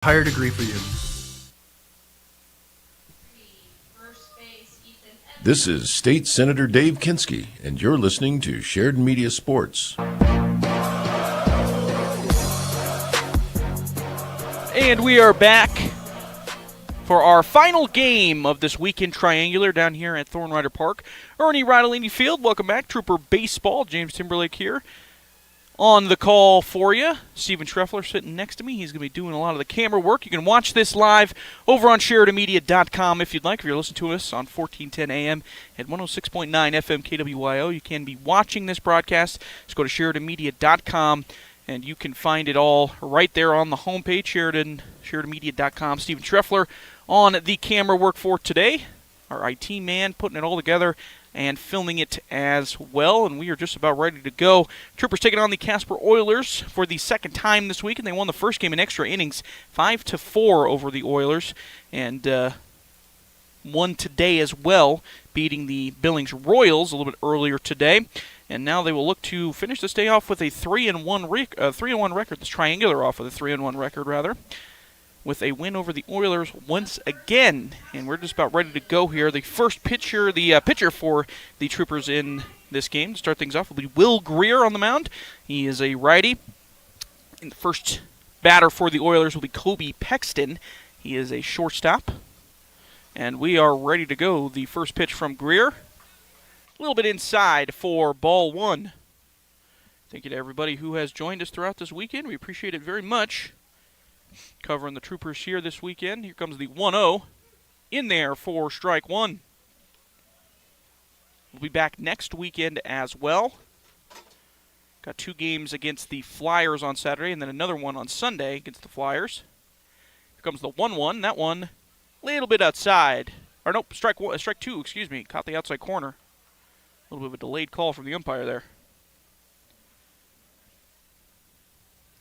higher degree for you. This is State Senator Dave Kinski, and you're listening to Sheridan Media Sports. And we are back for our final game of this weekend triangular down here at Thornrider Park. Ernie Rodolini Field, welcome back. Trooper Baseball, James Timberlake here on the call for you. Steven Treffler sitting next to me. He's going to be doing a lot of the camera work. You can watch this live over on SheridanMedia.com if you'd like. If you're listening to us on 1410 AM at 106.9 FM KWYO, you can be watching this broadcast. Just go to SheridanMedia.com. And you can find it all right there on the homepage, SheridanMedia.com. Steven Treffler on the camera work for today. Our IT man putting it all together and filming it as well. And we are just about ready to go. Troopers taking on the Casper Oilers for the second time this week. And they won the first game in extra innings, 5-4 over the Oilers. And won today as well, beating the Billings Royals a little bit earlier today. And now they will look to finish this day off with a 3-1 record. This triangular off with a 3-1 record, rather, with a win over the Oilers once again. And we're just about ready to go here. The first pitcher, pitcher for the Troopers in this game to start things off will be Will Greer on the mound. He is a righty. And the first batter for the Oilers will be Kobe Pexton. He is a shortstop. And we are ready to go. The first pitch from Greer. A little bit inside for ball one. Thank you to everybody who has joined us throughout this weekend. We appreciate it very much. Covering the Troopers here this weekend. Here comes the 1-0. In there for strike one. We'll be back next weekend as well. Got two games against the Flyers on Saturday and then another one on Sunday against the Flyers. Here comes the 1-1. That one a little bit outside. Or nope, strike two, excuse me. Caught the outside corner. A little bit of a delayed call from the umpire there.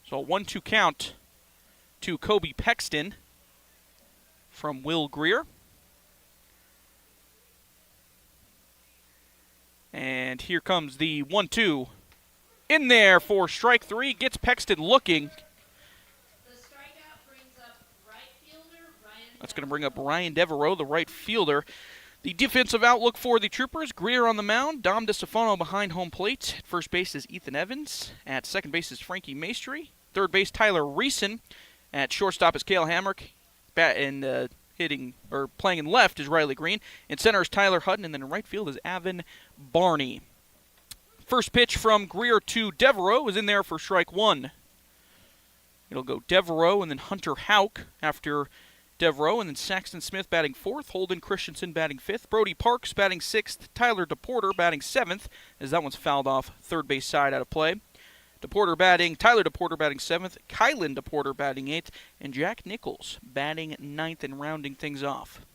So a 1-2 count to Kobe Pexton from Will Greer. And here comes the 1-2. In there for strike three. Gets Pexton looking. The strikeout brings up right fielder Ryan. That's going to bring up Ryan Devereaux, the right fielder. The defensive outlook for the Troopers, Greer on the mound, Dom DeStefano behind home plate. At first base is Ethan Evans. At second base is Frankie Maestri. Third base, Tyler Reeson. At shortstop is Cale Hamrick. Playing in left is Riley Green. In center is Tyler Hutton, and then in right field is Avin Barney. First pitch from Greer to Devereaux is in there for strike one. It'll go Devereaux and then Hunter Houck after Devereaux, and then Saxton Smith batting fourth, Holden Christensen batting fifth, Brody Parks batting sixth, Tyler DePorter batting seventh, as that one's fouled off third base side out of play. Tyler DePorter batting seventh, Kylan DePorter batting eighth, and Jack Nichols batting ninth and rounding things off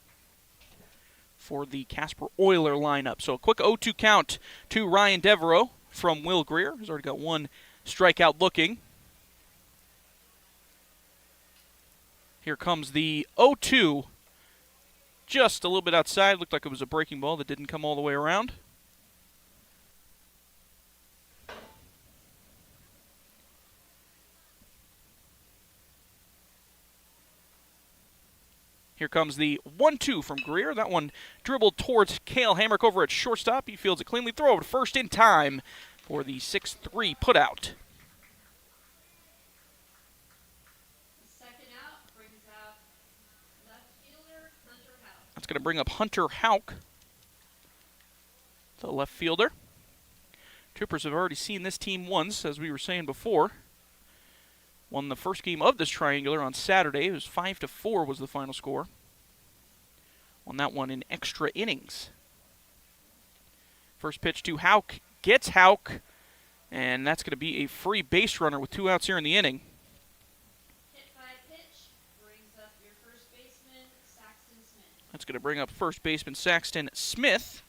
for the Casper Oiler lineup. So a quick 0-2 count to Ryan Devereaux from Will Greer. He's already got one strikeout looking. Here comes the 0-2, just a little bit outside. Looked like it was a breaking ball that didn't come all the way around. Here comes the 1-2 from Greer. That one dribbled towards Cale Hamrick over at shortstop. He fields it cleanly. Throw over to first in time for the 6-3 putout. That's going to bring up Hunter Houck, the left fielder. Troopers have already seen this team once, as we were saying before. Won the first game of this triangular on Saturday. It was 5-4 was the final score. Won that one in extra innings. First pitch to Houck. Gets Houck. And that's going to be a free base runner with 2 outs here in the inning. That's going to bring up first baseman Saxton Smith,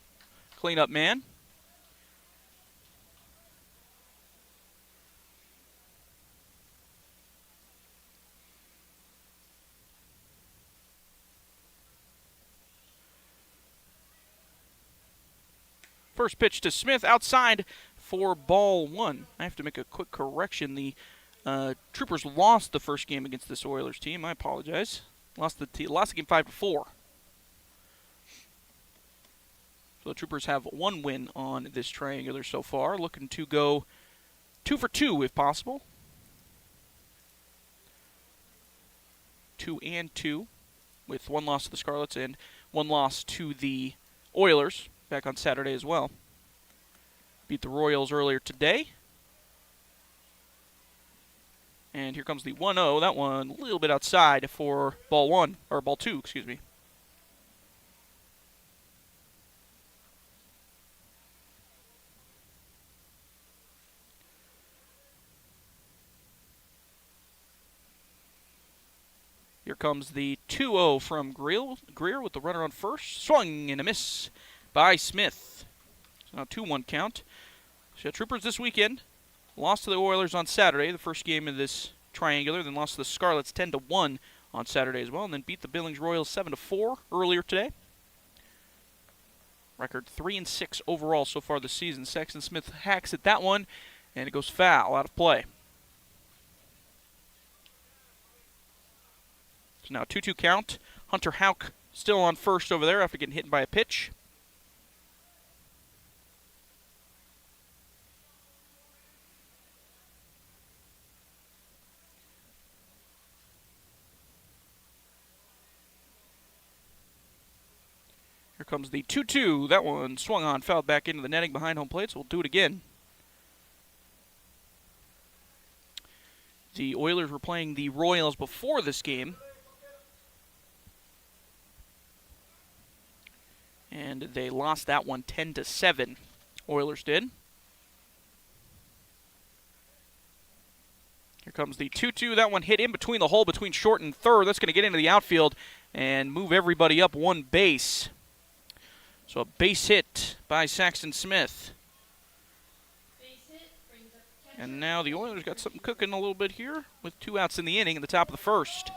cleanup man. First pitch to Smith outside for ball one. I have to make a quick correction. The Troopers lost the first game against this Oilers team. I apologize. Lost the game 5-4. So the Troopers have one win on this triangular so far, looking to go 2 for 2 if possible. 2-2 with one loss to the Scarlets and one loss to the Oilers back on Saturday as well. Beat the Royals earlier today. And here comes the 1-0. That one a little bit outside for ball 2, excuse me. Here comes the 2-0 from Greer with the runner on first. Swung and a miss by Smith. So now 2-1 count. So Troopers this weekend lost to the Oilers on Saturday, the first game of this triangular, then lost to the Scarlets 10-1 on Saturday as well, and then beat the Billings Royals 7-4 earlier today. Record 3-6 overall so far this season. Sexton Smith hacks at that one, and it goes foul out of play. So now 2-2 count. Hunter Houck still on first over there after getting hit by a pitch. Here comes the 2-2. That one swung on, fouled back into the netting behind home plate, so we'll do it again. The Oilers were playing the Royals before this game. And they lost that one 10-7. Oilers did. Here comes the 2-2. That one hit in between the hole between short and third. That's going to get into the outfield and move everybody up one base. So a base hit by Saxton Smith. And now the Oilers got something cooking a little bit here with 2 outs in the inning at the top of the first.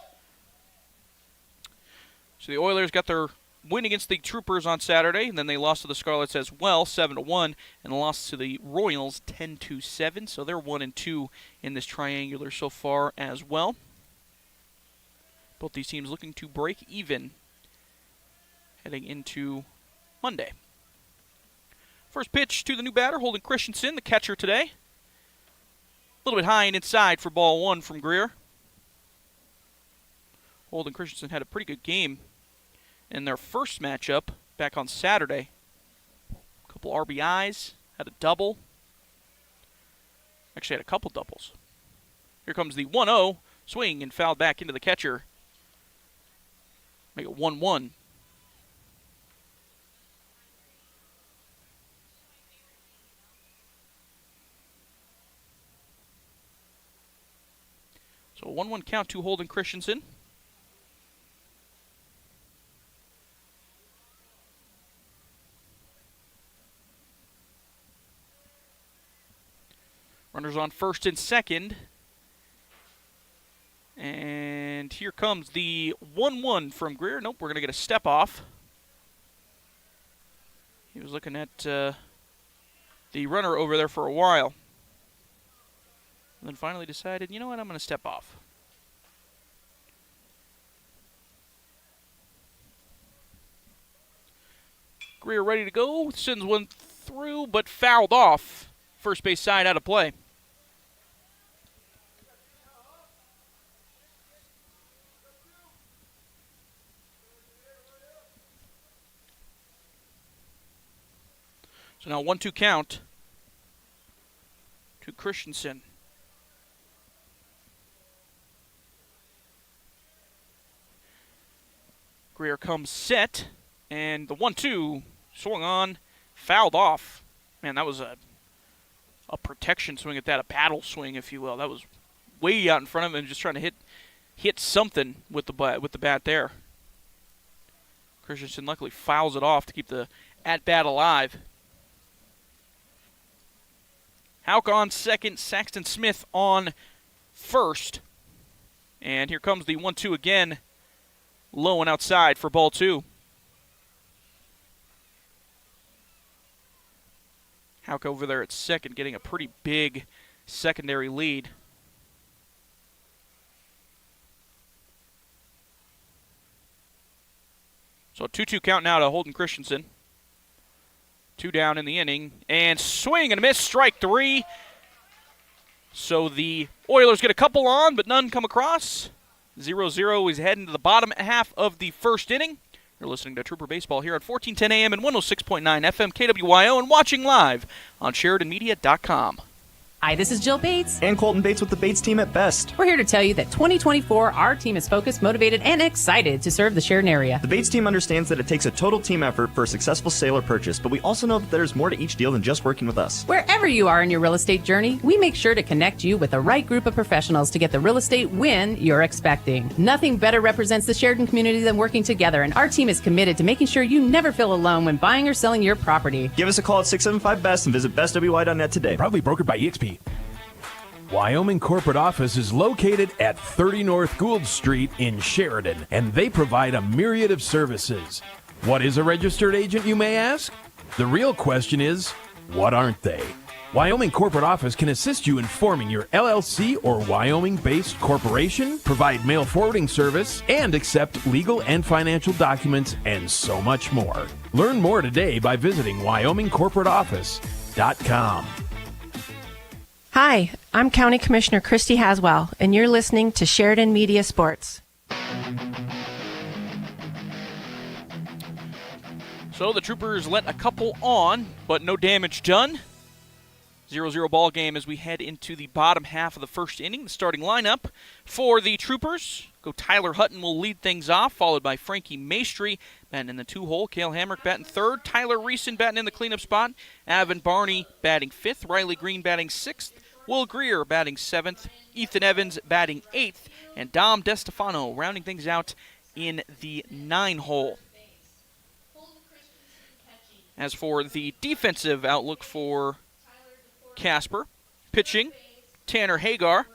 So the Oilers got their win against the Troopers on Saturday, and then they lost to the Scarlets as well, 7-1, and lost to the Royals 10-7. So they're 1-2 in this triangular so far as well. Both these teams looking to break even heading into Monday. First pitch to the new batter, Holden Christensen, the catcher today. A little bit high and inside for ball 1 from Greer. Holden Christensen had a pretty good game in their first matchup back on Saturday. A couple RBIs, had a double. Actually had a couple doubles. Here comes the 1-0, swing and fouled back into the catcher. Make it 1-1. So a 1-1 count to Holden Christensen. Runners on first and second. And here comes the 1-1 from Greer. Nope, we're going to get a step off. He was looking at the runner over there for a while. And then finally decided, you know what, I'm going to step off. Greer ready to go. Sends one through, but fouled off. First base side out of play. So now 1-2 count to Christensen. Greer comes set, and the 1-2 swung on, fouled off. Man, that was a protection swing at that, a paddle swing, if you will. That was way out in front of him, just trying to hit something with the bat there. Christensen luckily fouls it off to keep the at-bat alive. Houck on second, Saxton Smith on first. And here comes the 1-2 again. Low and outside for ball 2. Houck over there at second, getting a pretty big secondary lead. So 2-2 count now to Holden Christensen. 2 down in the inning. And swing and a miss, strike 3. So the Oilers get a couple on, but none come across. 0-0 is heading to the bottom half of the first inning. You're listening to Trooper Baseball here at 1410 AM and 106.9 FM KWYO and watching live on SheridanMedia.com. Hi, this is Jill Bates. And Colton Bates with the Bates team at Best. We're here to tell you that 2024, our team is focused, motivated, and excited to serve the Sheridan area. The Bates team understands that it takes a total team effort for a successful sale or purchase, but we also know that there's more to each deal than just working with us. Wherever you are in your real estate journey, we make sure to connect you with the right group of professionals to get the real estate win you're expecting. Nothing better represents the Sheridan community than working together, and our team is committed to making sure you never feel alone when buying or selling your property. Give us a call at 675-BEST and visit bestwy.net today. Proudly brokered by EXP. Wyoming corporate office is located at 30 North Gould Street in Sheridan, and they provide a myriad of services. What is a registered agent, you may ask? The real question is, what aren't they? Wyoming corporate office can assist you in forming your LLC or Wyoming-based corporation, provide mail forwarding service, and accept legal and financial documents, and so much more. Learn more today by visiting WyomingCorporateOffice.com. Hi, I'm County Commissioner Christy Haswell, and you're listening to Sheridan Media Sports. So the Troopers let a couple on, but no damage done. 0-0 ball game as we head into the bottom half of the first inning. The starting lineup for the Troopers. Tyler Hutton will lead things off, followed by Frankie Maestri batting in the 2-hole. Cale Hamrick batting third. Tyler Reeson batting in the cleanup spot. Avon Barney batting fifth. Riley Green batting sixth. Will Greer batting 7th, Ethan Evans batting 8th, and Dom DeStefano rounding things out in the 9-hole. As for the defensive outlook for Casper, pitching, Tanner Hagar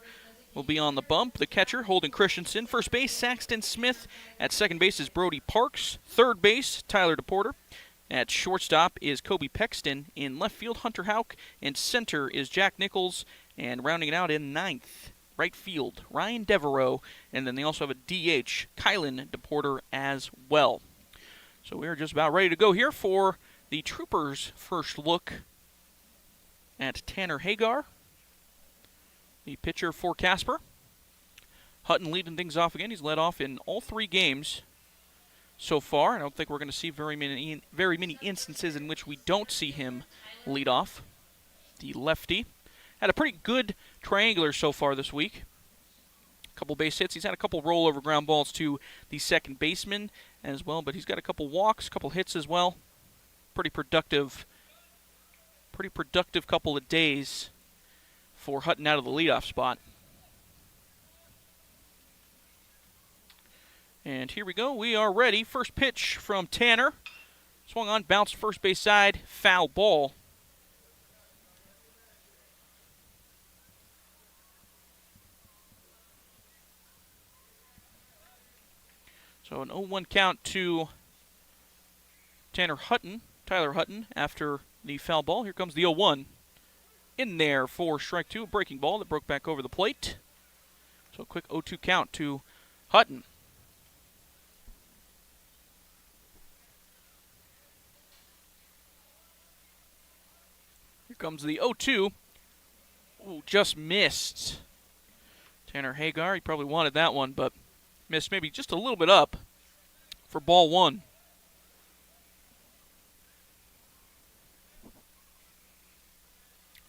will be on the bump. The catcher, Holden Christensen. First base, Saxton Smith. At second base is Brody Parks. Third base, Tyler DePorter. At shortstop is Kobe Pexton. In left field, Hunter Houck. In center is Jack Nichols. And rounding it out in ninth, right field, Ryan Devereaux. And then they also have a DH, Kylan DePorter as well. So we're just about ready to go here for the Troopers' first look at Tanner Hagar, the pitcher for Casper. Hutton leading things off again. He's led off in all 3 games so far. I don't think we're going to see very many instances in which we don't see him lead off. The lefty had a pretty good triangular so far this week. A couple base hits. He's had a couple rollover ground balls to the second baseman as well, but he's got a couple walks, a couple hits as well. Pretty productive couple of days for Hutton out of the leadoff spot. And here we go. We are ready. First pitch from Tanner. Swung on, bounced first base side, foul ball. So an 0-1 count to Tyler Hutton after the foul ball. Here comes the 0-1. In there for strike 2, a breaking ball that broke back over the plate. So a quick 0-2 count to Hutton. Here comes the 0-2. Ooh, just missed. Tanner Hagar, he probably wanted that one, but missed maybe just a little bit up for ball 1.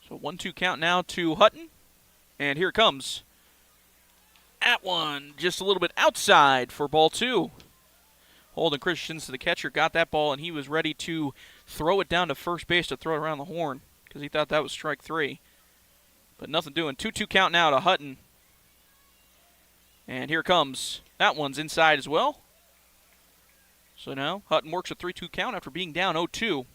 So 1-2 count now to Hutton. And here it comes. At one, just a little bit outside for ball 2. Holden Christensen, the catcher, got that ball, and he was ready to throw it down to first base to throw it around the horn because he thought that was strike 3. But nothing doing. 2-2 count now to Hutton. And here it comes. That one's inside as well. So now Hutton works a 3-2 count after being down 0-2.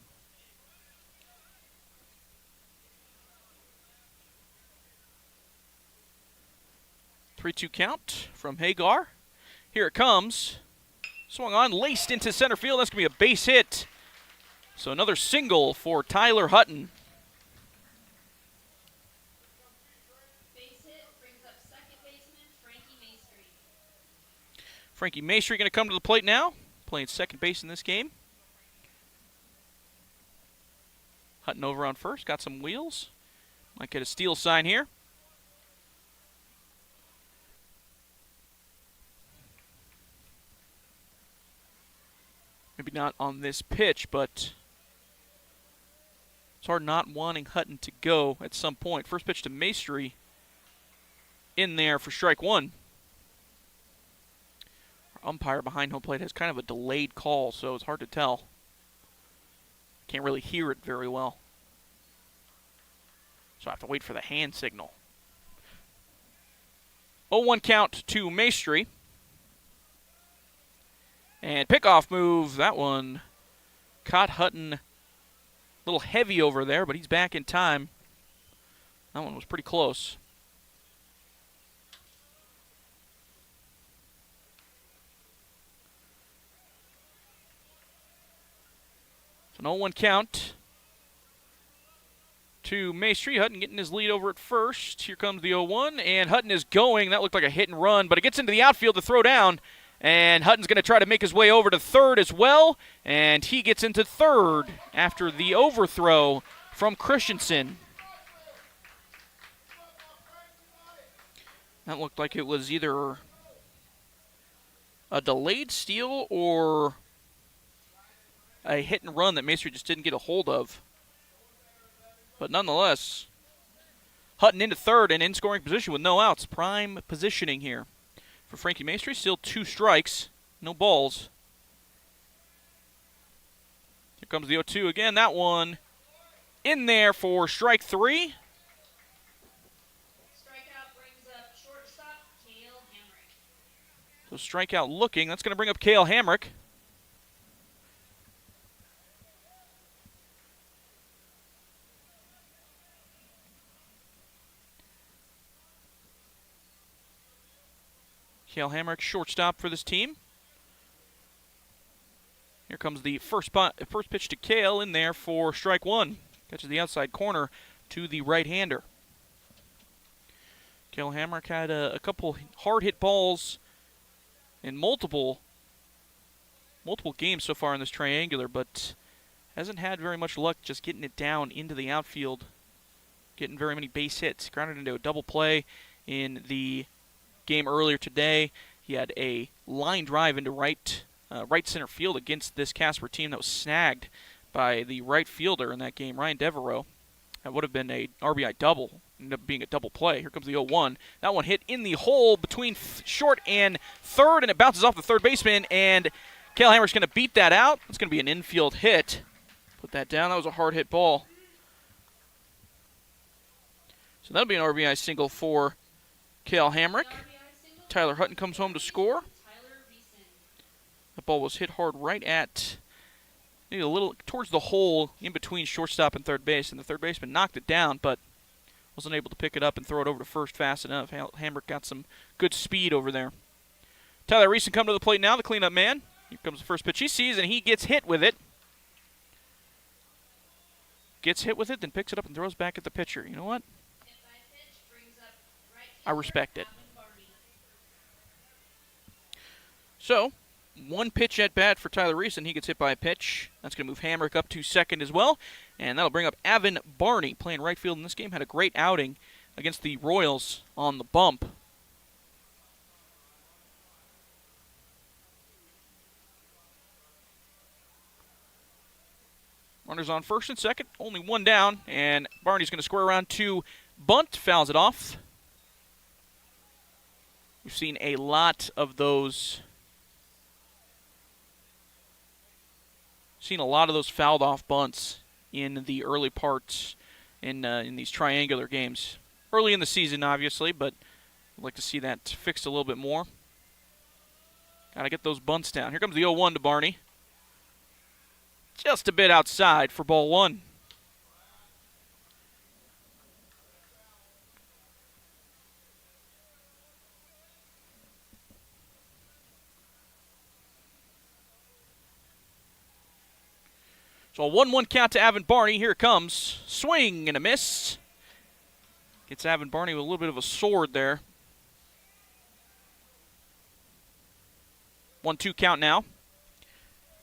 Three-two count from Hagar. Here it comes. Swung on, laced into center field. That's going to be a base hit. So another single for Tyler Hutton. Base hit brings up second baseman Frankie Maestri. Frankie Maestri going to come to the plate now. playing second base in this game. Hutton over on first, got some wheels. Might get a steal sign here. Maybe not on this pitch, but it's hard not wanting Hutton to go at some point. First pitch to Maestri in there for strike one. Our umpire behind home plate has kind of a delayed call, so it's hard to tell. Can't really hear it very well. So I have to wait for the hand signal. 0-1 count to Maestri. And pickoff move, that one caught Hutton a little heavy over there, but he's back in time. That one was pretty close. So an 0-1 count to Maestri. Hutton getting his lead over at first. Here comes the 0-1, and Hutton is going. That looked like a hit and run, but it gets into the outfield to throw down. And Hutton's going to try to make his way over to third as well. And he gets into third after the overthrow from Christensen. That looked like it was either a delayed steal or a hit and run that Maestri just didn't get a hold of. But nonetheless, Hutton into third and in scoring position with no outs. Prime positioning here for Frankie Maestri. Still 2 strikes, no balls. Here comes the 0-2 again. That one in there for strike 3. Strikeout brings up shortstop Cale Hamrick. So strikeout looking. That's going to bring up Cale Hamrick. Cale Hamrick, shortstop for this team. Here comes the first pitch to Cale in there for strike 1. Catches the outside corner to the right-hander. Cale Hamrick had a couple hard-hit balls in multiple games so far in this triangular, but hasn't had very much luck just getting it down into the outfield, getting very many base hits. Grounded into a double play in the game earlier today. He had a line drive into right center field against this Casper team that was snagged by the right fielder in that game, Ryan Devereaux. That would have been a RBI double. Ended up being a double play. Here comes the 0-1. That one hit in the hole between short and third, and it bounces off the third baseman, and Cale Hamrick's going to beat that out. It's going to be an infield hit. Put that down. That was a hard hit ball. So that'll be an RBI single for Cale Hamrick. Tyler Hutton comes home to score. The ball was hit hard right at maybe a little towards the hole in between shortstop and third base, and the third baseman knocked it down, but wasn't able to pick it up and throw it over to first fast enough. Hamrick got some good speed over there. Tyler Reeson come to the plate now, the cleanup man. Here comes the first pitch he sees, and he gets hit with it. Gets hit with it, then picks it up and throws back at the pitcher. You know what? I respect it. So, 1 pitch at bat for Tyler Reeson. He gets hit by a pitch. That's going to move Hamrick up to second as well. And that'll bring up Avin Barney, playing right field in this game. Had a great outing against the Royals on the bump. Runners on first and second. Only 1 down. And Barney's going to square around to bunt. Fouls it off. We've seen a lot of those. Seen a lot of those fouled off bunts in the early parts in these triangular games. Early in the season, obviously, but I'd like to see that fixed a little bit more. Got to get those bunts down. Here comes the 0-1 to Barney. Just a bit outside for ball 1. So a 1-1 count to Avin Barney. Here it comes. Swing and a miss. Gets Avin Barney with a little bit of a sword there. 1-2 count now.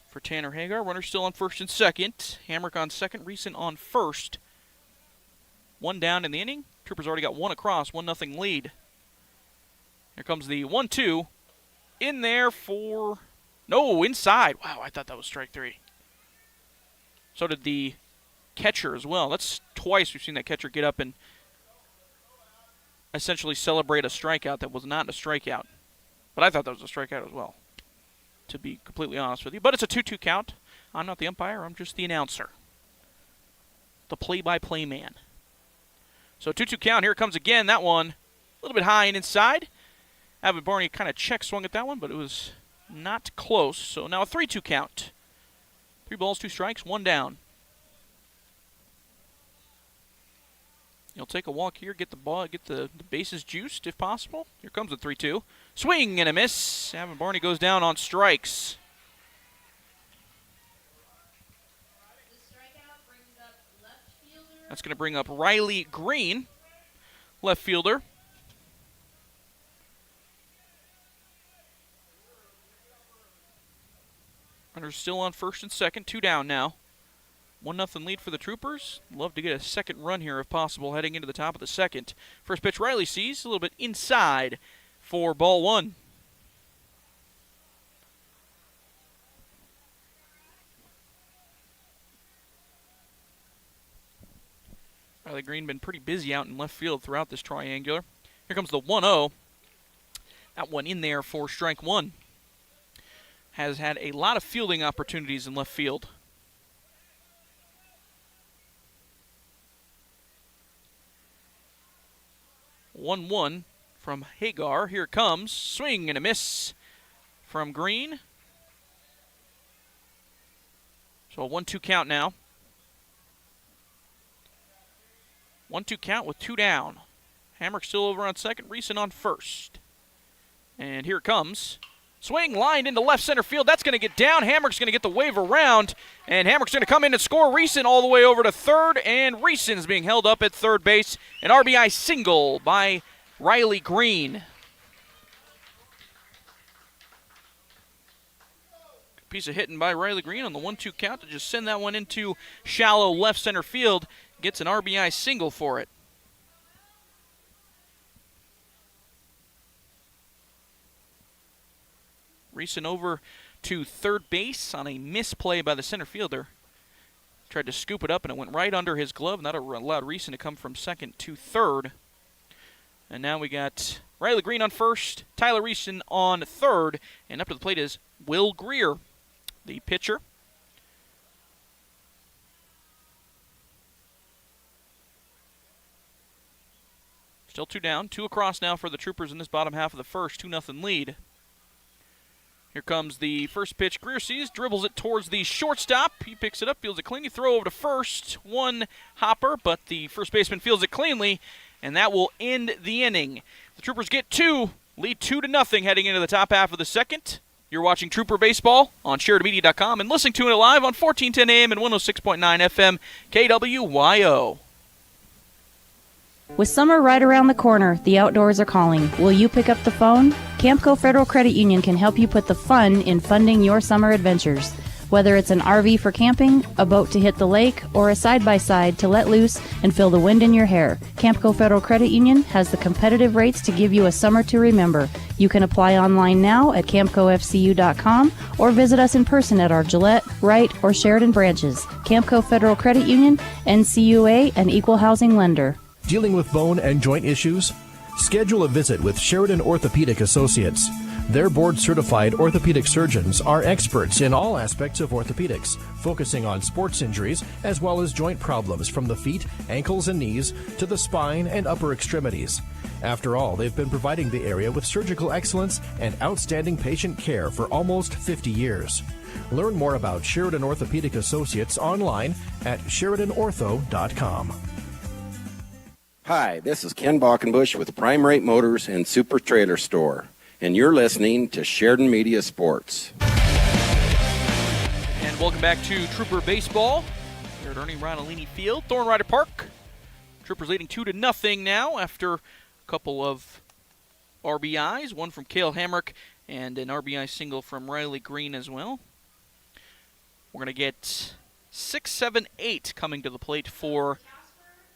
for Tanner Hagar. Runner still on first and second. Hamrick on second, Reeson on first. One down in the inning. Troopers already got one across, 1-0 lead. Here comes the 1-2. In there for... No, inside. Wow, I thought that was strike three. So did the catcher as well. That's twice we've seen that catcher get up and essentially celebrate a strikeout that was not a strikeout. But I thought that was a strikeout as well, to be completely honest with you. But it's a 2-2 count. I'm not the umpire. I'm just the announcer. The play-by-play man. So 2-2 count. Here it comes again. That one a little bit high and inside. Evan Barney kind of check swung at that one, but it was not close. So now a 3-2 count. 3 balls, 2 strikes, 1 down. He'll take a walk here, get the ball, get the bases juiced if possible. Here comes the 3-2. Swing and a miss. Evan Barney goes down on strikes. The strikeout brings up left fielder. That's going to bring up Riley Green, left fielder. Runner's still on first and second, 2 down now. 1-0 lead for the Troopers. Love to get a second run here if possible, heading into the top of the second. First pitch Riley sees, a little bit inside for ball 1. Riley Green been pretty busy out in left field throughout this triangular. Here comes the 1-0. That one in there for strike 1. Has had a lot of fielding opportunities in left field. One from Hagar. Here it comes. Swing and a miss from Green. So a 1-2 count now. 1-2 count with 2 down. Hamrick still over on second. Reeson on first. And here it comes. Swing line into left center field. That's going to get down. Hamrick's going to get the wave around. And Hamrick's going to come in and score. Reeson all the way over to third. And Reeson's being held up at third base. An RBI single by Riley Green. Piece of hitting by Riley Green on the 1-2 count to just send that one into shallow left center field. Gets an RBI single for it. Reeson over to third base on a misplay by the center fielder. Tried to scoop it up, and it went right under his glove, and that allowed Reeson to come from second to third. And now we got Riley Green on first, Tyler Reeson on third, and up to the plate is Will Greer, the pitcher. Still 2 down, 2 across now for the Troopers in this bottom half of the first, 2-0 lead. Here comes the first pitch. Greer sees, dribbles it towards the shortstop. He picks it up, fields it clean. He throw over to first. 1 hopper, but the first baseman fields it cleanly, and that will end the inning. The Troopers get 2, lead 2-0 heading into the top half of the second. You're watching Trooper Baseball on SheridanMedia.com and listening to it live on 1410 AM and 106.9 FM KWYO. With summer right around the corner, the outdoors are calling. Will you pick up the phone? Campco Federal Credit Union can help you put the fun in funding your summer adventures. Whether it's an RV for camping, a boat to hit the lake, or a side-by-side to let loose and feel the wind in your hair, Campco Federal Credit Union has the competitive rates to give you a summer to remember. You can apply online now at campcofcu.com or visit us in person at our Gillette, Wright, or Sheridan branches. Campco Federal Credit Union, NCUA, an equal housing lender. Dealing with bone and joint issues? Schedule a visit with Sheridan Orthopedic Associates. Their board-certified orthopedic surgeons are experts in all aspects of orthopedics, focusing on sports injuries as well as joint problems from the feet, ankles, and knees to the spine and upper extremities. After all, they've been providing the area with surgical excellence and outstanding patient care for almost 50 years. Learn more about Sheridan Orthopedic Associates online at SheridanOrtho.com. Hi, this is Ken Balkenbush with Prime Rate Motors and Super Trailer Store, and you're listening to Sheridan Media Sports. And welcome back to Trooper Baseball here at Ernie Ronalini Field, Thorn Rider Park. Troopers leading 2-0 now after a couple of RBIs, one from Cale Hamrick and an RBI single from Riley Green as well. We're going to get 6, 7, 8 coming to the plate for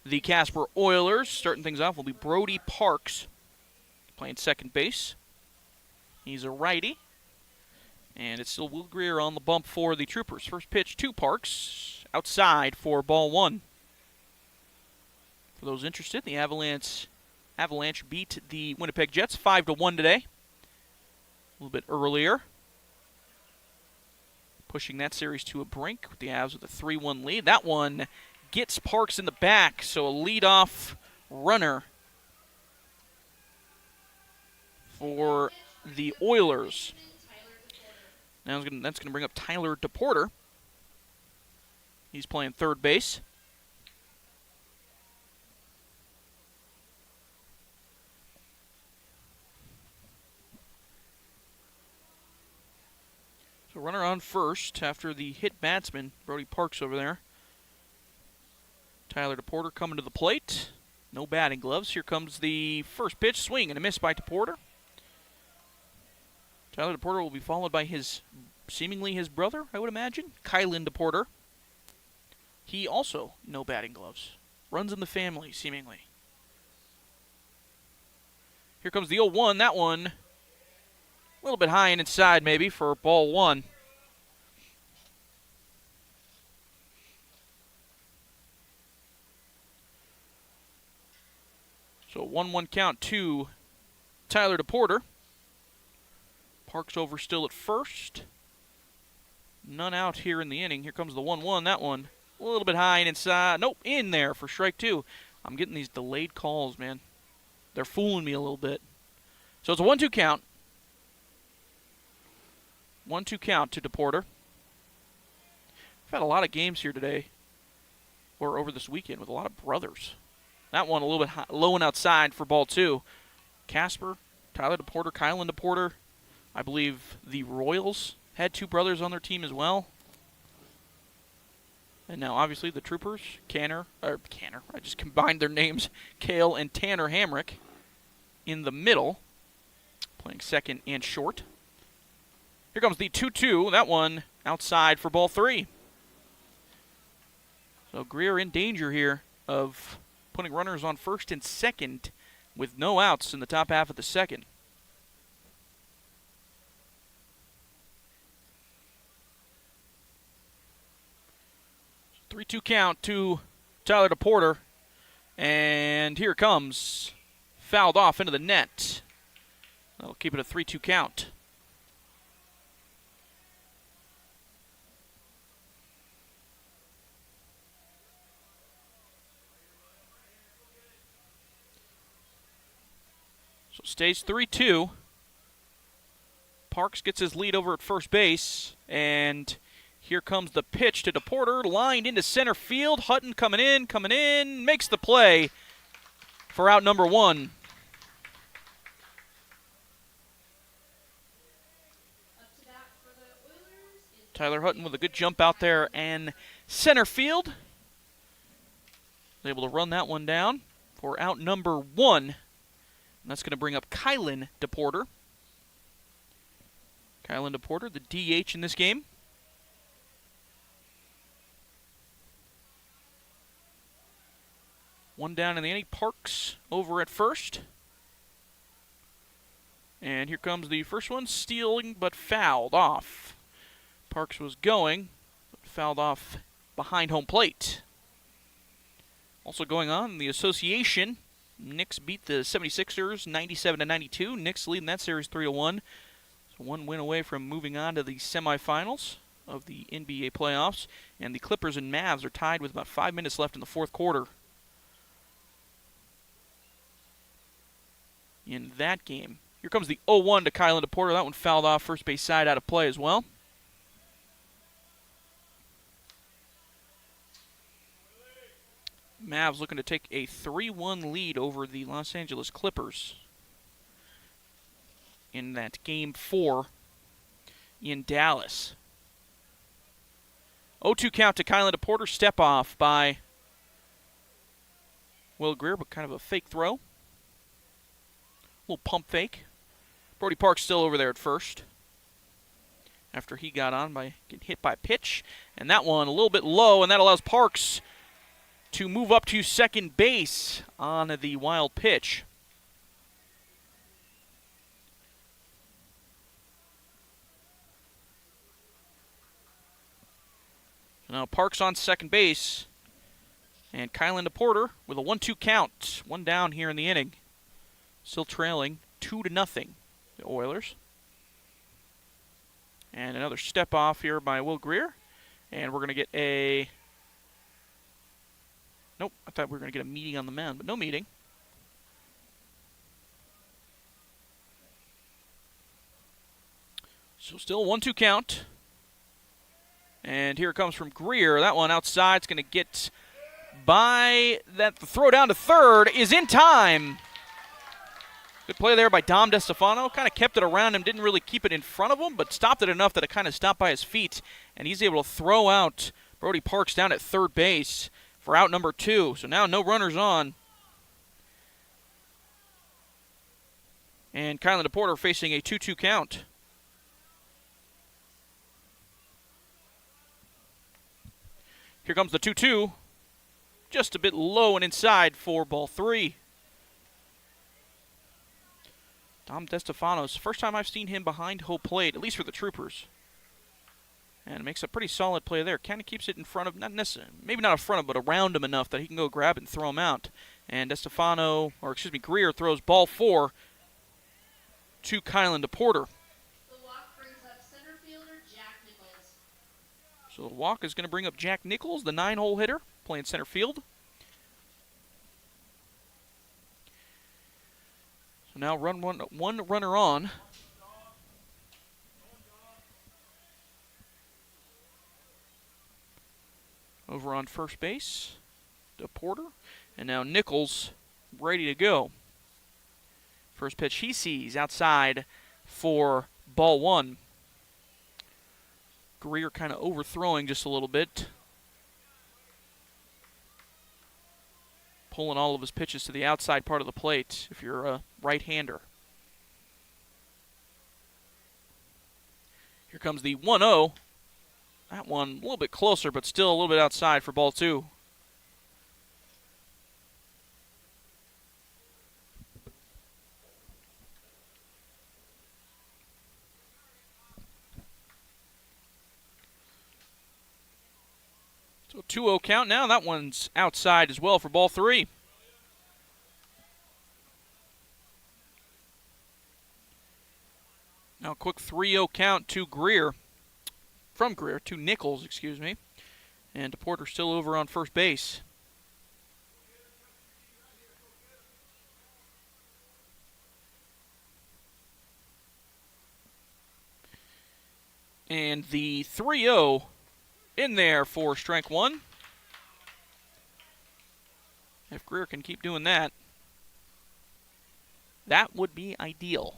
the Casper Oilers. Starting things off will be Brody Parks, playing second base. He's a righty. And it's still Will Greer on the bump for the Troopers. First pitch to Parks, outside for ball 1. For those interested, the Avalanche beat the Winnipeg Jets 5-1 today. A little bit earlier. Pushing that series to a brink with the Avs with a 3-1 lead. That one gets Parks in the back, so a leadoff runner for the Oilers. Now that's going to bring up Tyler DePorter. He's playing third base. So runner on first after the hit batsman, Brody Parks over there. Tyler DePorter coming to the plate. No batting gloves. Here comes the first pitch. Swing and a miss by DePorter. Tyler DePorter will be followed by seemingly his brother, I would imagine, Kylan DePorter. He also no batting gloves. Runs in the family, seemingly. Here comes the 0-1. That one a little bit high and inside maybe for ball 1. So 1-1 count to Tyler DePorter. Parks over still at first. None out here in the inning. Here comes the 1-1. That one a little bit high and inside. Nope, in there for strike 2. I'm getting these delayed calls, man. They're fooling me a little bit. So it's a 1-2 count. 1-2 count to DePorter. We've had a lot of games here today, or over this weekend, with a lot of brothers. That one a little bit high, low and outside for ball 2. Casper, Tyler DePorter, Kylan DePorter. I believe the Royals had 2 brothers on their team as well. And now, obviously, the Troopers, I just combined their names, Cale and Tanner Hamrick, in the middle, playing second and short. Here comes the 2-2. That one outside for ball 3. So Greer in danger here of putting runners on first and second with no outs in the top half of the second. 3-2 count to Tyler DePorter. And here comes. Fouled off into the net. That'll keep it a 3-2 count. So stays 3-2. Parks gets his lead over at first base. And here comes the pitch to DePorter, lined into center field. Hutton coming in, makes the play for out number 1. Tyler Hutton with a good jump out there and center field. Able to run that one down for out number 1. And that's going to bring up Kylan DePorter. Kylan DePorter, the DH in this game. One down in the inning. Parks over at first. And here comes the first one, stealing but fouled off. Parks was going, but fouled off behind home plate. Also going on in the association, Knicks beat the 76ers 97-92. Knicks leading that series 3-1. So one win away from moving on to the semifinals of the NBA playoffs. And the Clippers and Mavs are tied with about 5 minutes left in the fourth quarter. In that game. Here comes the 0-1 to Kylan DePorter. That one fouled off first base side out of play as well. Mavs looking to take a 3-1 lead over the Los Angeles Clippers in that Game 4 in Dallas. 0-2 count to Kylan DePorter. Step off by Will Greer, but kind of a fake throw. Little pump fake. Brody Parks still over there at first. after he got on by getting hit by a pitch. And that one a little bit low, and that allows Parks to move up to second base on the wild pitch. Now Parks on second base, and Kylan DePorter with a 1-2 count. One down here in the inning. Still trailing 2-0, the Oilers. And another step off here by Will Greer. And we're going to get a... Nope, I thought we were going to get a meeting on the mound, but no meeting. So still 1-2 count. And here it comes from Greer. That one outside is going to get by that. The throw down to third is in time. Good play there by Dom DeStefano. Kind of kept it around him, didn't really keep it in front of him, but stopped it enough that it kind of stopped by his feet. And he's able to throw out Brody Parks down at third base for out number 2. So now no runners on. And Kylan DePorter facing a 2-2 count. Here comes the 2-2. Just a bit low and inside for ball 3. Dom DeStefano's first time I've seen him behind home plate, at least for the Troopers. And makes a pretty solid play there. Kind of keeps it in front of, not necessarily, maybe not in front of, but around him enough that he can go grab it and throw him out. And Greer throws ball 4 to Kylan DePorter. The walk brings up center fielder Jack Nichols. So the walk is going to bring up Jack Nichols, the 9-hole hitter, playing center field. So now one runner on. Over on first base, DePorter. And now Nichols ready to go. First pitch he sees outside for ball 1. Greer kind of overthrowing just a little bit. Pulling all of his pitches to the outside part of the plate if you're a right-hander. Here comes the 1-0. That one a little bit closer, but still a little bit outside for ball 2. So 2-0 count now. That one's outside as well for ball 3. Now a quick 3-0 count to Greer. From Greer to Nichols, excuse me. And DePorter still over on first base. And the 3-0 in there for strike 1. If Greer can keep doing that, that would be ideal.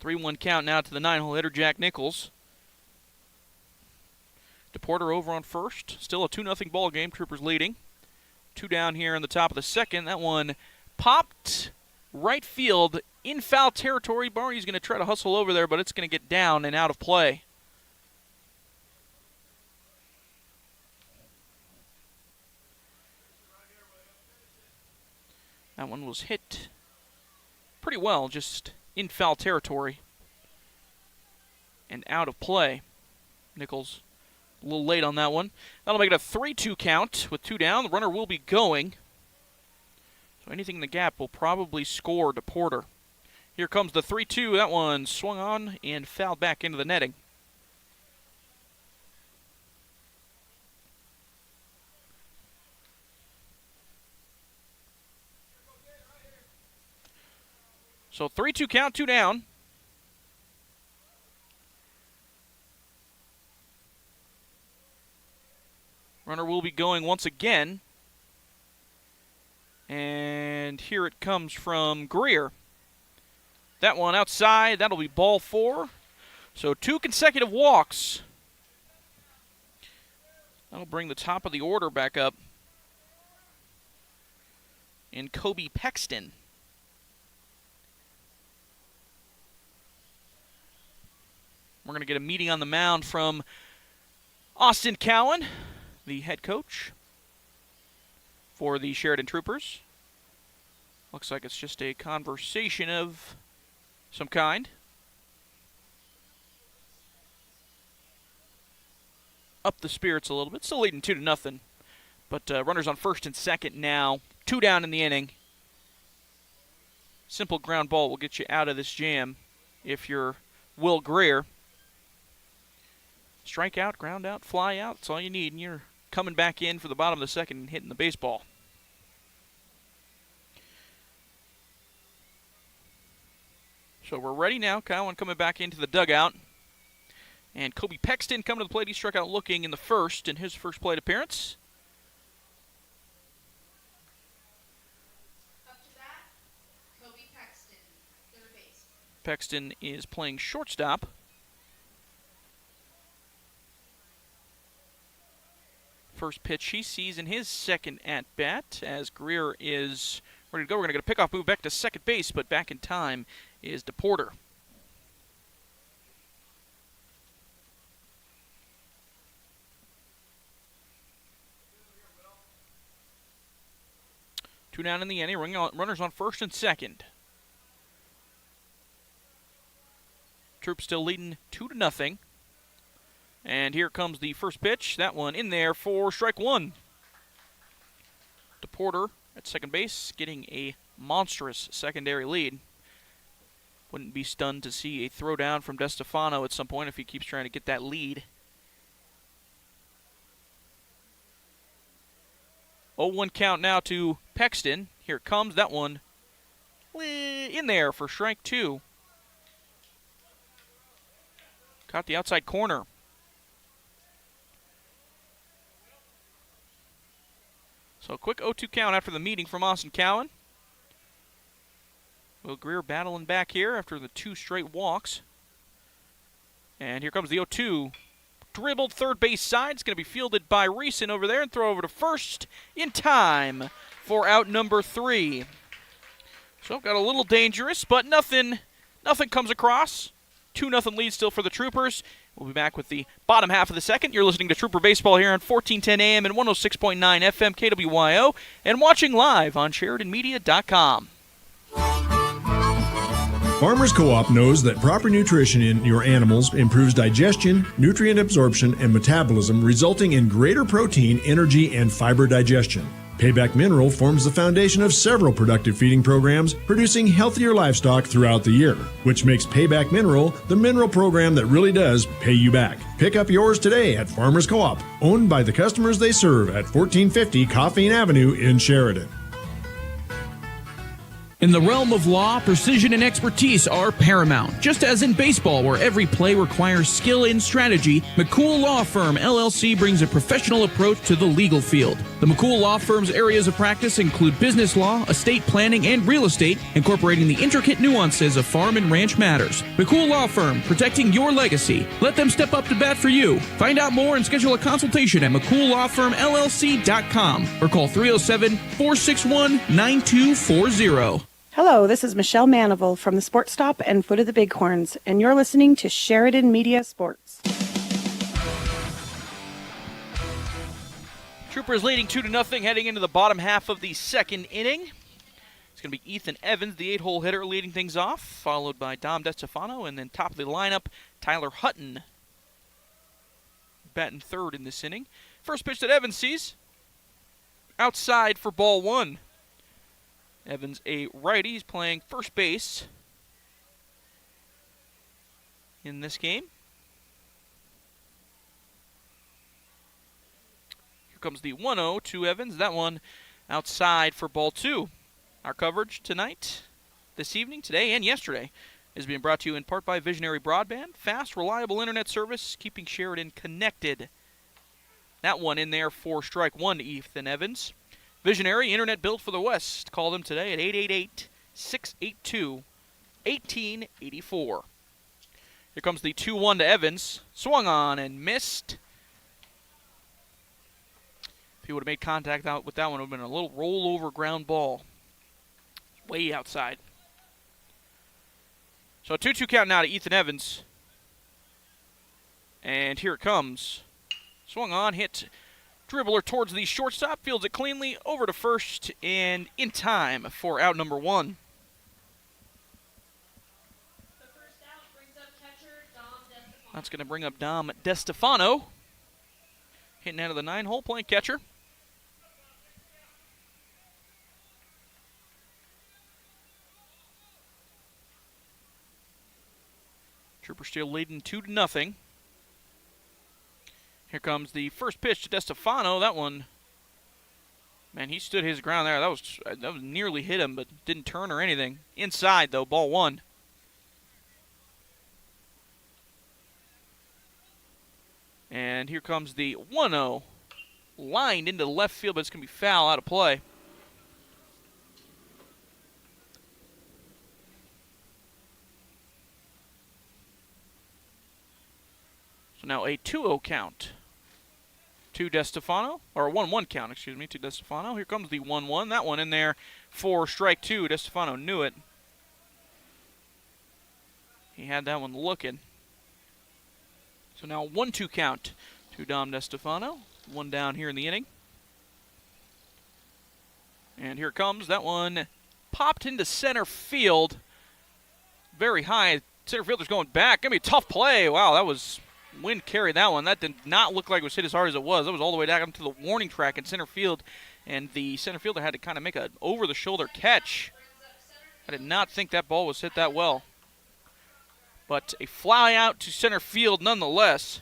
3-1 count now to the 9-hole hitter, Jack Nichols. DePorter over on first. Still a 2-0 ball game. Troopers leading. 2 down here in the top of the second. That one popped right field in foul territory. Barney's going to try to hustle over there, but it's going to get down and out of play. That one was hit pretty well, just in foul territory and out of play. Nichols a little late on that one. That'll make it a 3-2 count with 2 down. The runner will be going. So anything in the gap will probably score DePorter. Here comes the 3-2. That one swung on and fouled back into the netting. So 3-2 count, 2 down. Runner will be going once again. And here it comes from Greer. That one outside. That'll be ball 4. So 2 consecutive walks. That'll bring the top of the order back up. And Kobe Pexton. We're going to get a meeting on the mound from Austin Cowan, the head coach for the Sheridan Troopers. Looks like it's just a conversation of some kind. Up the spirits a little bit. Still leading 2-0. But runners on first and second now. 2 down in the inning. Simple ground ball will get you out of this jam if you're Will Greer. Strike out, ground out, fly out. That's all you need. And you're coming back in for the bottom of the second and hitting the baseball. So we're ready now. Cowan coming back into the dugout. And Kobe Pexton coming to the plate. He struck out looking in the first in his first plate appearance. Up to bat, Kobe Pexton, third base. Pexton is playing shortstop. First pitch he sees in his second at-bat as Greer is ready to go. We're going to get a pickoff move back to second base, but back in time is DePorter. Two down in the inning, runners on first and second. Troop still leading 2-0. And here comes the first pitch. That one in there for strike one. DePorter at second base getting a monstrous secondary lead. Wouldn't be stunned to see a throw down from DeStefano at some point if he keeps trying to get that lead. 0-1 count now to Pexton. Here it comes. That one in there for strike two. Caught the outside corner. So a quick 0-2 count after the meeting from Austin Cowan. Will Greer battling back here after the 2 straight walks. And here comes the 0-2. Dribbled third base side. It's going to be fielded by Reeson over there and throw over to first in time for out number 3. So got a little dangerous, but nothing comes across. 2-0 lead still for the Troopers. We'll be back with the bottom half of the second. You're listening to Trooper Baseball here on 1410 AM and 106.9 FM KWYO and watching live on SheridanMedia.com. Farmers Co-op knows that proper nutrition in your animals improves digestion, nutrient absorption, and metabolism, resulting in greater protein, energy, and fiber digestion. Payback Mineral forms the foundation of several productive feeding programs, producing healthier livestock throughout the year, which makes Payback Mineral the mineral program that really does pay you back. Pick up yours today at Farmers Co-op, owned by the customers they serve at 1450 Coffeen Avenue in Sheridan. In the realm of law, precision and expertise are paramount. Just as in baseball, where every play requires skill and strategy, McCool Law Firm, LLC brings a professional approach to the legal field. The McCool Law Firm's areas of practice include business law, estate planning, and real estate, incorporating the intricate nuances of farm and ranch matters. McCool Law Firm, protecting your legacy. Let them step up to bat for you. Find out more and schedule a consultation at McCoolLawFirmLLC.com or call 307-461-9240. Hello, this is Michelle Manival from the Sports Stop and Foot of the Bighorns, and you're listening to Sheridan Media Sports. Troopers leading 2-0 heading into the bottom half of the second inning. It's going to be Ethan Evans, the 8-hole hitter, leading things off, followed by Dom DeStefano, and then top of the lineup, Tyler Hutton, batting third in this inning. First pitch that Evans sees, outside for ball one. Evans, a righty, he's playing first base in this game. Here comes the 1-0 to Evans. That one outside for ball two. Our coverage tonight, this evening, today, and yesterday is being brought to you in part by Visionary Broadband. Fast, reliable internet service, keeping Sheridan connected. That one in there for strike one to Ethan Evans. Visionary, internet built for the West. Call them today at 888-682-1884. Here comes the 2-1 to Evans. Swung on and missed. If he would have made contact with that one, it would have been a little rollover ground ball. Way outside. So a 2-2 count now to Ethan Evans. And here it comes. Swung on, hit dribbler towards the shortstop, fields it cleanly, over to first, and in time for out number 1. That's going to bring up Dom DeStefano. Hitting out of the 9-hole, playing catcher. Trooper still leading 2-0. Here comes the first pitch to DeStefano. That one, man, he stood his ground there. That was nearly hit him, but didn't turn or anything. Inside, though, ball 1. And here comes the 1-0. Lined into the left field, but it's going to be foul, out of play. So now a 2-0 count to DeStefano, or a 1-1 count, excuse me, to DeStefano. Here comes the 1-1. That one in there for strike 2. DeStefano knew it. He had that one looking. So now 1-2 count to Dom DeStefano. 1 down here in the inning. And here it comes. That one popped into center field. Very high. Center fielder's going back. Going to be a tough play. Wow, that was... Wind carried that one. That did not look like it was hit as hard as it was. That was all the way down to the warning track in center field. And the center fielder had to kind of make an over-the-shoulder catch. I did not think that ball was hit that well. But a fly out to center field nonetheless.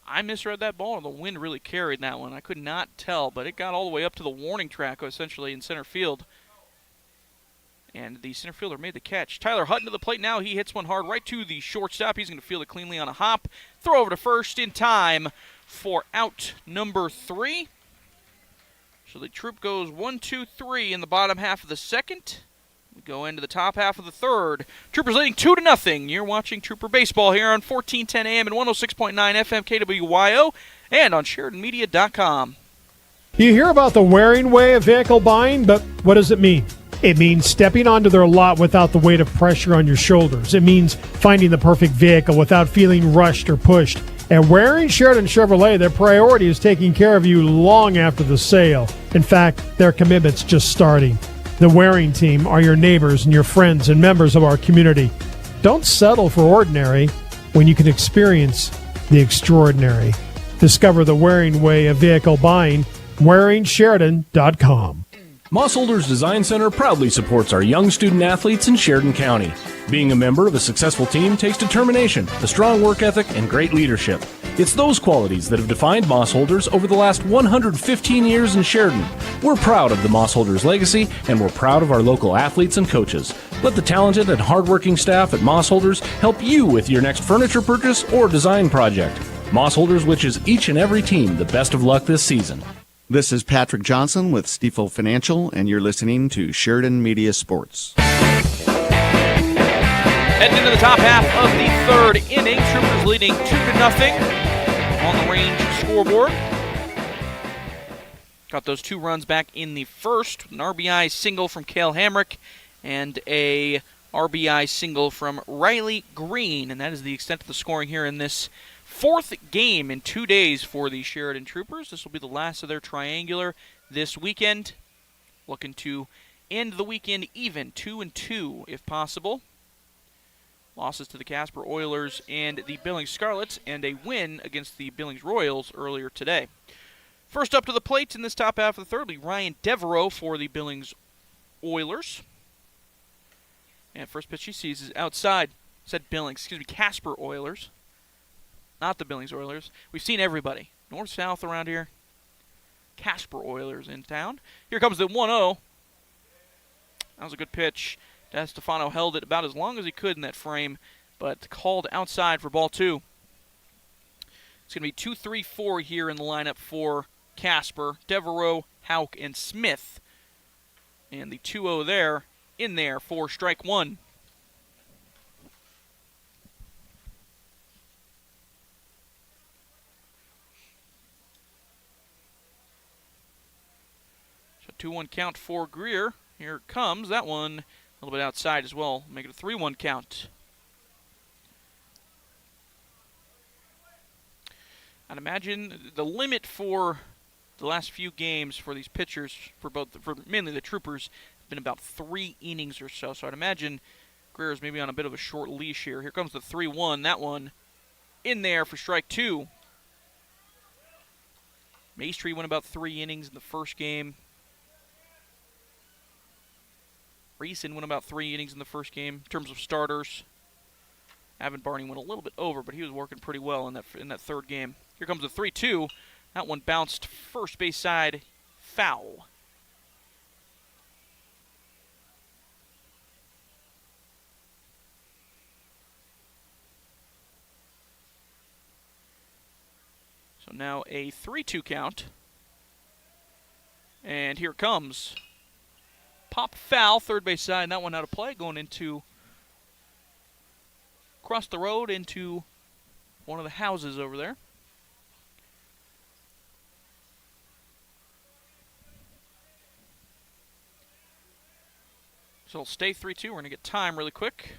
I misread that ball, and the wind really carried that one. I could not tell, but it got all the way up to the warning track, essentially, in center field. And the center fielder made the catch. Tyler Hutton to the plate now. He hits one hard right to the shortstop. He's going to field it cleanly on a hop. Throw over to first in time for out number 3. So the Troop goes 1-2-3 in the bottom half of the second. We go into the top half of the third. Troopers leading 2-0. You're watching Trooper Baseball here on 1410 AM and 106.9 FM KWYO and on SheridanMedia.com. You hear about the wearing way of vehicle buying, but what does it mean? It means stepping onto their lot without the weight of pressure on your shoulders. It means finding the perfect vehicle without feeling rushed or pushed. At Waring Sheridan Chevrolet, their priority is taking care of you long after the sale. In fact, their commitment's just starting. The Waring team are your neighbors and your friends and members of our community. Don't settle for ordinary when you can experience the extraordinary. Discover the Waring way of vehicle buying, WaringSheridan.com. Moss Holders Design Center proudly supports our young student athletes in Sheridan County. Being a member of a successful team takes determination, a strong work ethic, and great leadership. It's those qualities that have defined Moss Holders over the last 115 years in Sheridan. We're proud of the Moss Holders legacy, and we're proud of our local athletes and coaches. Let the talented and hardworking staff at Moss Holders help you with your next furniture purchase or design project. Moss Holders wishes each and every team the best of luck this season. This is Patrick Johnson with Stifel Financial, and you're listening to Sheridan Media Sports. Heading into the top half of the third inning, Troopers leading 2-0 on the range scoreboard. Got those 2 runs back in the first, an RBI single from Cale Hamrick and a RBI single from Riley Green, and that is the extent of the scoring here in this 4th game in 2 days for the Sheridan Troopers. This will be the last of their triangular this weekend. Looking to end the weekend even, 2-2 if possible. Losses to the Casper Oilers and the Billings Scarlets, and a win against the Billings Royals earlier today. First up to the plate in this top half of the third, Ryan Devereaux for the Billings Oilers. And first pitch he sees is outside. Casper Oilers. Not the Billings Oilers. We've seen everybody. North-south around here. Casper Oilers in town. Here comes the 1-0. That was a good pitch. DeStefano held it about as long as he could in that frame, but called outside for ball 2. It's going to be 2-3-4 here in the lineup for Casper. Devereaux, Hauk, and Smith. And the 2-0 there, in there for strike 1. So 2-1 count for Greer. Here it comes. That one a little bit outside as well. Make it a 3-1 count. I'd imagine the limit for the last few games for these pitchers, for mainly the Troopers, has been about 3 innings or so. So I'd imagine Greer's maybe on a bit of a short leash here. Here comes the 3-1. That one in there for strike 2. Maestri went about 3 innings in the first game. Reeson went about 3 innings in the first game in terms of starters. Avon Barney went a little bit over, but he was working pretty well in that third game. Here comes the 3-2. That one bounced first base side foul. So now a 3-2 count. And here it comes. Pop foul, third base side. That one out of play, going into across the road into one of the houses over there. So it'll stay 3-2. We're going to get time really quick.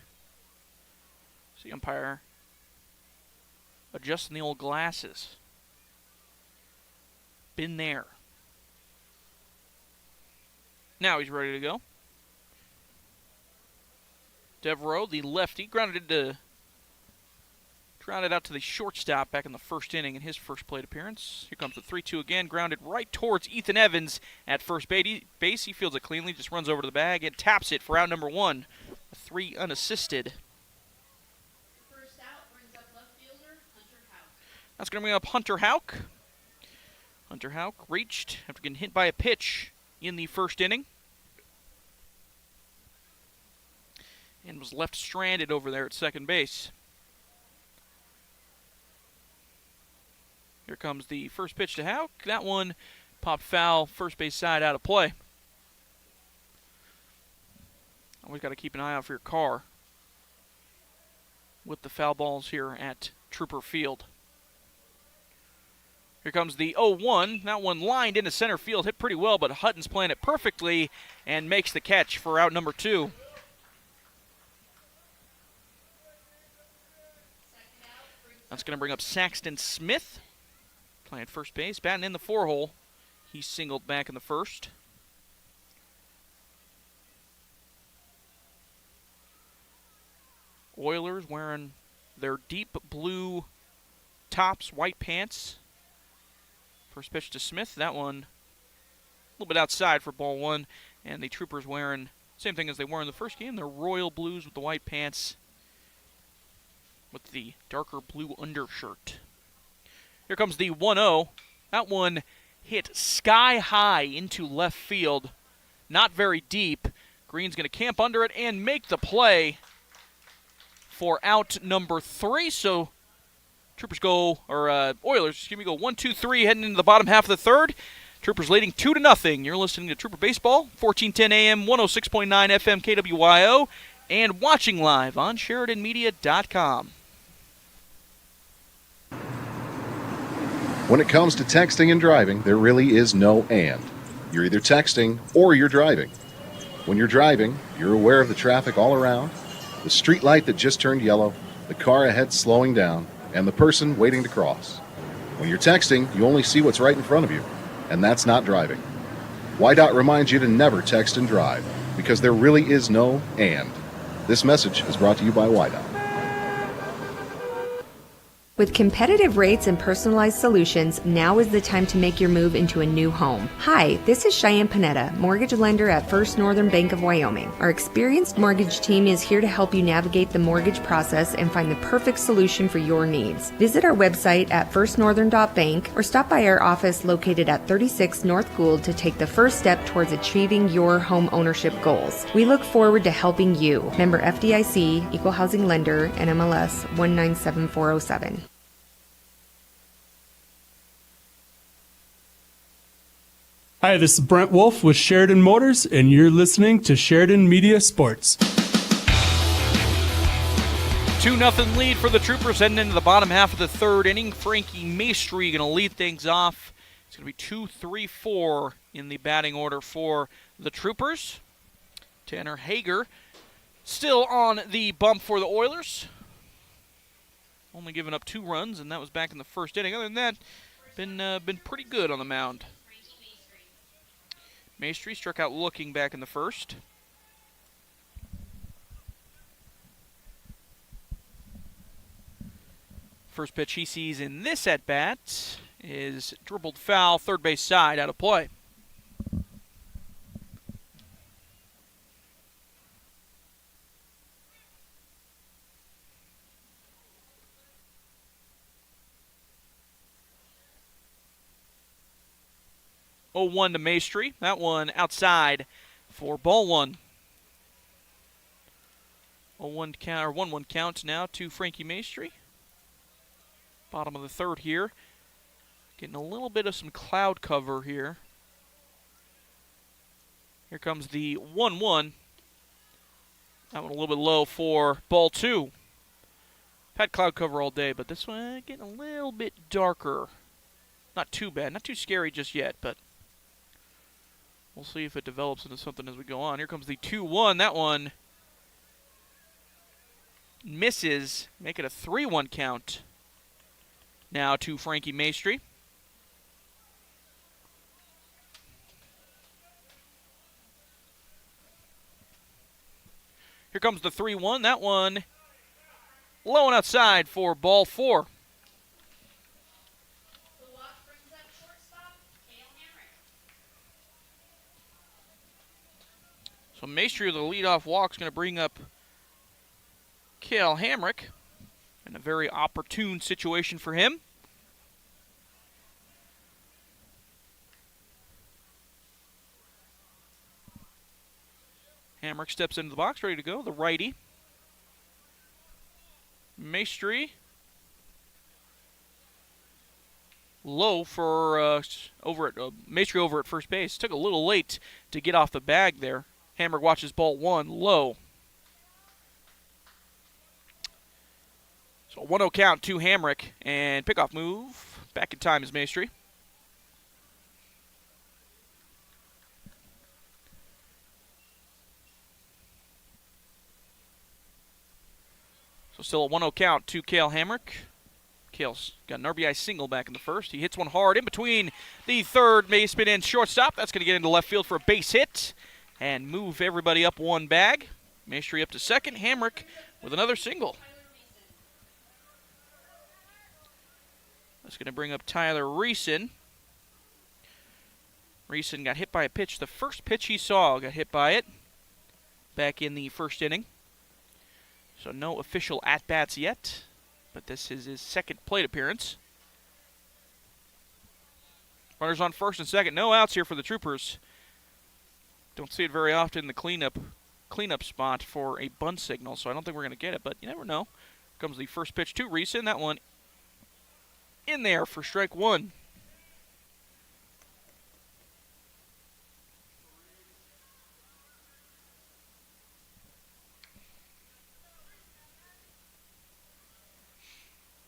See umpire adjusting the old glasses. Been there. Now he's ready to go. Devereaux, the lefty, grounded out to the shortstop back in the first inning in his first plate appearance. Here comes the 3-2 again, grounded right towards Ethan Evans at first base. He fields it cleanly, just runs over to the bag and taps it for out number 1. A 3 unassisted. First out brings up left fielder Hunter Houck. That's going to bring up Hunter Houck. Hunter Houck reached after getting hit by a pitch in the first inning and was left stranded over there at second base. Here comes the first pitch to Houck. That one popped foul, first base side out of play. Always got to keep an eye out for your car with the foul balls here at Trooper Field. Here comes the 0-1. That one lined into center field, hit pretty well, but Hutton's playing it perfectly and makes the catch for out number 2. That's going to bring up Saxton Smith, playing first base, batting in the 4-hole. He singled back in the first. Oilers wearing their deep blue tops, white pants. First pitch to Smith. That one a little bit outside for ball 1. And the Troopers wearing same thing as they wore in the first game. Their royal blues with the white pants with the darker blue undershirt. Here comes the 1-0. That one hit sky high into left field. Not very deep. Green's going to camp under it and make the play for out number 3. So Troopers go, or Oilers, go 1-2-3 heading into the bottom half of the third. Troopers leading 2-0. You're listening to Trooper Baseball, 1410 AM, 106.9 FM KWYO, and watching live on SheridanMedia.com. When it comes to texting and driving, there really is no and. You're either texting or you're driving. When you're driving, you're aware of the traffic all around, the street light that just turned yellow, the car ahead slowing down, and the person waiting to cross. When you're texting, you only see what's right in front of you, and that's not driving. YDOT reminds you to never text and drive, because there really is no and. This message is brought to you by YDOT. With competitive rates and personalized solutions, now is the time to make your move into a new home. Hi, this is Cheyenne Panetta, mortgage lender at First Northern Bank of Wyoming. Our experienced mortgage team is here to help you navigate the mortgage process and find the perfect solution for your needs. Visit our website at firstnorthern.bank or stop by our office located at 36 North Gould to take the first step towards achieving your home ownership goals. We look forward to helping you. Member FDIC, Equal Housing Lender, NMLS 197407. Hi, this is Brent Wolf with Sheridan Motors, and you're listening to Sheridan Media Sports. 2-0 lead for the Troopers heading into the bottom half of the third inning. Frankie Maestri going to lead things off. It's going to be 2-3-4 in the batting order for the Troopers. Tanner Hager still on the bump for the Oilers. only giving up 2 runs, and that was back in the first inning. Other than that, been pretty good on the mound. Maestri struck out looking back in the first. First pitch he sees in this at-bat is dribbled foul, third base side, out of play. Oh, 1 to Maestri. That one outside for ball 1. 0-1 count, or 1-1 count now to Frankie Maestri. Bottom of the third here. Getting a little bit of some cloud cover here. Here comes the 1-1. That one a little bit low for ball 2. Had cloud cover all day, but this one getting a little bit darker. Not too bad, not too scary just yet, but we'll see if it develops into something as we go on. Here comes the 2-1. That one misses. Make it a 3-1 count. Now to Frankie Maestri. Here comes the 3-1. That one low and outside for ball 4. So Maestri with the leadoff walk is going to bring up Cale Hamrick in a very opportune situation for him. Hamrick steps into the box, ready to go. The righty. Maestri low for Maestri over at first base. Took a little late to get off the bag there. Hamrick watches ball 1 low. So 1-0 count to Hamrick, and pickoff move. Back in time is Maestri. So still a 1-0 count to Cale Hamrick. Cale's got an RBI single back in the first. He hits one hard in between the third baseman and shortstop. That's going to get into left field for a base hit and move everybody up 1 bag. Maestri up to second. Hamrick with another single. That's going to bring up Tyler Reeson. Reeson got hit by a pitch. The first pitch he saw got hit by it back in the first inning. So no official at-bats yet, but this is his second plate appearance. Runners on first and second. No outs here for the Troopers. Don't see it very often in the cleanup spot for a bunt signal, so I don't think we're going to get it, but you never know. Here comes the first pitch to Reeson. That one in there for strike 1.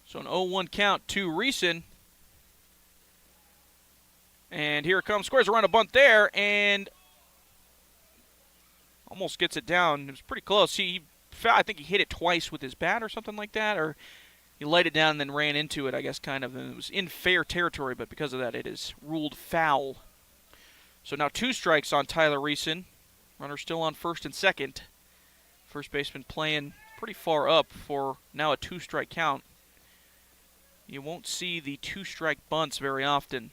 So an 0-1 count to Reeson. And here it comes. Squares around a bunt there and almost gets it down. It was pretty close. I think he hit it twice with his bat or something like that, or he laid it down and then ran into it, I guess, kind of. And it was in fair territory, but because of that, it is ruled foul. So now 2 strikes on Tyler Reeson. Runner still on first and second. First baseman playing pretty far up for now a 2-strike count. You won't see the 2-strike bunts very often.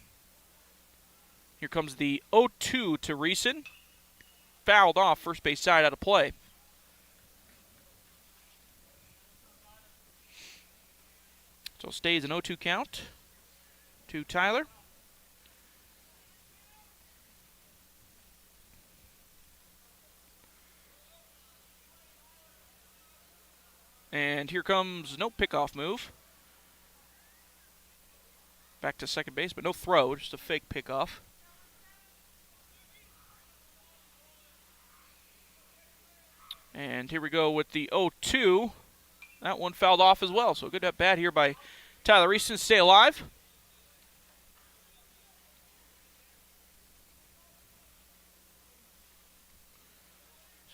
Here comes the 0-2 to Reeson. Fouled off first base side, out of play. So stays an 0-2 count to Tyler. And here comes no pickoff move. Back to second base, but no throw, just a fake pickoff. And here we go with the 0-2. That one fouled off as well, so good at bat here by Tyler Reeson. Stay alive.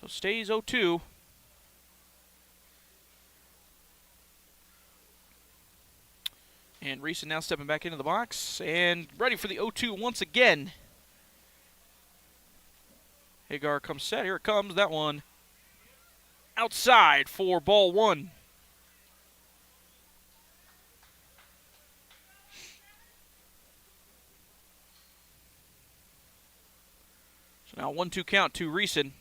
So stays 0-2. And Reese now stepping back into the box and ready for the 0-2 once again. Hagar comes set. Here it comes. That one outside for ball one. So now 1-2 count to Reeson.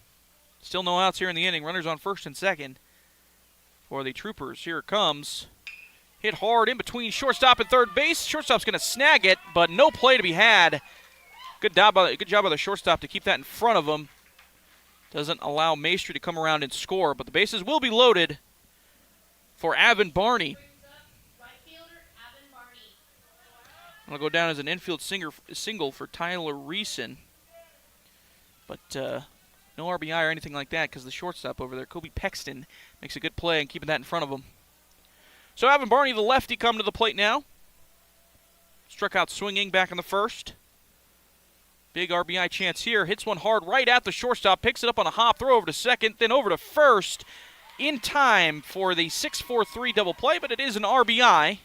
Still no outs here in the inning. Runners on first and second for the Troopers. Here it comes. Hit hard in between shortstop and third base. Shortstop's going to snag it, but no play to be had. Good job by the shortstop to keep that in front of him. Doesn't allow Maestri to come around and score, but the bases will be loaded for Avon Barney. I'll go down as an infield single for Tyler Reeson. But no RBI or anything like that because the shortstop over there, Kobe Pexton, makes a good play and keeping that in front of him. So Avon Barney, the lefty, come to the plate now. Struck out swinging back in the first. Big RBI chance here. Hits one hard right at the shortstop. Picks it up on a hop. Throw over to second. Then over to first. In time for the 6-4-3 double play, but it is an RBI.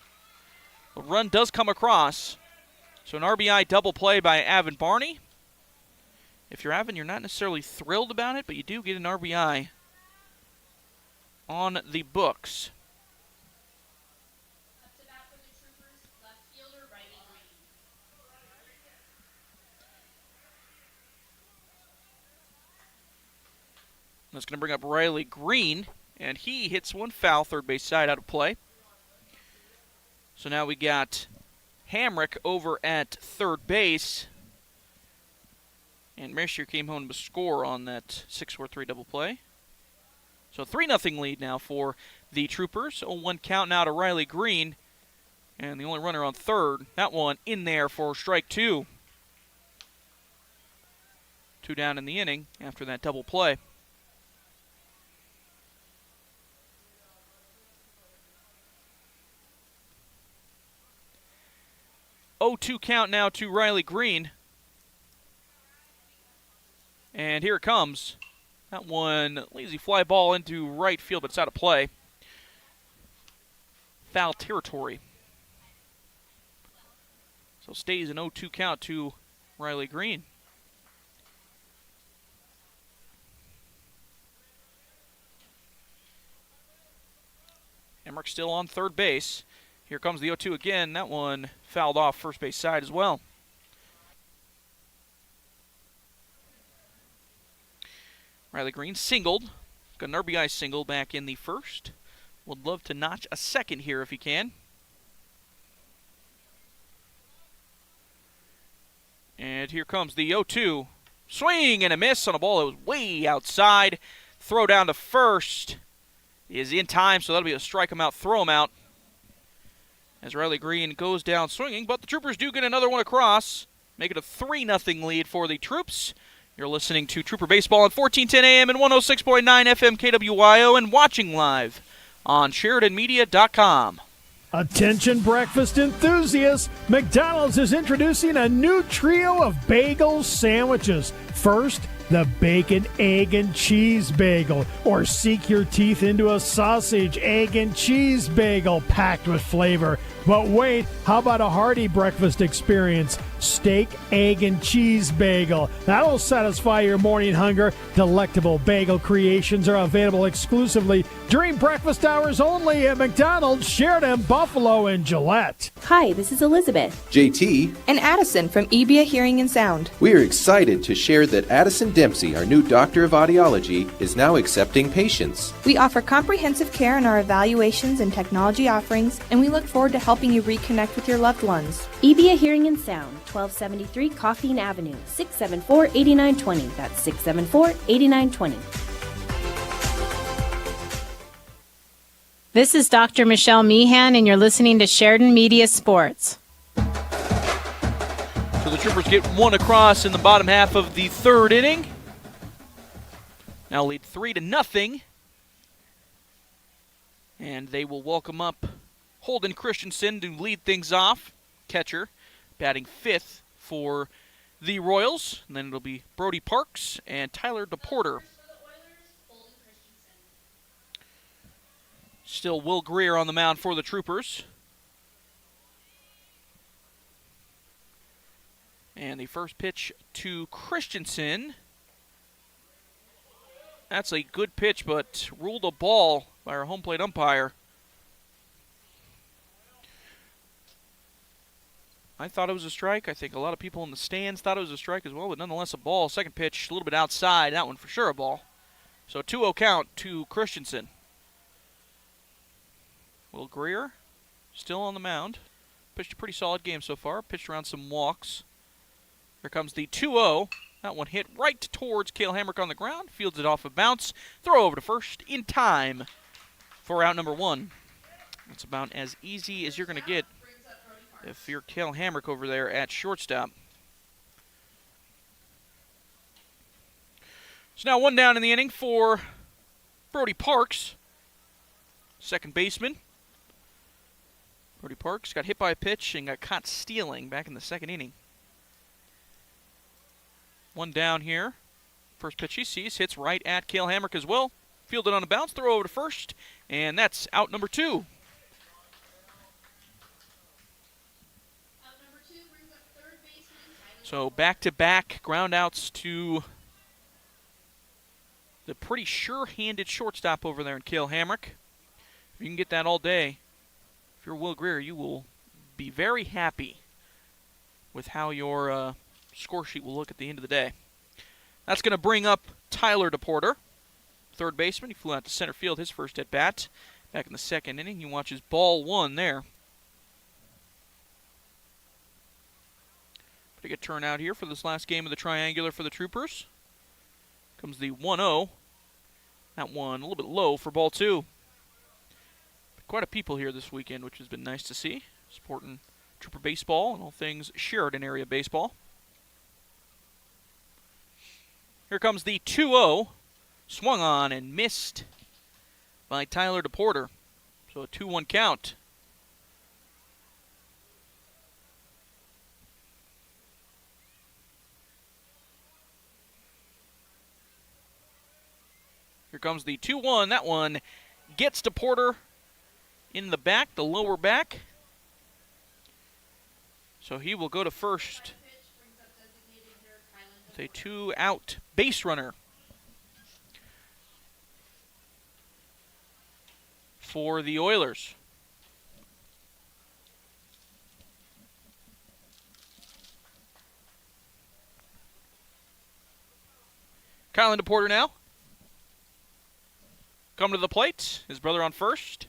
The run does come across. So an RBI double play by Avon Barney. If you're Avon, you're not necessarily thrilled about it, but you do get an RBI on the books. That's going to bring up Riley Green, and he hits one foul, third base side, out of play. So now we got Hamrick over at third base. And Mercier came home to score on that 6-4-3 double play. So 3-0 lead now for the Troopers. 0-1 count now to Riley Green. And the only runner on third, that one in there for strike two. 2 down in the inning after that double play. Oh, 2 count now to Riley Green. And here it comes. That one, lazy fly ball into right field, but it's out of play. Foul territory. So stays an 0-2 count to Riley Green. Emmerich still on third base. Here comes the 0-2 again. That one fouled off first base side as well. Riley Green singled. Got an RBI single back in the first. Would love to notch a second here if he can. And here comes the 0-2. Swing and a miss on a ball that was way outside. Throw down to first is in time, so that'll be a strike him out, throw him out. As Riley Green goes down swinging, but the Troopers do get another one across. Make it a 3-0 lead for the Troops. You're listening to Trooper Baseball on 1410 AM and 106.9 FM KWYO and watching live on SheridanMedia.com. Attention breakfast enthusiasts, McDonald's is introducing a new trio of bagel sandwiches. First, the bacon, egg, and cheese bagel, or sink your teeth into a sausage, egg, and cheese bagel packed with flavor. But wait, how about a hearty breakfast experience? Steak, egg, and cheese bagel. That'll satisfy your morning hunger. Delectable bagel creations are available exclusively during breakfast hours only at McDonald's, Sheridan, Buffalo, and Gillette. Hi, this is Elizabeth. JT. And Addison from EBIA Hearing and Sound. We are excited to share that Addison Dempsey, our new doctor of audiology, is now accepting patients. We offer comprehensive care in our evaluations and technology offerings, and we look forward to helping you reconnect with your loved ones. EBIA Hearing and Sound, 1273 Coffeen Avenue, 674-8920. That's 674-8920. This is Dr. Michelle Meehan, and you're listening to Sheridan Media Sports. So the Troopers get one across in the bottom half of the third inning. Now lead 3-0. And they will welcome up Holden Christensen to lead things off. Catcher, batting fifth for the Royals. And then it'll be Brody Parks and Tyler DePorter. Still Will Greer on the mound for the Troopers. And the first pitch to Christensen. That's a good pitch, but ruled a ball by our home plate umpire. I thought it was a strike. I think a lot of people in the stands thought it was a strike as well, but nonetheless a ball. Second pitch, a little bit outside. That one for sure a ball. So 2-0 count to Christensen. Will Greer still on the mound. Pitched a pretty solid game so far. Pitched around some walks. Here comes the 2-0. That one hit right towards Cale Hamrick on the ground. Fields it off a bounce. Throw over to first in time for out number 1. That's about as easy as you're going to get if you're Cale Hamrick over there at shortstop. So now 1 down in the inning for Brody Parks, second baseman. Brody Parks got hit by a pitch and got caught stealing back in the second inning. 1 down here. First pitch he sees hits right at Cale Hamrick as well. Fielded on a bounce, throw over to first, and that's out number 2. So back-to-back groundouts to the pretty sure-handed shortstop over there in Cale Hamrick. If you can get that all day, if you're Will Greer, you will be very happy with how your score sheet will look at the end of the day. That's going to bring up Tyler DePorter, third baseman. He flew out to center field his first at-bat. Back in the second inning, he watches ball 1 there. Pretty good turnout here for this last game of the triangular for the Troopers. Comes the 1-0. That one a little bit low for ball 2. Quite a people here this weekend, which has been nice to see. Supporting Trooper baseball and all things Sheridan area baseball. Here comes the 2-0. Swung on and missed by Tyler DePorter. So a 2-1 count. Here comes the 2-1. That one gets DePorter in the back, the lower back. So he will go to first with a 2-out base runner for the Oilers. Kylan DePorter now. Come to the plate. His brother on first.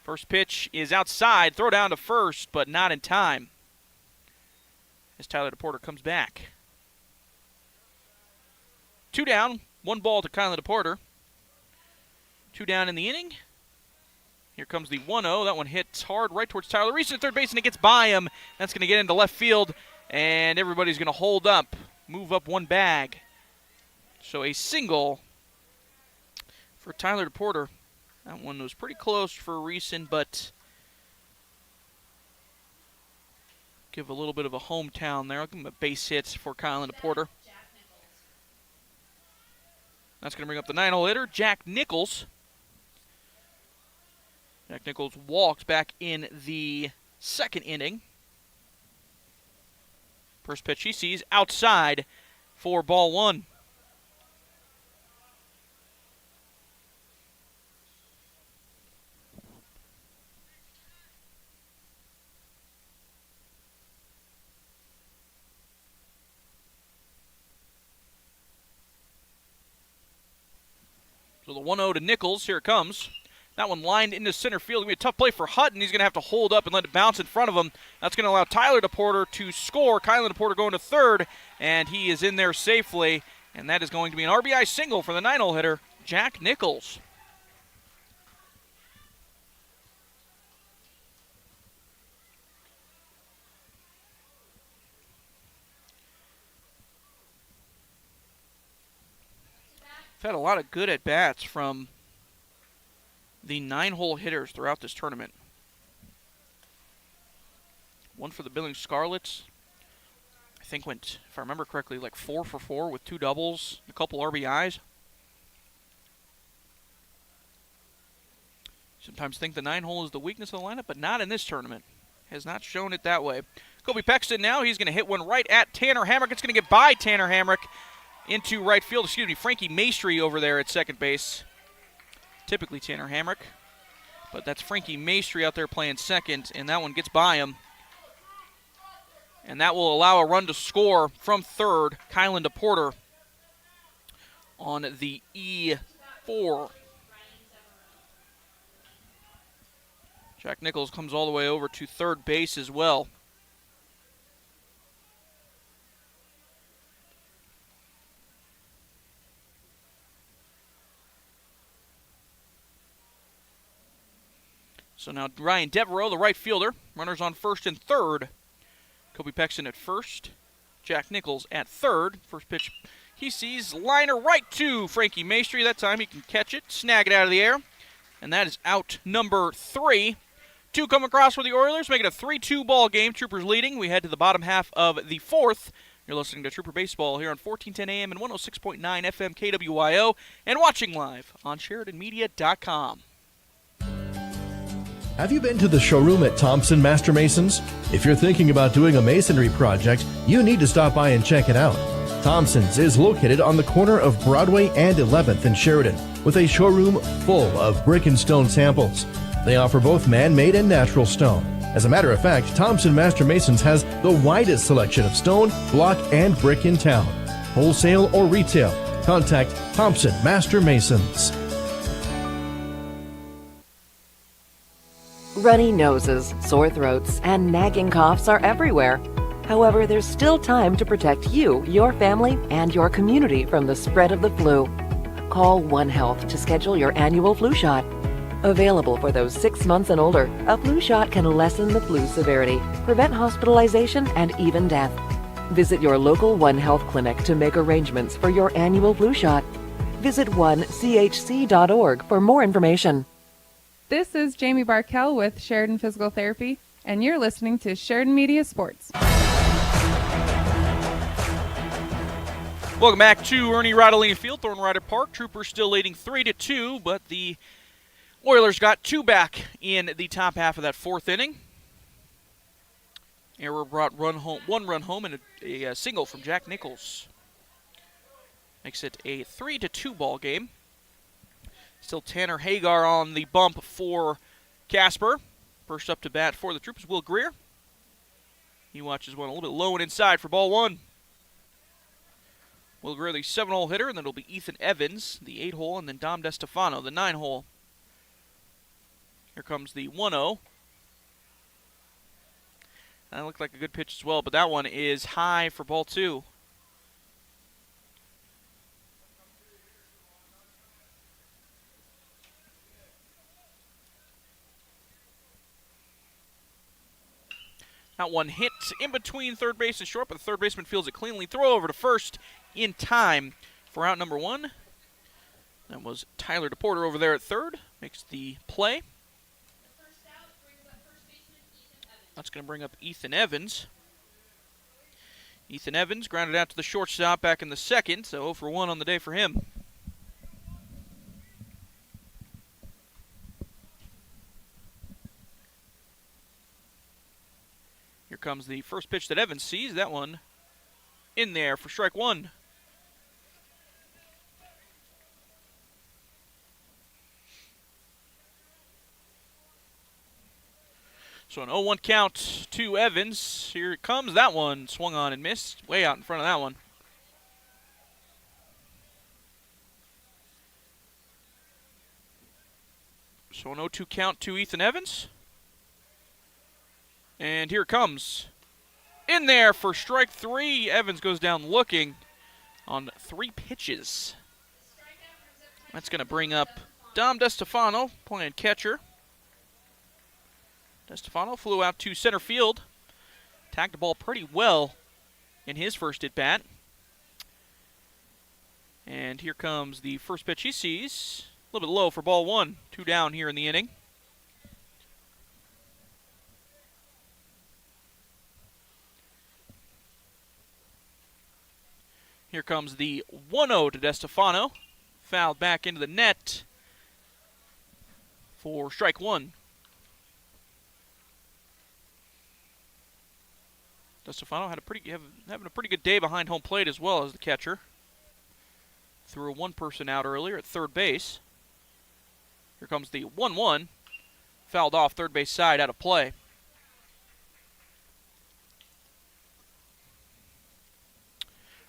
First pitch is outside. Throw down to first, but not in time. As Tyler DePorter comes back. 2 down. 1 ball to Kylan DePorter. 2 down in the inning. Here comes the 1-0. That one hits hard right towards Tyler. Reaches to third base, and it gets by him. That's going to get into left field, and everybody's going to hold up. Move up 1 bag. So a single for Tyler DePorter. That one was pretty close for Reeson, but give a little bit of a hometown there. I'll give him a base hit for Kylan DePorter. That's going to bring up the 9-hole hitter, Jack Nichols. Jack Nichols walked back in the second inning. First pitch he sees outside for ball 1. So the 1-0 to Nichols. Here it comes. That one lined into center field. It's going to be a tough play for Hutton. He's going to have to hold up and let it bounce in front of him. That's going to allow Tyler DePorter to score. Kylan DePorter going to third, and he is in there safely. And that is going to be an RBI single for the 9-hole hitter, Jack Nichols. We've had a lot of good at-bats from the 9-hole hitters throughout this tournament. One for the Billings Scarlets. I think went, if I remember correctly, like 4 for 4 with 2 doubles, a couple RBIs. Sometimes think the 9-hole is the weakness of the lineup, but not in this tournament. Has not shown it that way. Kobe Pexton now. He's going to hit one right at Tanner Hamrick. It's going to get by Tanner Hamrick into right field. Frankie Maestri over there at second base. Typically Tanner Hamrick. But that's Frankie Maestri out there playing second, and that one gets by him. And that will allow a run to score from third. Kylan DePorter on the E4. Jack Nichols comes all the way over to third base as well. So now Ryan Devereaux, the right fielder, runners on first and third. Kobe Pexton at first, Jack Nichols at third. First pitch he sees, liner right to Frankie Maestri. That time he can catch it, snag it out of the air, and that is out number 3. 2 come across for the Oilers, make it a 3-2 ball game. Troopers leading. We head to the bottom half of the 4th. You're listening to Trooper Baseball here on 1410 AM and 106.9 FM KWYO, and watching live on SheridanMedia.com. Have you been to the showroom at Thompson Master Masons? If you're thinking about doing a masonry project, you need to stop by and check it out. Thompson's is located on the corner of Broadway and 11th in Sheridan, with a showroom full of brick and stone samples. They offer both man-made and natural stone. As a matter of fact, Thompson Master Masons has the widest selection of stone, block, and brick in town. Wholesale or retail, contact Thompson Master Masons. Runny noses, sore throats, and nagging coughs are everywhere. However, there's still time to protect you, your family, and your community from the spread of the flu. Call One Health to schedule your annual flu shot. Available for those 6 months and older, a flu shot can lessen the flu severity, prevent hospitalization, and even death. Visit your local One Health clinic to make arrangements for your annual flu shot. Visit onechc.org for more information. This is Jamie Barkell with Sheridan Physical Therapy, and you're listening to Sheridan Media Sports. Welcome back to Ernie Rodolini Field, Thorn Rider Park. Troopers still leading 3-2, but the Oilers got 2 back in the top half of that 4th inning. Error brought 1 run home and a single from Jack Nichols. Makes it a 3-2 ball game. Still Tanner Hagar on the bump for Casper. First up to bat for the Troopers, Will Greer. He watches one a little bit low and inside for ball 1. Will Greer, the 7-hole hitter, and then it'll be Ethan Evans, the 8-hole, and then Dom DeStefano, the 9-hole. Here comes the 1-0. That looked like a good pitch as well, but that one is high for ball 2. That one hit in between third base and short, but the third baseman fields it cleanly. Throw over to first in time for out number 1. That was Tyler DePorter over there at third. Makes the play. That's going to bring up Ethan Evans. Ethan Evans grounded out to the shortstop back in the 2nd, so 0 for 1 on the day for him. Here comes the first pitch that Evans sees. That one in there for strike 1. So an 0-1 count to Evans. Here it comes. That one swung on and missed. Way out in front of that one. So an 0-2 count to Ethan Evans. And here it comes. In there for strike 3. Evans goes down looking on 3 pitches. That's going to bring up Dom DeStefano playing catcher. DeStefano flew out to center field. Tagged the ball pretty well in his first at-bat. And here comes the first pitch he sees. A little bit low for ball 1. 2 down here in the inning. Here comes the 1-0 to DeStefano. Fouled back into the net for strike 1. DeStefano having a pretty good day behind home plate as well as the catcher. Threw one person out earlier at third base. Here comes the 1-1. Fouled off third base side, out of play.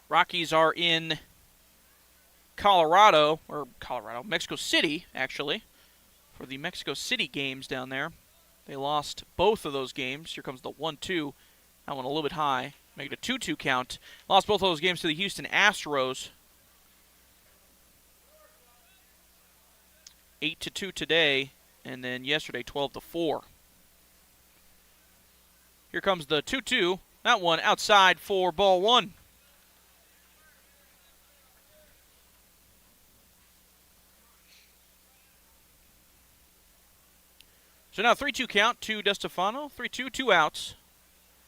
Rockies are in Mexico City, actually, for the Mexico City games down there. They lost both of those games. Here comes the 1-2. That one a little bit high. Make it a 2-2 count. Lost both of those games to the Houston Astros. 8-2 today, and then yesterday 12-4. Here comes the 2-2. That one outside for ball one. So now 3-2 count to DeStefano. 3-2, 2 outs.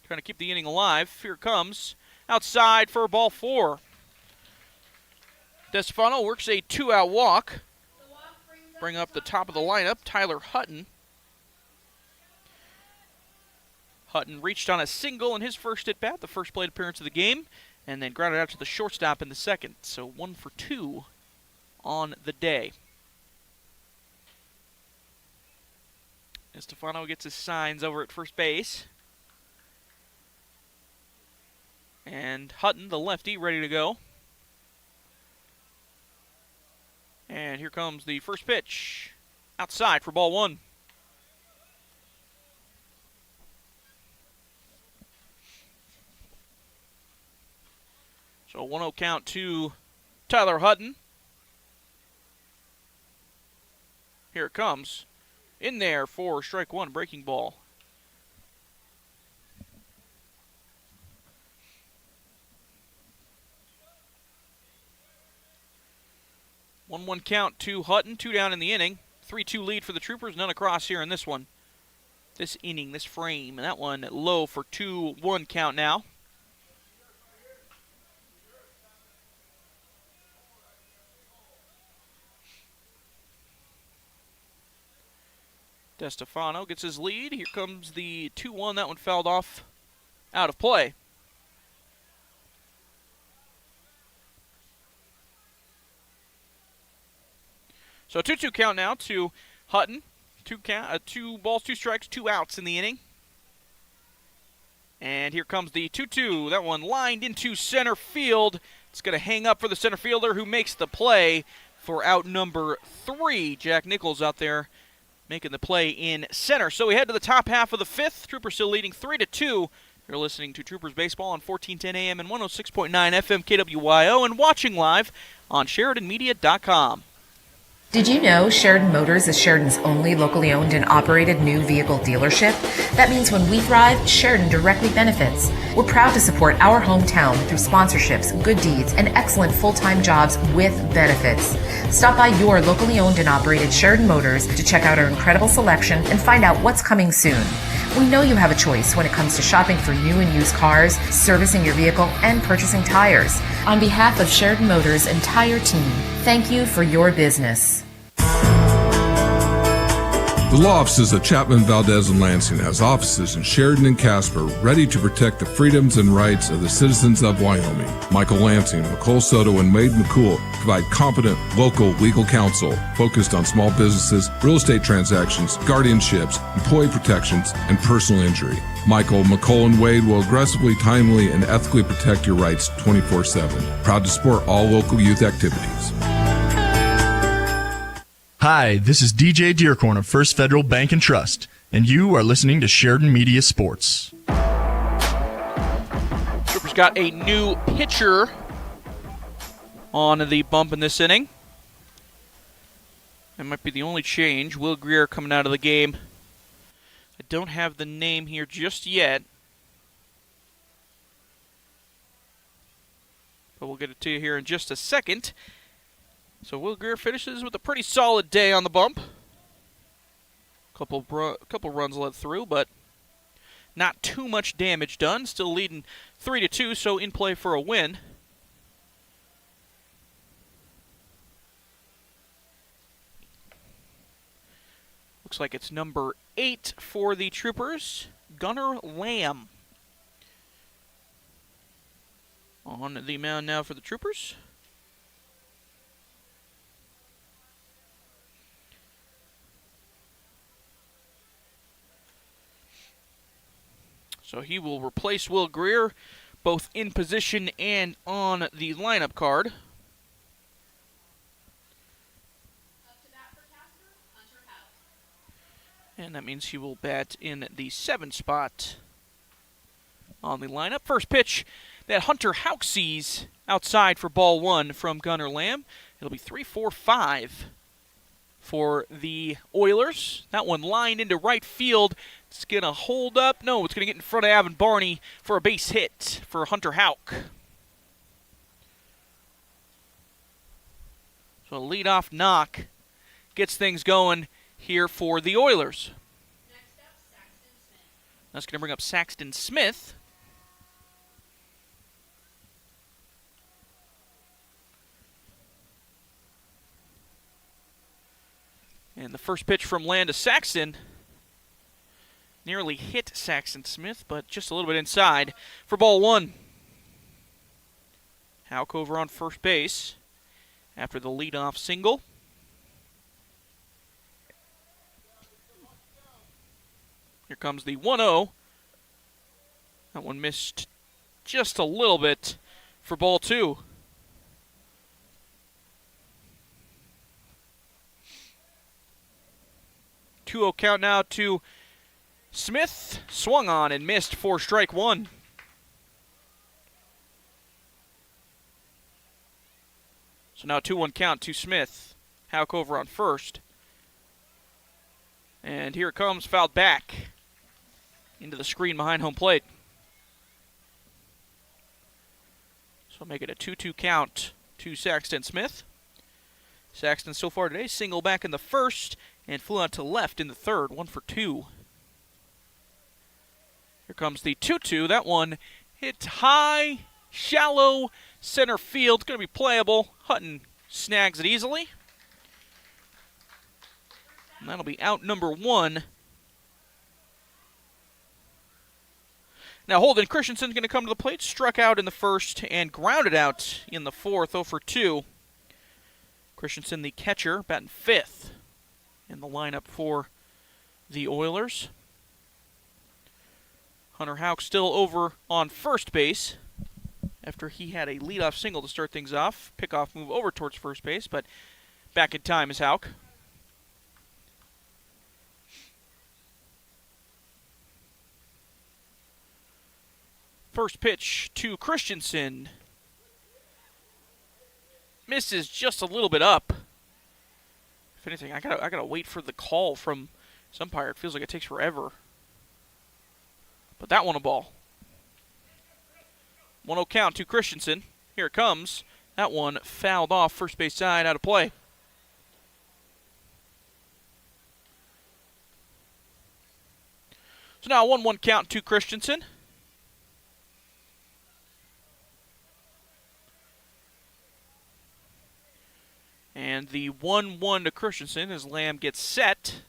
Trying to keep the inning alive. Here comes outside for ball four. DeStefano works a 2-out walk. Bring up the top of the lineup, Tyler Hutton. Hutton reached on a single in his first at-bat, the first plate appearance of the game, and then grounded out to the shortstop in the second. So 1 for 2 on the day. Estefano gets his signs over at first base. And Hutton, the lefty, ready to go. And here comes the first pitch. Outside for ball one. So 1-0 count to Tyler Hutton. Here it comes. In there for strike one, breaking ball. One count to Hutton, 2 down in the inning. 3-2 lead for the Troopers, none across here in this one. This inning, this frame, and that one low for 2-1 count now. DeStefano gets his lead. Here comes the 2-1. That one fouled off out of play. So 2-2 count now to Hutton. 2 balls, 2 strikes, 2 outs in the inning. And here comes the 2-2. That one lined into center field. It's going to hang up for the center fielder who makes the play for out number 3. Jack Nichols out there making the play in center. So we head to the top half of the 5th. Troopers still leading 3-2. You're listening to Troopers Baseball on 1410 AM and 106.9 FM KWYO and watching live on SheridanMedia.com. Did you know Sheridan Motors is Sheridan's only locally owned and operated new vehicle dealership? That means when we thrive, Sheridan directly benefits. We're proud to support our hometown through sponsorships, good deeds, and excellent full-time jobs with benefits. Stop by your locally owned and operated Sheridan Motors to check out our incredible selection and find out what's coming soon. We know you have a choice when it comes to shopping for new and used cars, servicing your vehicle, and purchasing tires. On behalf of Sheridan Motors' entire team, thank you for your business. The law offices of Chapman, Valdez, and Lansing has offices in Sheridan and Casper ready to protect the freedoms and rights of the citizens of Wyoming. Michael Lansing, McCole Soto, and Wade McCool provide competent local legal counsel focused on small businesses, real estate transactions, guardianships, employee protections, and personal injury. Michael, McCole, and Wade will aggressively, timely, and ethically protect your rights 24/7. Proud to support all local youth activities. Hi, this is DJ Dearcorn of First Federal Bank and Trust, and you are listening to Sheridan Media Sports. Troopers got a new pitcher on the bump in this inning. That might be the only change. Will Greer coming out of the game. I don't have the name here just yet, but we'll get it to you here in just a second. So Will Greer finishes with a pretty solid day on the bump. Couple runs let through, but not too much damage done. Still leading 3-2, so in play for a win. Looks like it's number 8 for the Troopers, Gunnar Lamb. On the mound now for the Troopers. So he will replace Will Greer, both in position and on the lineup card. And that means he will bat in the 7th spot on the lineup. First pitch that Hunter Houck sees outside for ball 1 from Gunnar Lamb. It'll be 3-4-5 for the Oilers. That one lined into right field. It's going to hold up. No, it's going to get in front of Evan Barney for a base hit for Hunter Houck. So a leadoff knock gets things going here for the Oilers. That's going to bring up Saxton Smith. And the first pitch from Land to Saxton nearly hit Saxton Smith, but just a little bit inside for ball 1. Houck over on first base after the leadoff single. Here comes the 1-0. That one missed just a little bit for ball 2. 2-0 count now to Smith. Swung on and missed for strike 1. So now 2-1 count to Smith. Houck over on first. And here it comes, fouled back into the screen behind home plate. So make it a 2-2 count to Saxton Smith. Saxton so far today, single back in the first and flew out to left in the third, 1 for 2. Here comes the 2-2. That one hit high, shallow center field. It's going to be playable. Hutton snags it easily. And that'll be out number 1. Now Holden Christensen's going to come to the plate. Struck out in the first and grounded out in the fourth, 0 for 2. Christensen, the catcher, batting 5th in the lineup for the Oilers. Hunter Houck still over on first base after he had a leadoff single to start things off. Pickoff move over towards first base, but back in time is Houck. First pitch to Christensen. Misses just a little bit up. If anything, I gotta wait for the call from some umpire. It feels like it takes forever. But that one a ball. 1-0 count to Christensen. Here it comes. That one fouled off first base side, out of play. So now 1-1 count to Christensen. And the 1-1 to Christensen as Lamb gets set.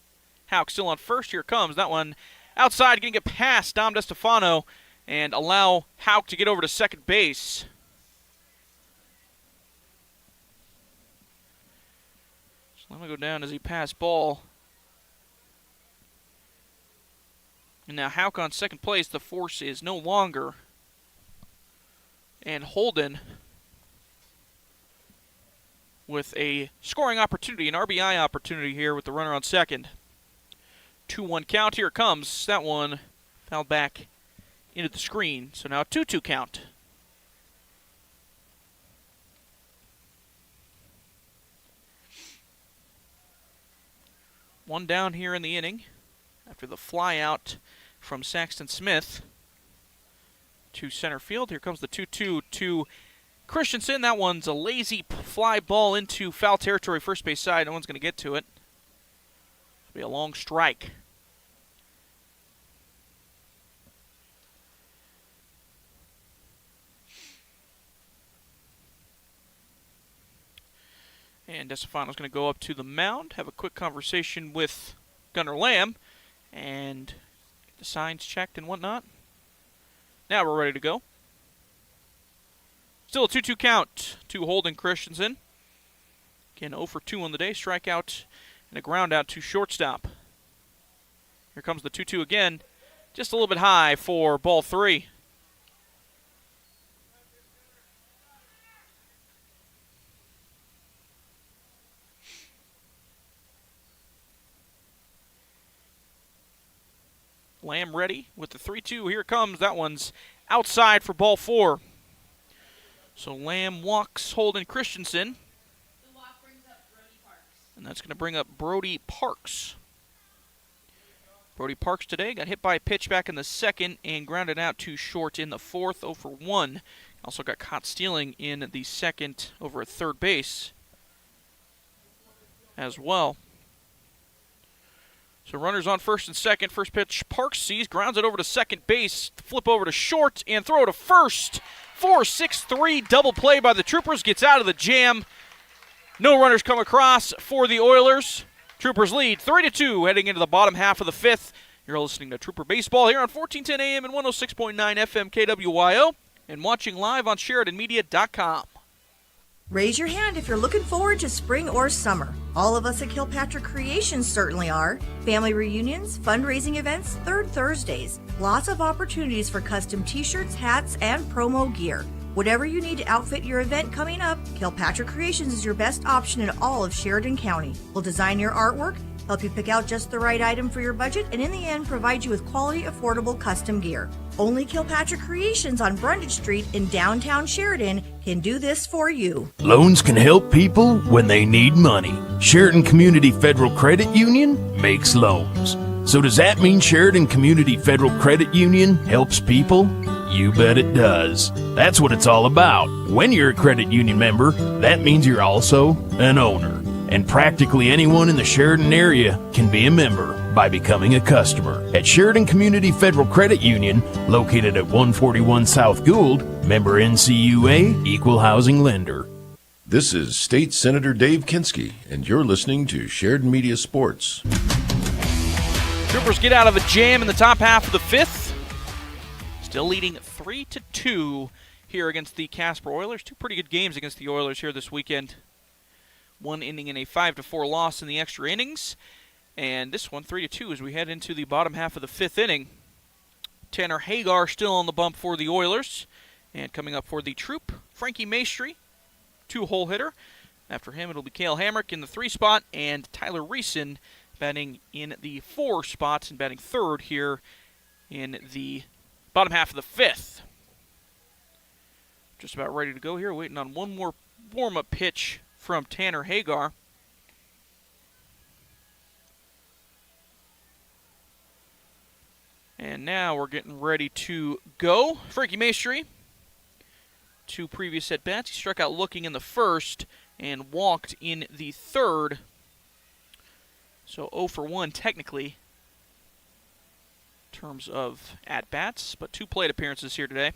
Houck still on first. Here it comes. That one outside, going to get past Dom DeStefano and allow Houck to get over to second base. So let me go down as he passed ball. And now Houck on second place. The force is no longer. And Holden with a scoring opportunity, an RBI opportunity here with the runner on second. 2-1 count. Here it comes. That one fouled back into the screen. So now 2-2 count. One down here in the inning after the fly out from Saxton Smith to center field. Here comes the 2-2 to Christensen. That one's a lazy fly ball into foul territory, first base side. No one's going to get to it. It'll be a long strike. And DeStefano's going to go up to the mound, have a quick conversation with Gunnar Lamb, and get the signs checked and whatnot. Now we're ready to go. Still a 2-2 count to Holden Christensen. Again, 0 for 2 on the day. Strikeout and a ground out to shortstop. Here comes the 2-2 again. Just a little bit high for ball 3. Lamb ready with the 3-2. Here it comes. That one's outside for ball 4. So Lamb walks Holden Christensen. The walk brings up Brody Parks. And that's going to bring up Brody Parks. Brody Parks today got hit by a pitch back in the second and grounded out to short in the fourth, 0 for 1. Also got caught stealing in the second over at third base as well. So runners on first and second. First pitch, Parks sees, grounds it over to second base, flip over to short, and throw to first. 4-6-3 double play by the Troopers, gets out of the jam. No runners come across for the Oilers. Troopers lead 3-2 heading into the bottom half of the fifth. You're listening to Trooper Baseball here on 1410 AM and 106.9 FM KWYO and watching live on SheridanMedia.com. Raise your hand if you're looking forward to spring or summer. All of us at Kilpatrick Creations certainly are. Family reunions, fundraising events, third Thursdays. Lots of opportunities for custom t-shirts, hats, and promo gear. Whatever you need to outfit your event coming up, Kilpatrick Creations is your best option in all of Sheridan County. We'll design your artwork, help you pick out just the right item for your budget, and in the end, provide you with quality, affordable custom gear. Only Kilpatrick Creations on Brundage Street in downtown Sheridan can do this for you. Loans can help people when they need money. Sheridan Community Federal Credit Union makes loans. So does that mean Sheridan Community Federal Credit Union helps people? You bet it does. That's what it's all about. When you're a credit union member, that means you're also an owner. And practically anyone in the Sheridan area can be a member by becoming a customer. At Sheridan Community Federal Credit Union, located at 141 South Gould, member NCUA, equal housing lender. This is State Senator Dave Kinski, and you're listening to Sheridan Media Sports. Troopers get out of the jam in the top half of the fifth. Still leading 3-2 here against the Casper Oilers. Two pretty good games against the Oilers here this weekend. One ending in a 5-4 loss in the extra innings. And this one, 3-2, as we head into the bottom half of the fifth inning. Tanner Hagar still on the bump for the Oilers. And coming up for the Troop, Frankie Maestri, 2-hole hitter. After him, it'll be Cale Hamrick in the 3 spot, and Tyler Reeson batting in the 4 spots and batting third here in the bottom half of the fifth. Just about ready to go here, waiting on one more warm-up pitch from Tanner Hagar. And now we're getting ready to go. Frankie Maestri, 2 previous at-bats. He struck out looking in the first and walked in the third. So 0 for 1 technically in terms of at-bats, but 2 plate appearances here today.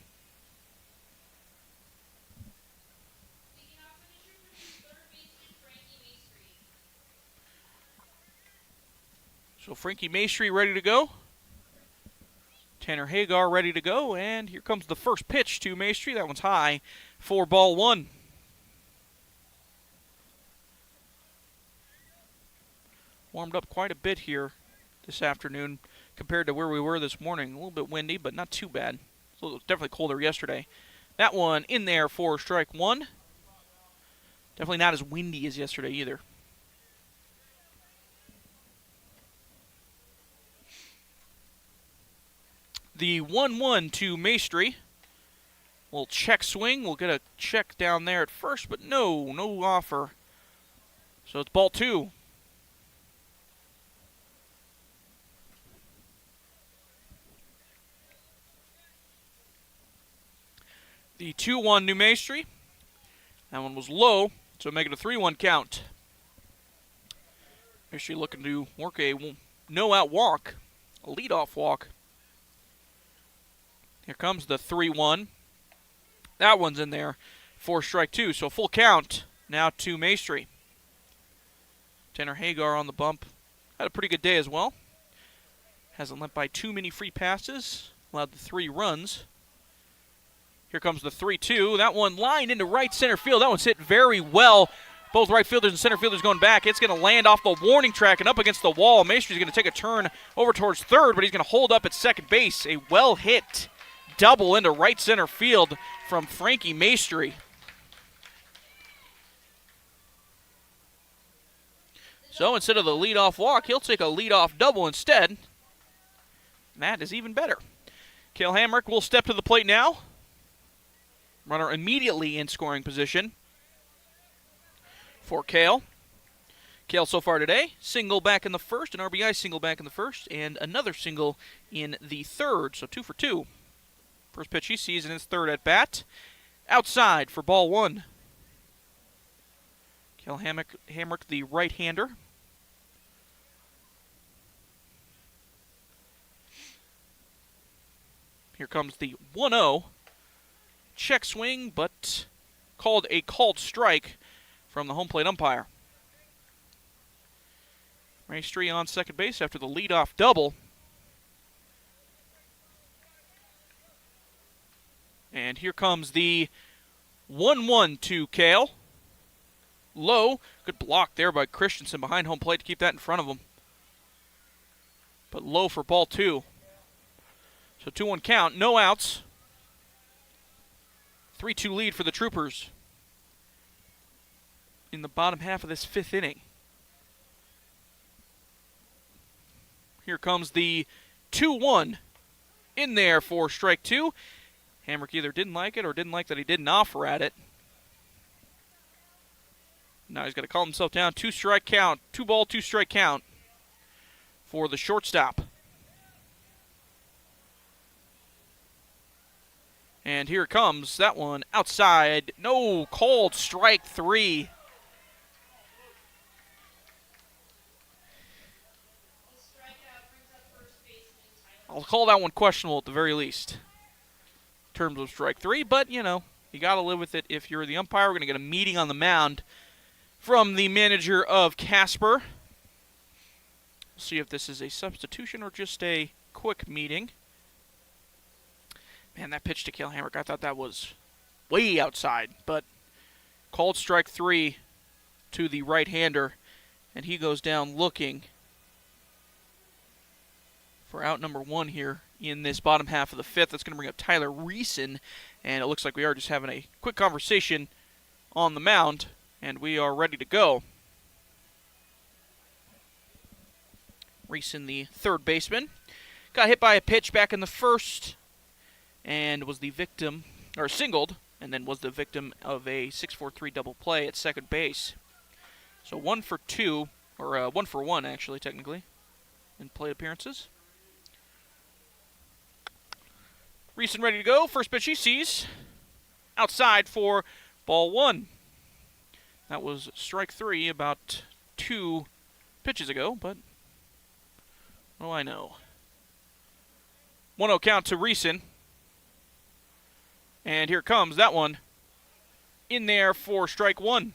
So Frankie Maestri ready to go. Tanner Hagar ready to go, and here comes the first pitch to Maestri. That one's high for ball 1. Warmed up quite a bit here this afternoon compared to where we were this morning. A little bit windy, but not too bad. It was definitely colder yesterday. That one in there for strike 1. Definitely not as windy as yesterday either. The 1-1 to Maestri. We'll check swing. We'll get a check down there at first, but no offer. So it's ball 2. The 2-1 to Maestri. That one was low, so make it a 3-1 count. Maestri looking to work a no-out walk, a leadoff walk. Here comes the 3-1. That one's in there for strike 2. So full count now to Maestri. Tanner Hagar on the bump. Had a pretty good day as well. Hasn't let by too many free passes. Allowed the 3 runs. Here comes the 3-2. That one lined into right center field. That one's hit very well. Both right fielders and center fielders going back. It's going to land off the warning track and up against the wall. Maestry's going to take a turn over towards third, but he's going to hold up at second base. A well-hit double into right center field from Frankie Maestry. So instead of the leadoff walk, he'll take a leadoff double instead. And that is even better. Cale Hamrick will step to the plate now. Runner immediately in scoring position for Cale. Cale so far today, single back in the first, an RBI single back in the first, and another single in the third, so 2 for 2. First pitch he sees in his third at bat. Outside for ball one. Cale Hamrick, the right-hander. Here comes the 1-0. Check swing, but called a called strike from the home plate umpire. Maestry on second base after the leadoff double. And here comes the 1-1 to Cale. Low. Good block there by Christensen behind home plate to keep that in front of him. But low for ball two. So 2-1 count, no outs. 3-2 lead for the Troopers in the bottom half of this fifth inning. Here comes the 2-1 in there for strike two. Hamrick either didn't like it or didn't like that he didn't offer at it. Now he's got to calm himself down. 2-strike count, 2-ball, 2-strike count for the shortstop. And here comes that one outside. No, called strike three. I'll call that one questionable at the very least in terms of strike three, but, you know, you got to live with it if you're the umpire. We're going to get a meeting on the mound from the manager of Casper. We'll see if this is a substitution or just a quick meeting. Man, that pitch to Cale Hamrick, I thought that was way outside, but called strike three to the right-hander, and he goes down looking for out number one here in this bottom half of the fifth. That's going to bring up Tyler Reeson, and it looks like we are just having a quick conversation on the mound, and we are ready to go. Reeson, the third baseman, got hit by a pitch back in the first, and was the victim, or singled, and then was the victim of a 6-4-3 double play at second base. So 1 for 2, or 1 for 1 actually, technically, in plate appearances. Reeson ready to go. First pitch he sees. Outside for ball one. That was strike three about 2 pitches ago, but what do I know? 1-0 count to Reeson. And here comes that one in there for strike one.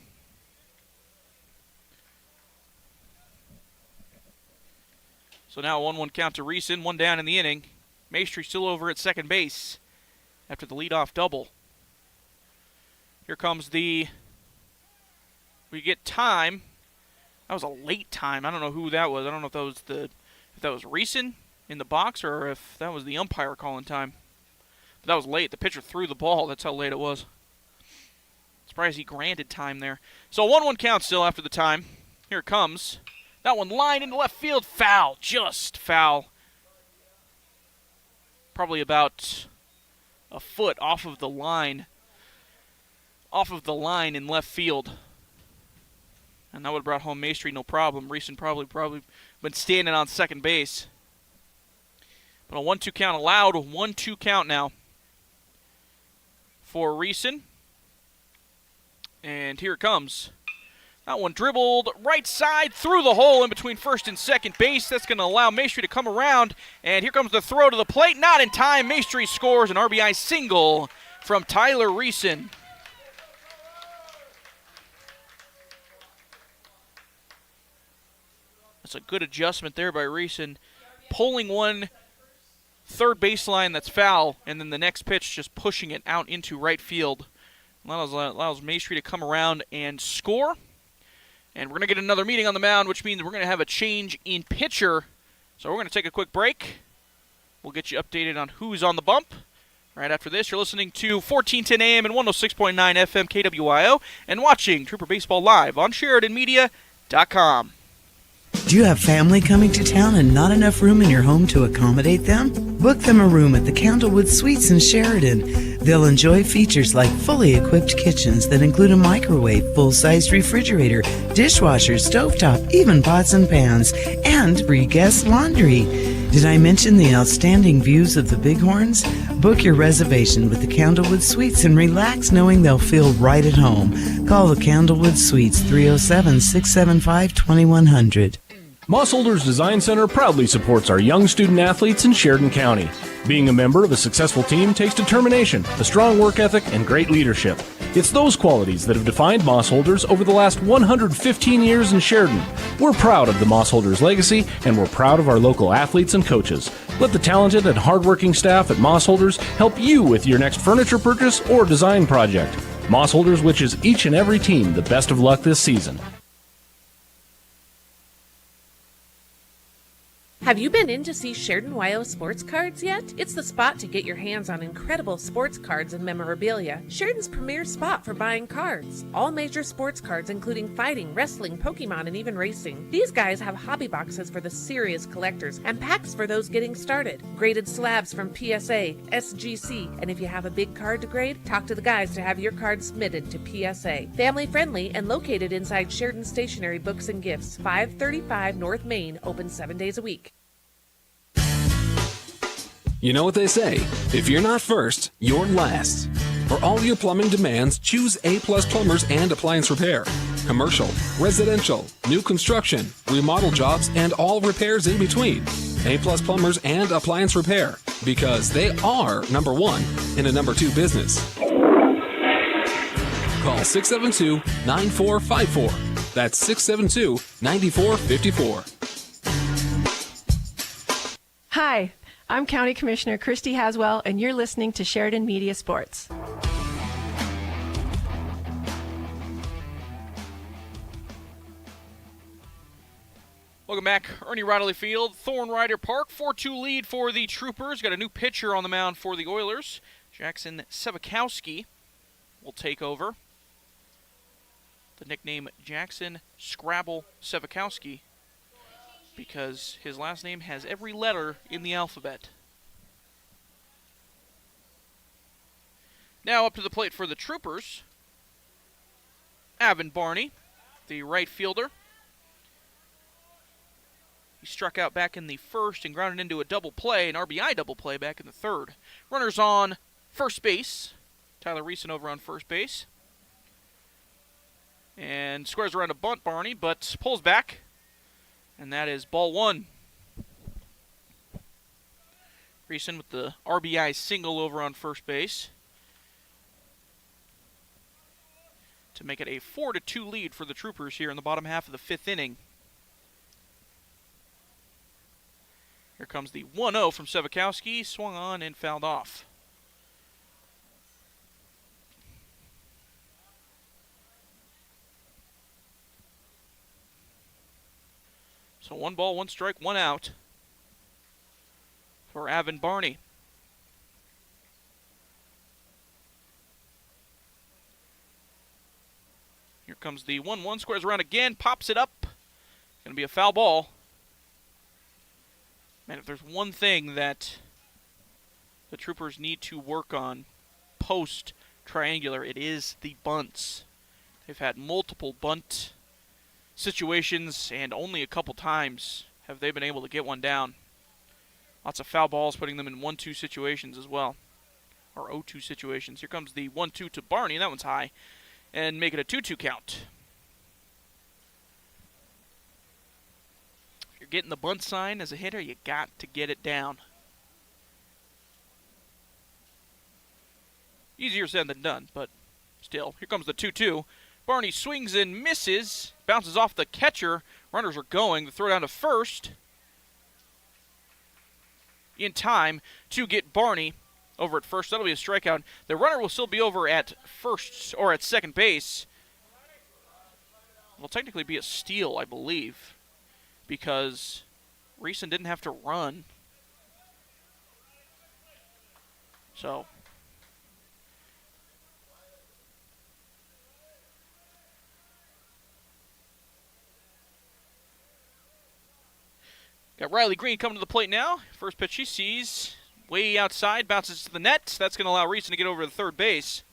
So now 1-1 count to Reeson, 1 down in the inning. Maestry still over at second base after the leadoff double. Here comes we get time. That was a late time. I don't know who that was. I don't know if that was Reeson in the box or if that was the umpire calling time. But that was late. The pitcher threw the ball. That's how late it was. Surprised he granted time there. So 1-1 count still after the time. Here it comes. That one lined into left field. Foul. Just foul. Probably about a foot off of the line. Off of the line in left field. And that would have brought home Maestry no problem. Reeson probably been standing on second base. But a 1-2 count allowed. A 1-2 count now for Reeson. And here it comes. That one dribbled right side through the hole in between first and second base. That's going to allow Maestry to come around. And here comes the throw to the plate. Not in time. Maestry scores an RBI single from Tyler Reeson. That's a good adjustment there by Reeson. Pulling one third baseline that's foul, and then the next pitch just pushing it out into right field. Allows Maestri to come around and score. And we're going to get another meeting on the mound, which means we're going to have a change in pitcher. So we're going to take a quick break. We'll get you updated on who's on the bump. Right after this, you're listening to 1410 AM and 106.9 FM KWIO and watching Trooper Baseball live on SheridanMedia.com. Do you have family coming to town and not enough room in your home to accommodate them? Book them a room at the Candlewood Suites in Sheridan. They'll enjoy features like fully equipped kitchens that include a microwave, full-sized refrigerator, dishwasher, stovetop, even pots and pans, and free guest laundry. Did I mention the outstanding views of the Bighorns? Book your reservation with the Candlewood Suites and relax knowing they'll feel right at home. Call the Candlewood Suites 307-675-2100. Mossholders Design Center proudly supports our young student athletes in Sheridan County. Being a member of a successful team takes determination, a strong work ethic, and great leadership. It's those qualities that have defined Mossholders over the last 115 years in Sheridan. We're proud of the Mossholders legacy, and we're proud of our local athletes and coaches. Let the talented and hardworking staff at Mossholders help you with your next furniture purchase or design project. Mossholders wishes each and every team the best of luck this season. Have you been in to see Sheridan YO Sports Cards yet? It's the spot to get your hands on incredible sports cards and memorabilia. Sheridan's premier spot for buying cards. All major sports cards including fighting, wrestling, Pokemon, and even racing. These guys have hobby boxes for the serious collectors and packs for those getting started. Graded slabs from PSA, SGC, and if you have a big card to grade, talk to the guys to have your card submitted to PSA. Family friendly and located inside Sheridan Stationery Books and Gifts, 535 North Main, open 7 days a week. You know what they say, if you're not first, you're last. For all your plumbing demands, choose A+ Plumbers and Appliance Repair. Commercial, residential, new construction, remodel jobs, and all repairs in between. A+ Plumbers and Appliance Repair, because they are number one in a number two business. Call 672-9454. That's 672-9454. Hi. I'm County Commissioner Christy Haswell, and you're listening to Sheridan Media Sports. Welcome back. Ernie Riley Field, Thorn Rider Park, 4-2 lead for the Troopers. Got a new pitcher on the mound for the Oilers. Jackson Sevakowski will take over. The nickname Jackson Scrabble Sevakowski, because his last name has every letter in the alphabet. Now up to the plate for the Troopers, Avin Barney, the right fielder. He struck out back in the first and grounded into a double play, an RBI double play back in the third. Runners on first base. Tyler Reeson over on first base. And squares around a bunt, Barney, but pulls back. And that is ball one. Reeson with the RBI single over on first base to make it a 4-2 lead for the Troopers here in the bottom half of the fifth inning. Here comes the 1-0 from Sevakowski, swung on and fouled off. So 1 ball, 1 strike, 1 out for Avin Barney. Here comes the 1-1, squares around again, pops it up. Going to be a foul ball. Man, if there's one thing that the Troopers need to work on post-triangular, it is the bunts. They've had multiple bunt situations, and only a couple times have they been able to get one down. Lots of foul balls, putting them in 1-2 situations as well, or 0-2 situations. Here comes the 1-2 to Barney, that one's high, and make it a 2-2 count. If you're getting the bunt sign as a hitter, you got to get it down. Easier said than done, but still. Here comes the 2-2. Barney swings and misses, bounces off the catcher. Runners are going. The throw down to first in time to get Barney over at first. That'll be a strikeout. The runner will still be over at first or at second base. It'll technically be a steal, I believe, because Reeson didn't have to run. So got Riley Green coming to the plate now. First pitch he sees way outside, bounces to the net. That's going to allow Reeson to get over to third base.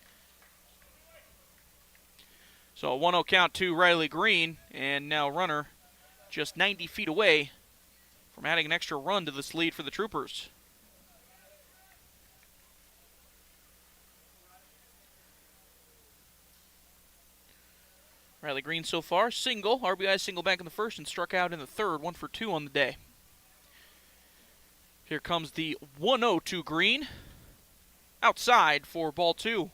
So a 1-0 count to Riley Green, and now runner just 90 feet away from adding an extra run to this lead for the Troopers. Riley Green so far, single, RBI single back in the first and struck out in the third, 1 for 2 on the day. Here comes the 1-0 to Green, outside for ball 2.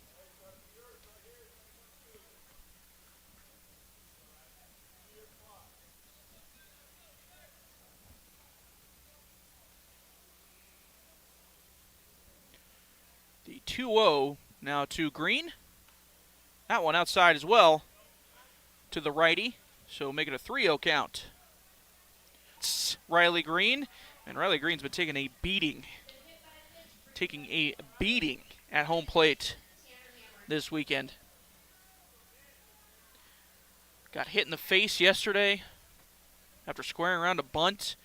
The 2-0 now to Green. That one outside as well to the righty, so make it a 3-0 count. It's Riley Green, and Riley Green's been taking a beating at home plate this weekend. Got hit in the face yesterday after squaring around a bunt.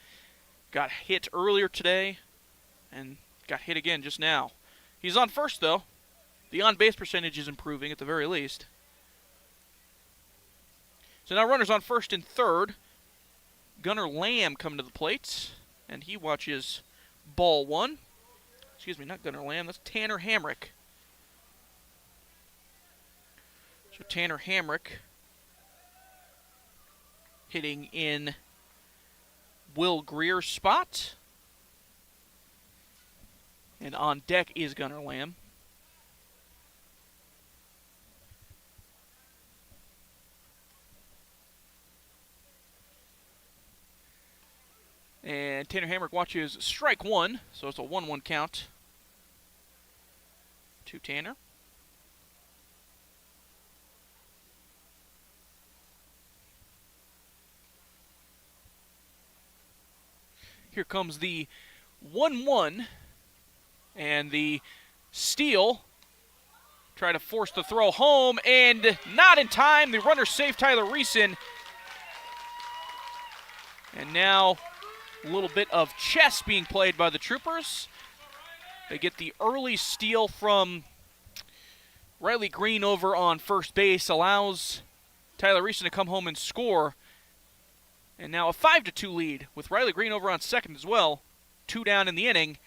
Got hit earlier today, and got hit again just now. He's on first, though. The on-base percentage is improving at the very least. So now runners on first and third. Gunnar Lamb coming to the plate, and he watches ball 1. Excuse me, not Gunnar Lamb, that's Tanner Hamrick. So Tanner Hamrick hitting in Will Greer's spot. And on deck is Gunnar Lamb. And Tanner Hamrick watches strike 1, so it's a 1-1 count to Tanner. Here comes the 1-1, and the steal. Try to force the throw home, and not in time. The runner safe, Tyler Reeson. And now a little bit of chess being played by the Troopers. They get the early steal from Riley Green over on first base, allows Tyler Reeson to come home and score. And now a 5-2 lead with Riley Green over on second as well. 2 down in the inning.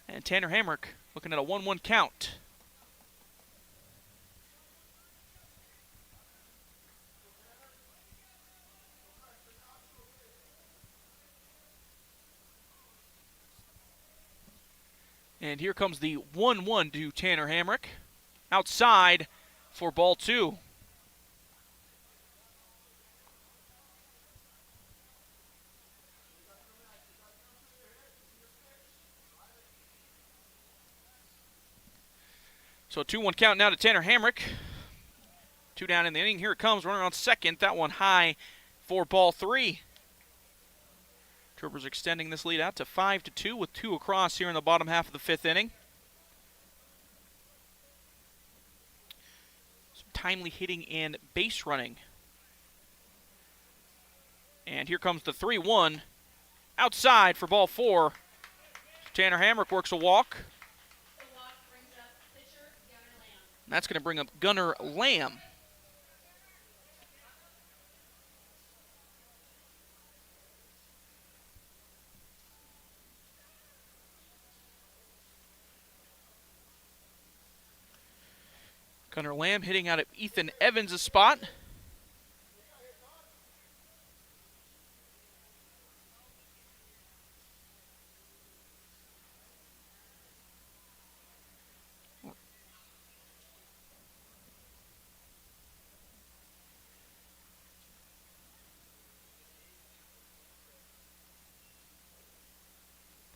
And Tanner Hamrick looking at a 1-1 count. And here comes the 1-1 to Tanner Hamrick. Outside for ball 2. So a 2-1 count now to Tanner Hamrick. 2 down in the inning. Here it comes, runner on second. That one high for ball 3. Troopers extending this lead out to 5-2 with 2 across here in the bottom half of the 5th inning. Some timely hitting and base running. And here comes the 3-1. Outside for ball 4. Tanner Hamrick works a walk. And that's going to bring up Gunnar Lamb. Gunnar Lamb hitting out of Ethan Evans' spot.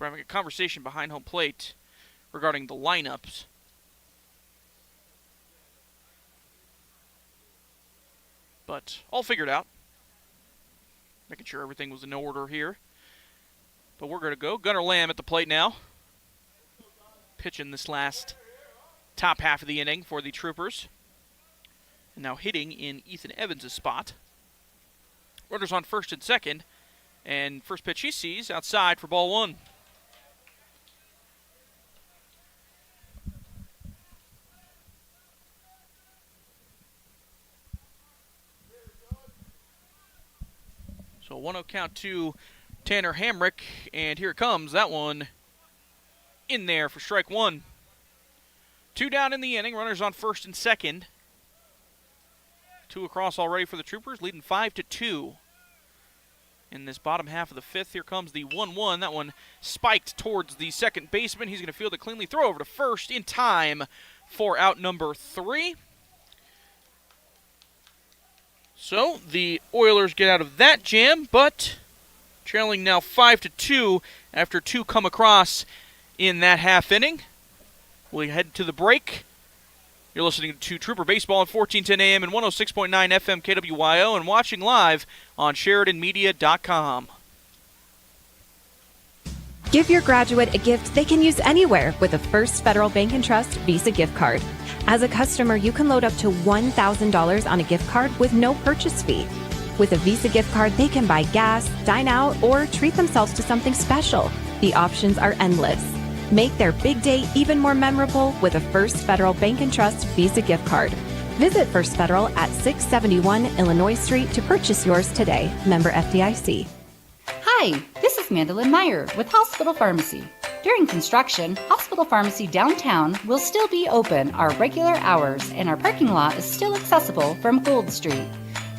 We're having a conversation behind home plate regarding the lineups. But all figured out. Making sure everything was in order here. But we're going to go. Gunnar Lamb at the plate now. Pitching this last top half of the inning for the Troopers. And now hitting in Ethan Evans' spot. Runners on first and second. And first pitch he sees outside for ball one. So 1-0 count to Tanner Hamrick, and here it comes. That one in there for strike one. 2 down in the inning. Runners on first and second. 2 across already for the Troopers, leading 5-2. In this bottom half of the fifth, here comes the 1-1. That one spiked towards the second baseman. He's going to field it cleanly, throw over to first in time for out number 3. So the Oilers get out of that jam, but trailing now 5-2 after 2 come across in that half inning. We head to the break. You're listening to Trooper Baseball on 1410 AM and 106.9 FM KWYO and watching live on SheridanMedia.com. Give your graduate a gift they can use anywhere with a First Federal Bank and Trust Visa gift card. As a customer, you can load up to $1,000 on a gift card with no purchase fee. With a Visa gift card, they can buy gas, dine out, or treat themselves to something special. The options are endless. Make their big day even more memorable with a First Federal Bank and Trust Visa gift card. Visit First Federal at 671 Illinois Street to purchase yours today. Member FDIC. Hi, this is Mandolyn Meyer with Hospital Pharmacy. During construction, Hospital Pharmacy downtown will still be open our regular hours and our parking lot is still accessible from Gold Street.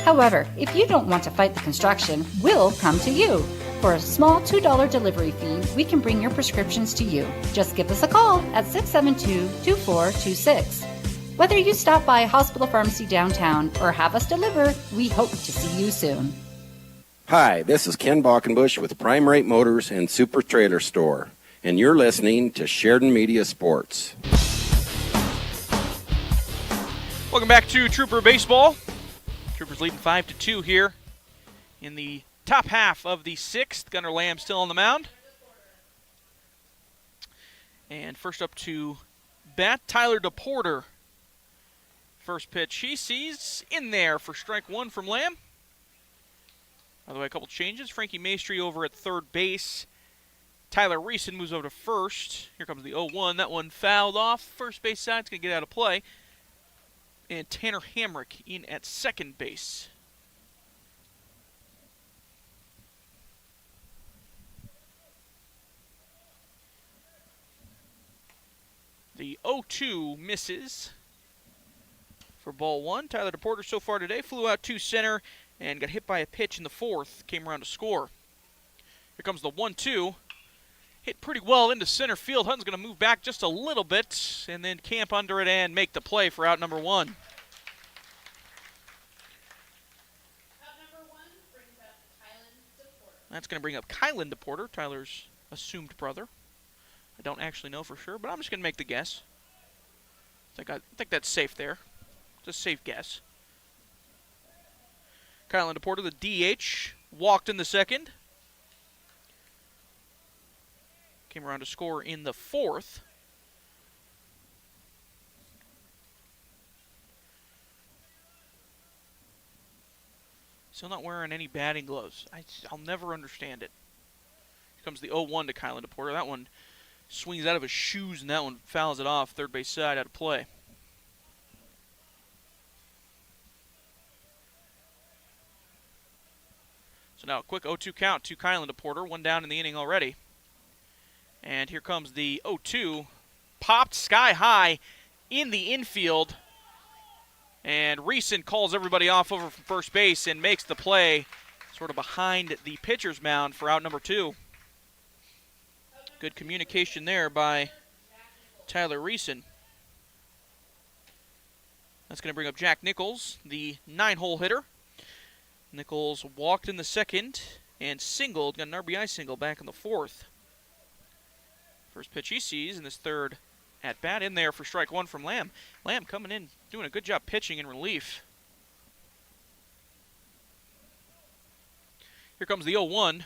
However, if you don't want to fight the construction, we'll come to you. For a small $2 delivery fee, we can bring your prescriptions to you. Just give us a call at 672-2426. Whether you stop by Hospital Pharmacy downtown or have us deliver, we hope to see you soon. Hi, this is Ken Balkenbush with Prime Rate Motors and Super Trailer Store, and you're listening to Sheridan Media Sports. Welcome back to Trooper Baseball. Troopers leading 5-2 here in the top half of the sixth. Gunnar Lamb still on the mound. And first up to bat, Tyler DePorter. First pitch he sees in there for strike one from Lamb. By the way, a couple changes. Frankie Maestri over at third base. Tyler Reeson moves over to first. Here comes the 0-1. That one fouled off. First base side. It's going to get out of play. And Tanner Hamrick in at second base. The 0-2 misses for ball one. Tyler DePorter so far today flew out to center and got hit by a pitch in the fourth. Came around to score. Here comes the 1-2. Hit pretty well into center field. Hutton's going to move back just a little bit and then camp under it and make the play for out number one. That's going to bring up Kylan DePorter, Tyler's assumed brother. I don't actually know for sure, but I'm just going to make the guess. I think that's safe there. It's a safe guess. Kylan DePorter, the DH, walked in the second. Came around to score in the fourth. Still not wearing any batting gloves. I'll never understand it. Here comes the 0-1 to Kylan DePorter. That one swings out of his shoes, and that one fouls it off. Third base side out of play. So now a quick 0-2 count to Kylan DePorter. One down in the inning already. And here comes the 0-2. Popped sky high in the infield. And Reeson calls everybody off over from first base and makes the play sort of behind the pitcher's mound for out number two. Good communication there by Tyler Reeson. That's going to bring up Jack Nichols, the 9-hole hitter. Nichols walked in the second and singled, got an RBI single back in the fourth. First pitch he sees in this third at bat, in there for strike one from Lamb. Lamb coming in, doing a good job pitching in relief. Here comes the 0-1.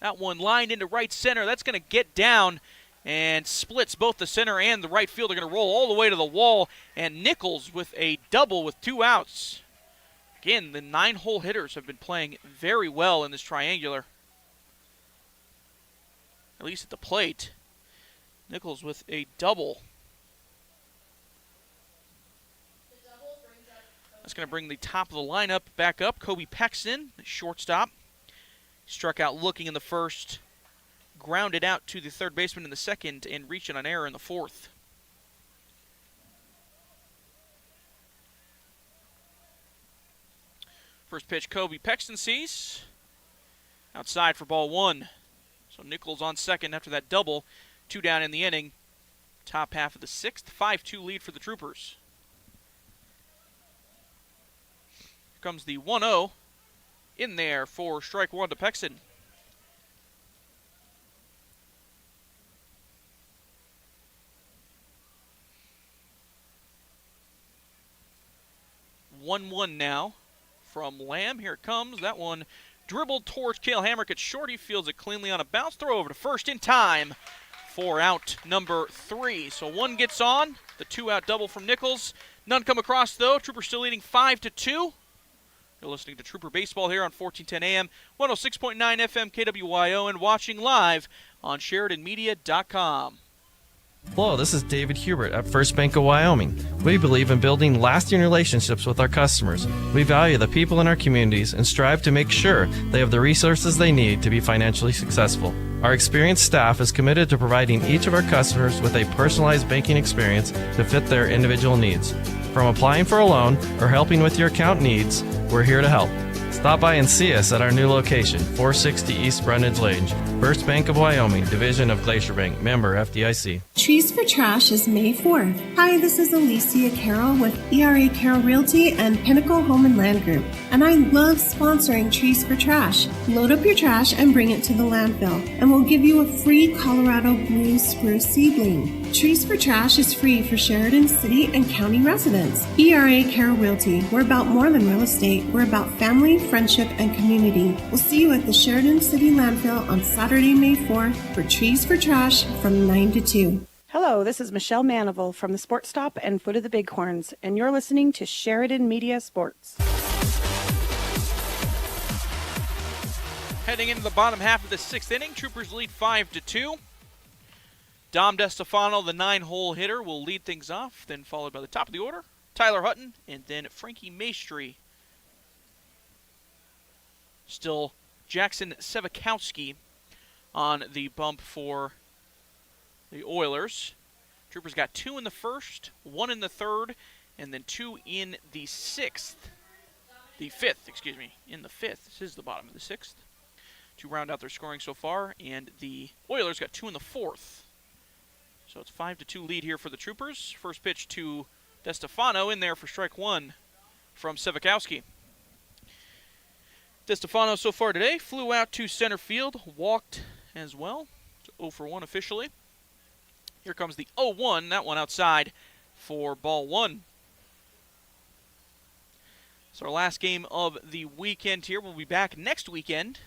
That one lined into right center. That's going to get down and splits both the center and the right field. They're going to roll all the way to the wall, and Nichols with a double with 2 outs. Again, the 9-hole hitters have been playing very well in this triangular, at least at the plate. Nichols with a double. That's going to bring the top of the lineup back up. Kobe Pexton, the shortstop. Struck out looking in the first, grounded out to the third baseman in the second, and reaching on error in the fourth. First pitch Kobe Pexton sees. Outside for ball 1. So Nichols on second after that double. 2 down in the inning. Top half of the 6th. 5-2 lead for the Troopers. Here comes the 1-0. In there for strike 1 to Pexton. One now from Lamb. Here it comes. That one dribbled towards Cale Hamrick at short. He fields it cleanly on a bounce. Throw over to first in time for out number 3. So one gets on. The 2-out double from Nichols. None come across, though. Troopers still leading 5-2. You're listening to Trooper Baseball here on 1410 AM, 106.9 FM KWYO, and watching live on SheridanMedia.com. Hello, this is David Hubert at First Bank of Wyoming. We believe in building lasting relationships with our customers. We value the people in our communities and strive to make sure they have the resources they need to be financially successful. Our experienced staff is committed to providing each of our customers with a personalized banking experience to fit their individual needs. From applying for a loan or helping with your account needs, we're here to help. Stop by and see us at our new location, 460 East Brundage Lane. First Bank of Wyoming, division of Glacier Bank, member FDIC. Trees for Trash is May 4th. Hi, this is Alicia Carroll with ERA Carroll Realty and Pinnacle Home and Land Group, and I love sponsoring Trees for Trash. Load up your trash and bring it to the landfill, and we'll give you a free Colorado Blue Spruce seedling. Trees for Trash is free for Sheridan City and County residents. ERA Carroll Realty, we're about more than real estate. We're about family, friendship, and community. We'll see you at the Sheridan City landfill on Saturday, May 4th for Trees for Trash from 9 to 2. Hello, this is Michelle Manival from the Sports Stop and Foot of the Bighorns, and you're listening to Sheridan Media Sports. Heading into the bottom half of the 6th inning, Troopers lead 5-2. Dom DeStefano, the 9-hole hitter, will lead things off, then followed by the top of the order, Tyler Hutton, and then Frankie Maestri. Still Jackson Sevakowski on the bump for the Oilers. Troopers got 2 in the first, 1 in the third, and then 2 in the 6th. The 5th, excuse me, in the 5th. This is the bottom of the 6th. To round out their scoring so far, and the Oilers got 2 in the 4th. So it's 5-2 lead here for the Troopers. First pitch to DeStefano, in there for strike 1 from Sevakowski. DeStefano so far today flew out to center field, walked as well. It's 0 for 1 officially. Here comes the 0-1, that one outside for ball 1. So our last game of the weekend here. We'll be back next weekend.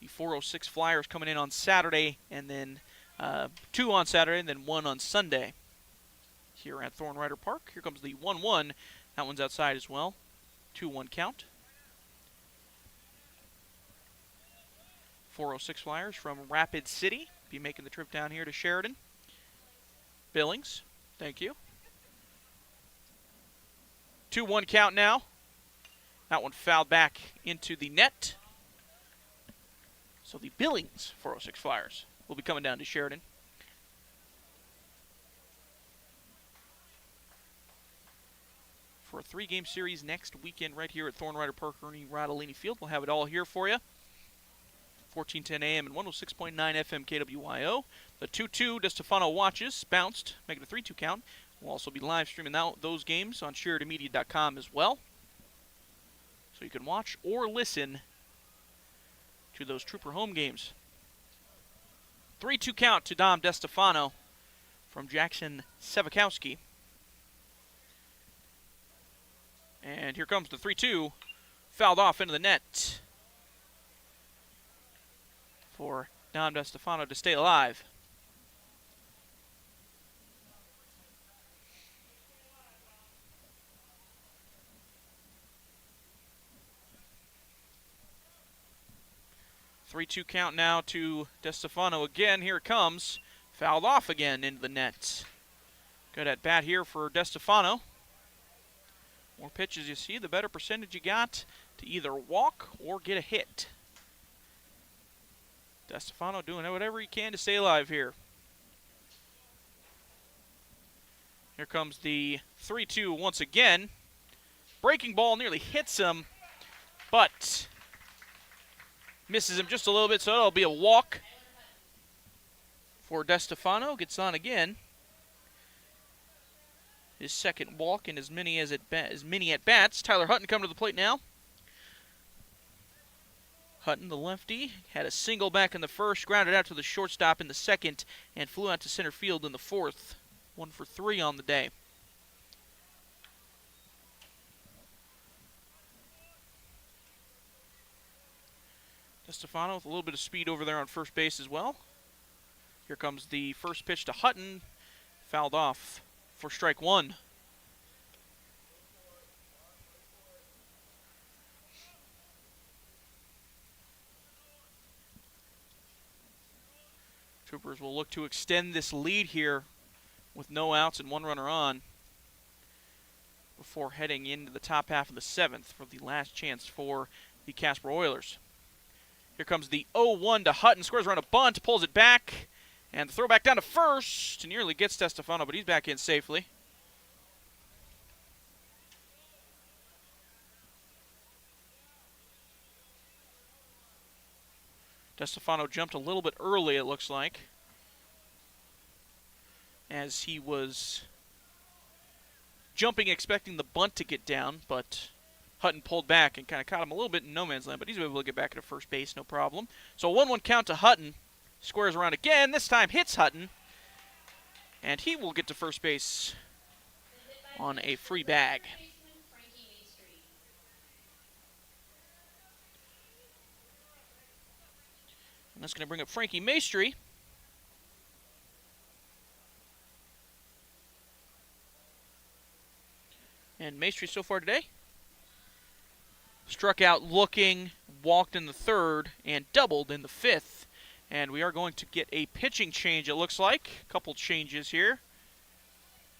The 406 Flyers coming in on Saturday, and then 2 on Saturday, and then 1 on Sunday here at Thorn Rider Park. Here comes the 1-1. That one's outside as well. 2-1 count. 406 Flyers from Rapid City be making the trip down here to Sheridan. Billings, thank you. 2-1 count now. That one fouled back into the net. So the Billings 406 Flyers will be coming down to Sheridan. For a 3-game series next weekend right here at Thorn Rider Park, Ernie Radolini Field. We'll have it all here for you. 1410 AM and 106.9 FM KWYO. The 2-2 DeStefano watches, bounced, making a 3-2 count. We'll also be live streaming those games on SheridanMedia.com as well. So you can watch or listen to those Trooper home games. 3-2 count to Dom DeStefano from Jackson Sevakowski. And here comes the 3-2. Fouled off into the net for Dom DeStefano to stay alive. Three-two count now to DeStefano again. Here it comes. Fouled off again into the net. Good at bat here for DeStefano. More pitches you see, the better percentage you got to either walk or get a hit. DeStefano doing whatever he can to stay alive here. Here comes the 3-2 once again. Breaking ball nearly hits him, but misses him just a little bit, so it'll be a walk for DeStefano. Gets on again. His second walk and as many at bats. Tyler Hutton come to the plate now. Hutton, the lefty, had a single back in the first, grounded out to the shortstop in the second, and flew out to center field in the fourth. 1 for 3 on the day. DeStefano with a little bit of speed over there on first base as well. Here comes the first pitch to Hutton. Fouled off for strike one. Troopers will look to extend this lead here with no outs and one runner on before heading into the top half of the seventh for the last chance for the Casper Oilers. Here comes the 0-1 to Hutton. Squares around a bunt, pulls it back, and the throw back down to first. Nearly gets DeStefano, but he's back in safely. DeStefano jumped a little bit early, it looks like, as he was jumping expecting the bunt to get down, but Hutton pulled back and kind of caught him a little bit in no man's land, but he's able to get back to first base, no problem. So 1-1 count to Hutton. Squares around again, this time hits Hutton, and he will get to first base on a free bag. And that's going to bring up Frankie Maestri. And Maestri so far today struck out looking, walked in the third, and doubled in the fifth. And we are going to get a pitching change, it looks like. A couple changes here.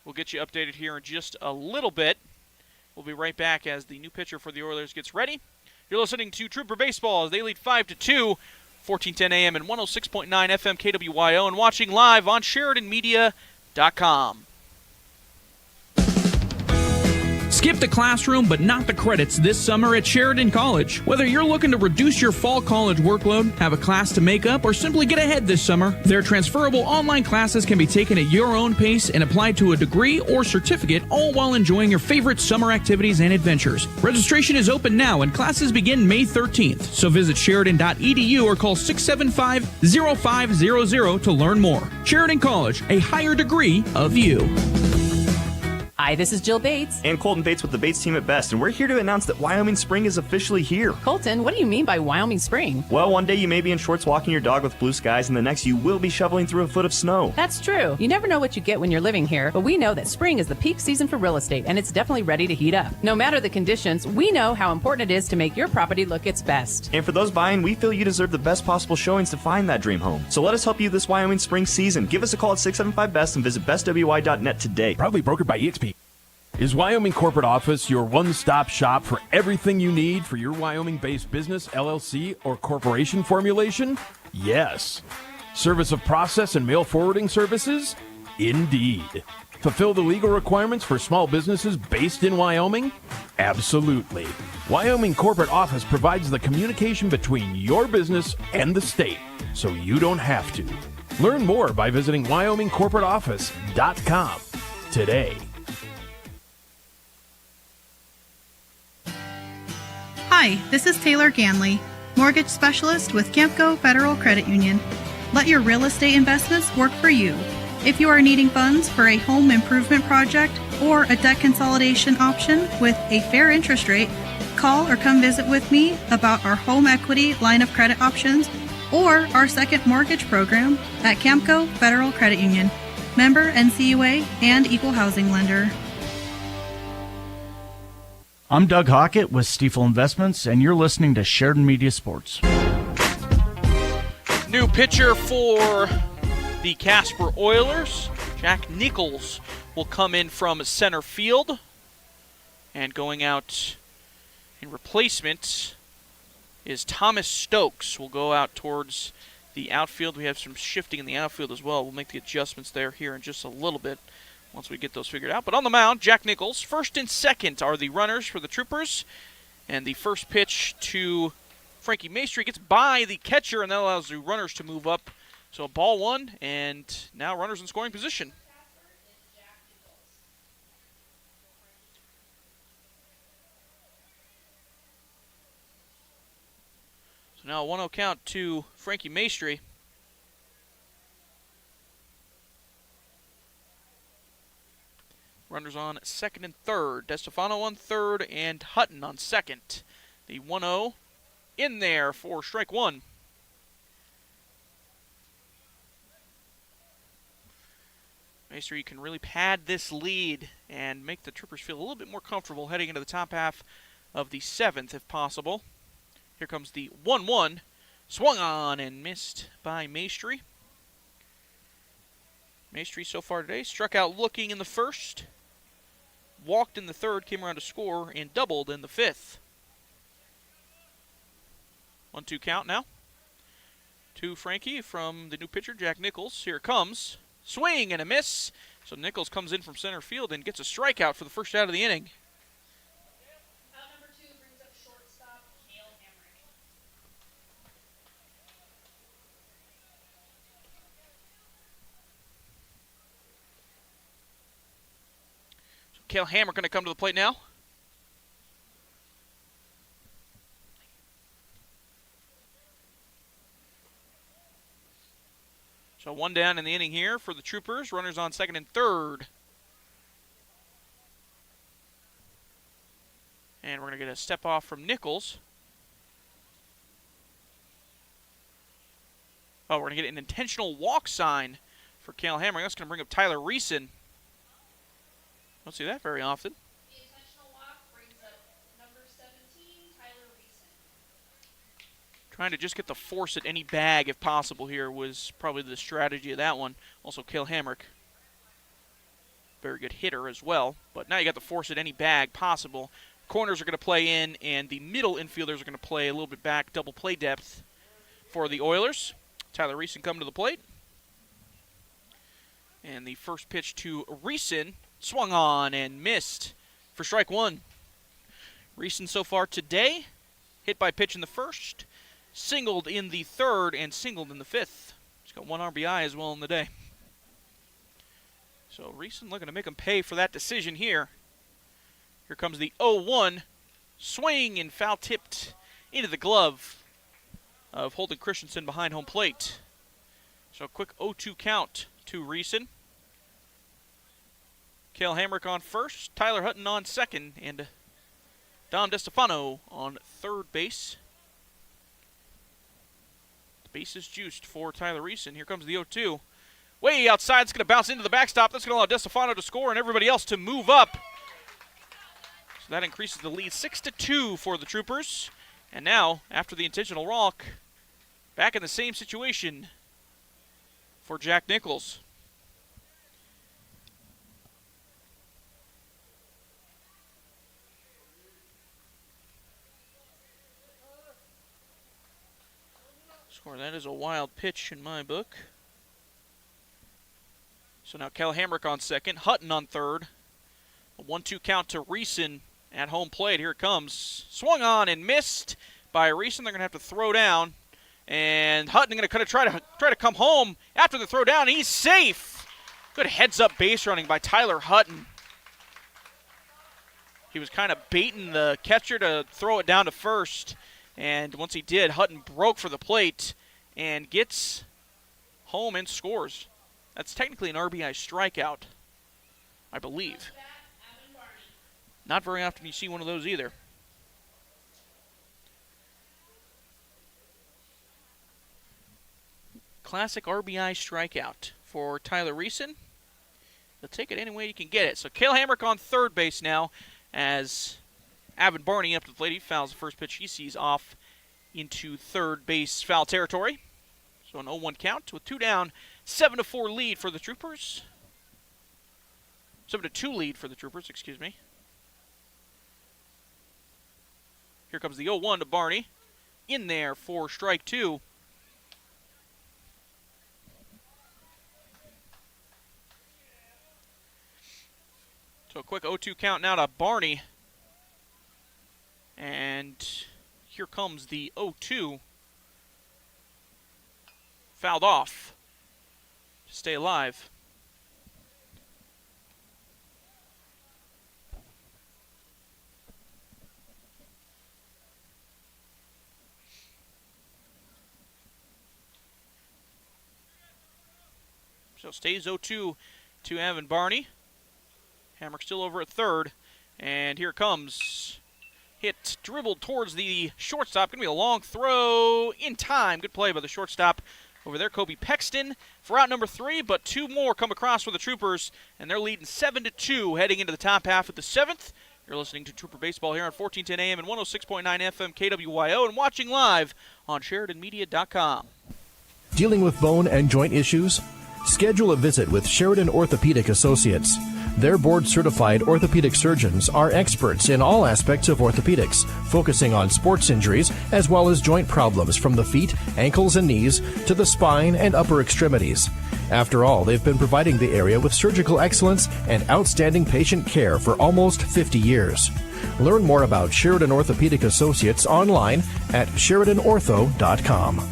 We'll get you updated here in just a little bit. We'll be right back as the new pitcher for the Oilers gets ready. You're listening to Trooper Baseball as they lead 5-2, 1410 AM and 106.9 FM KWYO, and watching live on SheridanMedia.com. Skip the classroom, but not the credits this summer at Sheridan College. Whether you're looking to reduce your fall college workload, have a class to make up, or simply get ahead this summer, their transferable online classes can be taken at your own pace and applied to a degree or certificate, all while enjoying your favorite summer activities and adventures. Registration is open now, and classes begin May 13th. So visit Sheridan.edu or call 675-0500 to learn more. Sheridan College, a higher degree of you. Hi, this is Jill Bates. And Colton Bates with the Bates team at Best, and we're here to announce that Wyoming Spring is officially here. Colton, what do you mean by Wyoming Spring? Well, one day you may be in shorts walking your dog with blue skies, and the next you will be shoveling through a foot of snow. That's true. You never know what you get when you're living here, but we know that spring is the peak season for real estate, and it's definitely ready to heat up. No matter the conditions, we know how important it is to make your property look its best. And for those buying, we feel you deserve the best possible showings to find that dream home. So let us help you this Wyoming Spring season. Give us a call at 675-BEST and visit bestwy.net today. Proudly brokered by EXP. Is Wyoming Corporate Office your one-stop shop for everything you need for your Wyoming-based business, LLC, or corporation formulation? Yes. Service of process and mail forwarding services? Indeed. Fulfill the legal requirements for small businesses based in Wyoming? Absolutely. Wyoming Corporate Office provides the communication between your business and the state, so you don't have to. Learn more by visiting WyomingCorporateOffice.com today. Hi, this is Taylor Ganley, mortgage specialist with Campco Federal Credit Union. Let your real estate investments work for you. If you are needing funds for a home improvement project or a debt consolidation option with a fair interest rate, call or come visit with me about our home equity line of credit options or our second mortgage program at Camco Federal Credit Union, member NCUA and equal housing lender. I'm Doug Hockett with Stiefel Investments, and you're listening to Sheridan Media Sports. New pitcher for the Casper Oilers, Jack Nichols, will come in from center field. And going out in replacement is Thomas Stokes. Will go out towards the outfield. We have some shifting in the outfield as well. We'll make the adjustments there here in just a little bit once we get those figured out. But on the mound, Jack Nichols. First and second are the runners for the Troopers. And the first pitch to Frankie Maestri gets by the catcher, and that allows the runners to move up. So ball one, and now runners in scoring position. So now a 1-0 count to Frankie Maestri. Runners on second and third. DeStefano on third and Hutton on second. The 1-0 in there for strike one. Maestri can really pad this lead and make the Troopers feel a little bit more comfortable heading into the top half of the seventh if possible. Here comes the 1-1. Swung on and missed by Maestri. Maestri so far today struck out looking in the first, walked in the third, came around to score, and doubled in the fifth. 1-2 count now to Frankie from the new pitcher, Jack Nichols. Here it comes. Swing and a miss. So Nichols comes in from center field and gets a strikeout for the first out of the inning. Out number 2 brings up shortstop Cale Hamrick. So Cale Hamrick going to come to the plate now. So one down in the inning here for the Troopers. Runners on second and third. And we're going to get a step off from Nichols. Oh, we're going to get an intentional walk sign for Cale Hamrick. That's going to bring up Tyler Reeson. Don't see that very often. The intentional walk brings up number 17, Tyler Reeson. Trying to just get the force at any bag if possible here was probably the strategy of that one. Also, Cale Hamrick, very good hitter as well. But now you got the force at any bag possible. Corners are going to play in, and the middle infielders are going to play a little bit back, double play depth for the Oilers. Tyler Reeson come to the plate. And the first pitch to Reeson swung on and missed for strike one. Reeson so far today, hit by pitch in the first, singled in the third, and singled in the fifth. He's got one RBI as well in the day. So Reeson looking to make him pay for that decision here. Here comes the 0-1. Swing and foul tipped into the glove of Holden Christensen behind home plate. So a quick 0-2 count to Reeson. Cale Hamrick on first, Tyler Hutton on second, and Dom DeStefano on third base. The base is juiced for Tyler Reeson. Here comes the 0-2. Way outside, it's going to bounce into the backstop. That's going to allow DeStefano to score and everybody else to move up. So that increases the lead 6-2 for the Troopers. And now, after the intentional walk, back in the same situation for Jack Nichols. Score, that is a wild pitch in my book. So now Cale Hamrick on second, Hutton on third. A 1-2 count to Reeson at home plate. Here it comes. Swung on and missed by Reeson. They're going to have to throw down. And Hutton going to kind of try to come home after the throw down. He's safe. Good heads-up base running by Tyler Hutton. He was kind of baiting the catcher to throw it down to first. And once he did, Hutton broke for the plate and gets home and scores. That's technically an RBI strikeout, I believe. Not very often you see one of those either. Classic RBI strikeout for Tyler Reeson. He'll take it any way you can get it. So Cale Hamrick on third base now as Avin Barney up to the plate. He fouls the first pitch he sees off into third base foul territory. So an 0-1 count with 2 down, 7-4 lead for the Troopers. 7-2 lead for the Troopers, excuse me. Here comes the 0-1 to Barney. In there for strike 2. So a quick 0-2 count now to Barney. And here comes the 0-2. Fouled off to stay alive. So stays 0-2 to Avin Barney. Hamrick still over at third. And here comes. Hit dribbled towards the shortstop. Going to be a long throw in time. Good play by the shortstop over there, Kobe Pexton, for out number 3. But 2 more come across for the Troopers. And they're leading 7-2 heading into the top half of the 7th. You're listening to Trooper Baseball here on 1410 AM and 106.9 FM KWYO and watching live on SheridanMedia.com. Dealing with bone and joint issues? Schedule a visit with Sheridan Orthopedic Associates. Their board-certified orthopedic surgeons are experts in all aspects of orthopedics, focusing on sports injuries as well as joint problems from the feet, ankles, and knees to the spine and upper extremities. After all, they've been providing the area with surgical excellence and outstanding patient care for almost 50 years. Learn more about Sheridan Orthopedic Associates online at SheridanOrtho.com.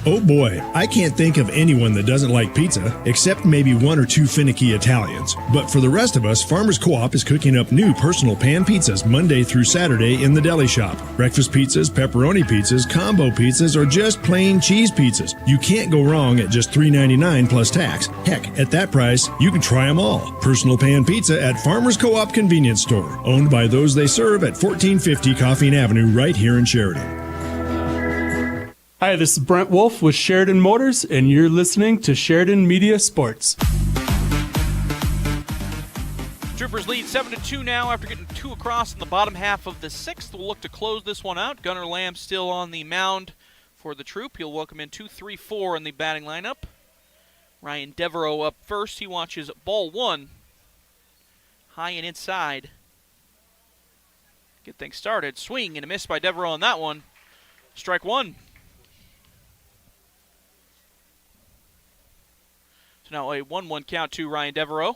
Oh boy, I can't think of anyone that doesn't like pizza, except maybe 1 or 2 finicky Italians. But for the rest of us, Farmers Co-op is cooking up new personal pan pizzas Monday through Saturday in the deli shop. Breakfast pizzas, pepperoni pizzas, combo pizzas, or just plain cheese pizzas. You can't go wrong at just $3.99 plus tax. Heck, at that price, you can try them all. Personal pan pizza at Farmers Co-op Convenience Store, owned by those they serve at 1450 Coffeen Avenue right here in Sheridan. Hi, this is Brent Wolf with Sheridan Motors, and you're listening to Sheridan Media Sports. Troopers lead 7-2 now after getting 2 across in the bottom half of the 6th. We'll look to close this one out. Gunnar Lamb still on the mound for the Troop. He'll welcome in 2-3-4 in the batting lineup. Ryan Devereaux up first. He watches ball 1. High and inside. Get things started. Swing and a miss by Devereaux on that one. Strike 1. So now a 1-1 count to Ryan Devereaux.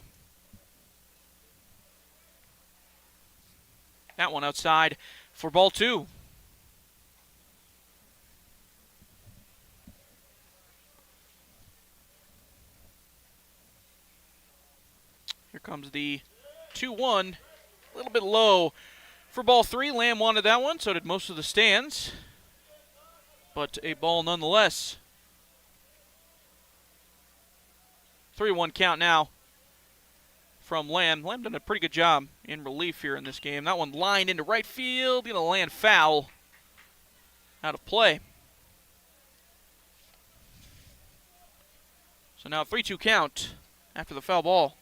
That one outside for ball 2. Here comes the 2-1. A little bit low for ball 3. Lamb wanted that one, so did most of the stands. But a ball nonetheless. 3-1 count now from Lamb. Lamb done a pretty good job in relief here in this game. That one lined into right field. Going to land foul. Out of play. So now 3-2 count after the foul ball.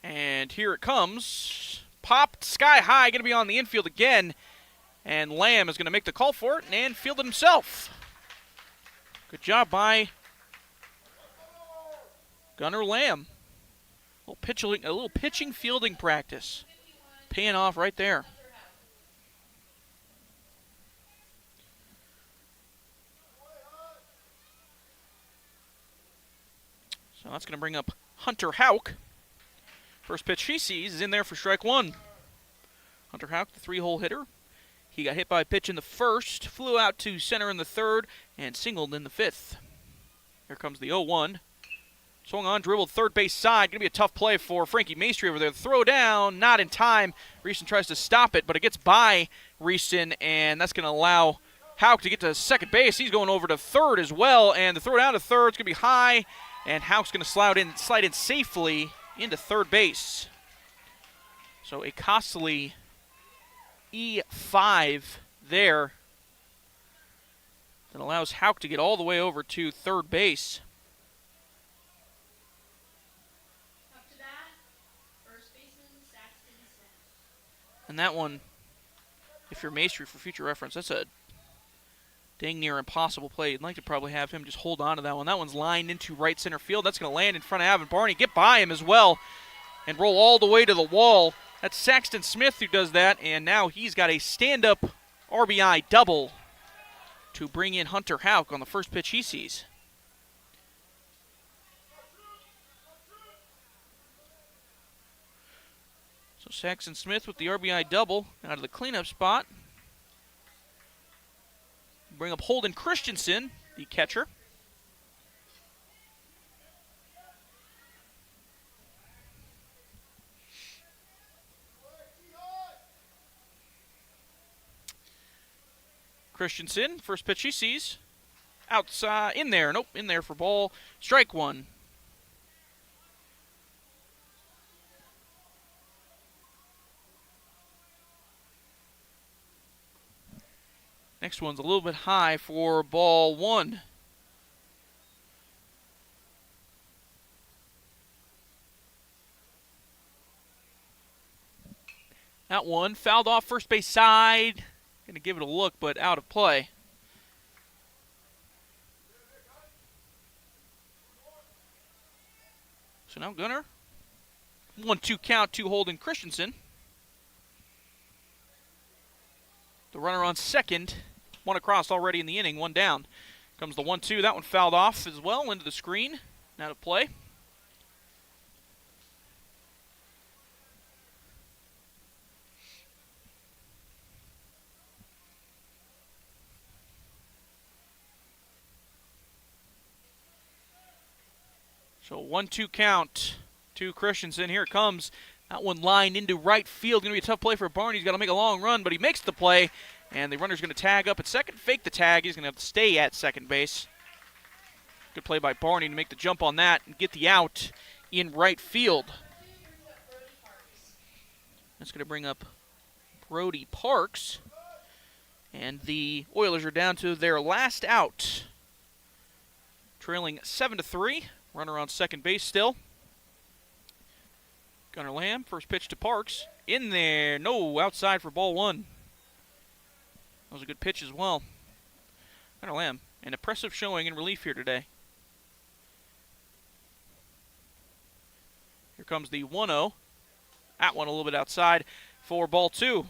And here it comes. Popped sky high. Going to be on the infield again. And Lamb is going to make the call for it and field it himself. Good job by Gunnar Lamb. A little pitching fielding practice. Paying off right there. So that's going to bring up Hunter Houck. First pitch he sees is in there for strike 1. Hunter Houck, the 3-hole hitter. He got hit by a pitch in the first, flew out to center in the third, and singled in the 5th. Here comes the 0-1. Swung on, dribbled third base side. Going to be a tough play for Frankie Maestri over there. Throw down, not in time. Reeson tries to stop it, but it gets by Reeson, and that's going to allow Hauk to get to second base. He's going over to third as well, and the throw down to third is going to be high, and Hauk's going to slide in safely into third base. So a costly E5 there that allows Hauk to get all the way over to third base. And that one, if you're Maestri for future reference, that's a dang near impossible play. You'd like to probably have him just hold on to that one. That one's lined into right center field. That's going to land in front of Avon Barney, get by him as well, and roll all the way to the wall. That's Saxton Smith who does that, and now he's got a stand-up RBI double to bring in Hunter Hauk on the first pitch he sees. So Saxton Smith with the RBI double out of the cleanup spot. Bring up Holden Christensen, the catcher. Christensen, first pitch he sees. Outside, in there, nope, in there for ball. Strike one. Next one's a little bit high for ball one. That one fouled off first base side. Going to give it a look, but out of play. So now Gunner. 1-2 count to Holden Christensen. The runner on second. One across already in the inning, one down. Comes the 1-2. That one fouled off as well into the screen. Out of play. So 1-2 count to Christensen. Here it comes. That one lined into right field. Going to be a tough play for Barney. He's got to make a long run, but he makes the play. And the runner's going to tag up at second, fake the tag. He's going to have to stay at second base. Good play by Barney to make the jump on that and get the out in right field. That's going to bring up Brody Parks. And the Oilers are down to their last out. Trailing 7-3. Runner on second base still. Gunnar Lamb, first pitch to Parks. In there. No, outside for ball one. That was a good pitch as well. Gunnar Lamb, an impressive showing in relief here today. Here comes the 1-0. That one a little bit outside for ball two.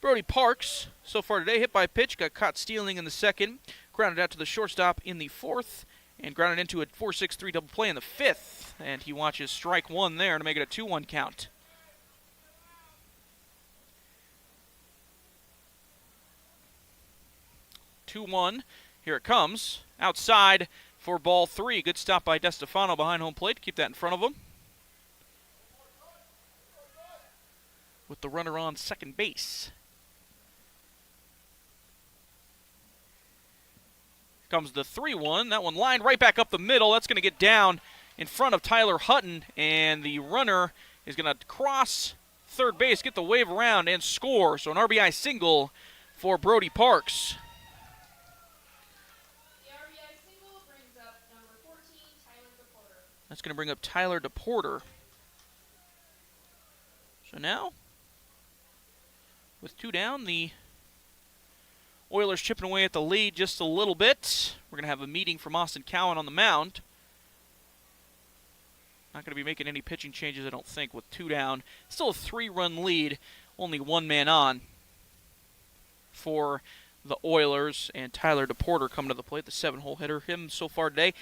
Brody Parks, so far today, hit by a pitch, got caught stealing in the second, grounded out to the shortstop in the fourth, and grounded into a 4-6-3 double play in the fifth. And he watches strike one there to make it a 2-1 count. Here it comes. Outside for ball three. Good stop by DeStefano behind home plate to keep that in front of him. With the runner on second base. Comes the 3-1. That one lined right back up the middle. That's going to get down in front of Tyler Hutton. And the runner is going to cross third base, get the wave around, and score. So an RBI single for Brody Parks. The RBI single brings up number 14, Tyler DePorter. That's going to bring up Tyler DePorter. So now, with two down, the Oilers chipping away at the lead just a little bit. We're going to have a meeting from Austin Cowan on the mound. Not going to be making any pitching changes, I don't think, with two down. Still a 3-run lead, only one man on for the Oilers. And Tyler DePorter coming to the plate, the 7-hole hitter. Him so far today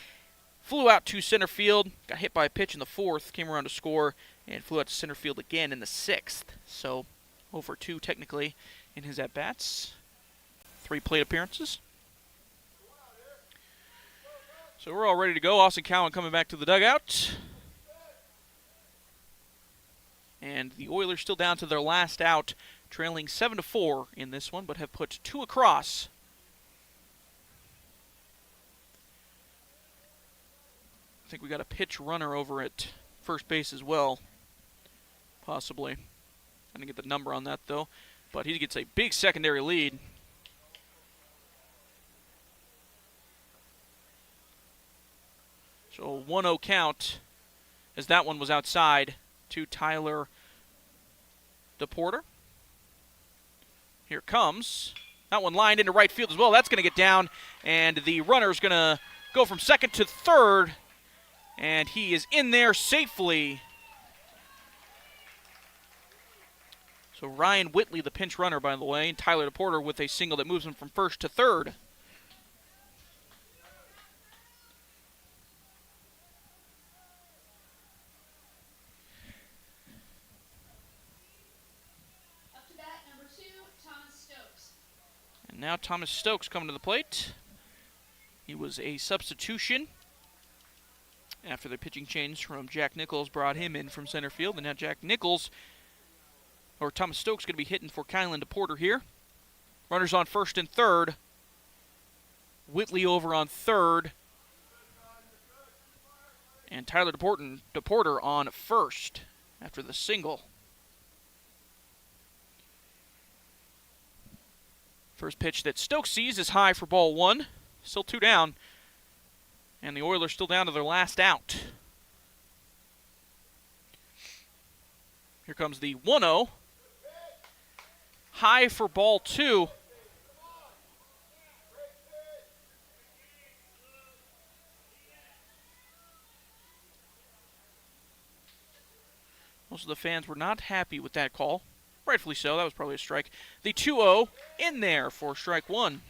flew out to center field, got hit by a pitch in the fourth, came around to score, and flew out to center field again in the sixth. So 0-for-2 technically in his at-bats. 3 plate appearances. So we're all ready to go. Austin Cowan coming back to the dugout. And the Oilers still down to their last out, trailing 7-4 in this one, but have put 2 across. I think we got a pitch runner over at first base as well, possibly. I didn't get the number on that, though, but he gets a big secondary lead. So 1-0 count, as that one was outside to Tyler DePorter. Here comes. That one lined into right field as well. That's going to get down, and the runner's going to go from second to third, and he is in there safely. So Ryan Whitley, the pinch runner, by the way, and Tyler DePorter with a single that moves him from first to third. And now Thomas Stokes coming to the plate. He was a substitution after the pitching change from Jack Nichols brought him in from center field. And now Thomas Stokes going to be hitting for Kylan DePorter here. Runners on first and third. Whitley over on third. And Tyler DePorter on first after the single. First pitch that Stokes sees is high for ball 1. Still 2 down. And the Oilers still down to their last out. Here comes the 1-0. High for ball 2. Most of the fans were not happy with that call. Rightfully so. That was probably a strike. The 2-0 in there for strike 1.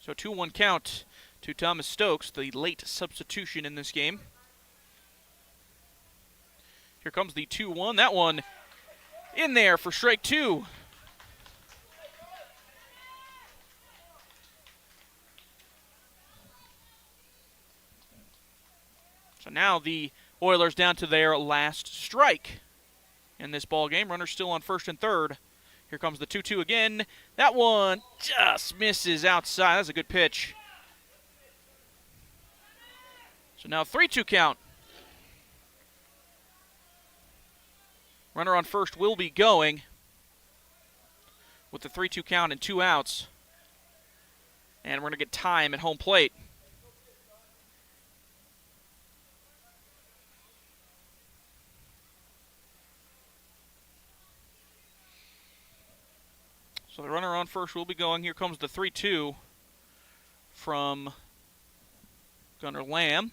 So 2-1 count to Thomas Stokes, the late substitution in this game. Here comes the 2-1. That one in there for strike 2. So now the Oilers down to their last strike in this ball game. Runners still on first and third. Here comes the 2-2 again. That one just misses outside. That's a good pitch. So now 3-2 count. Runner on first will be going with the 3-2 count and 2 outs. And we're going to get time at home plate. So the runner on first will be going. Here comes the 3-2 from Gunnar Lamb.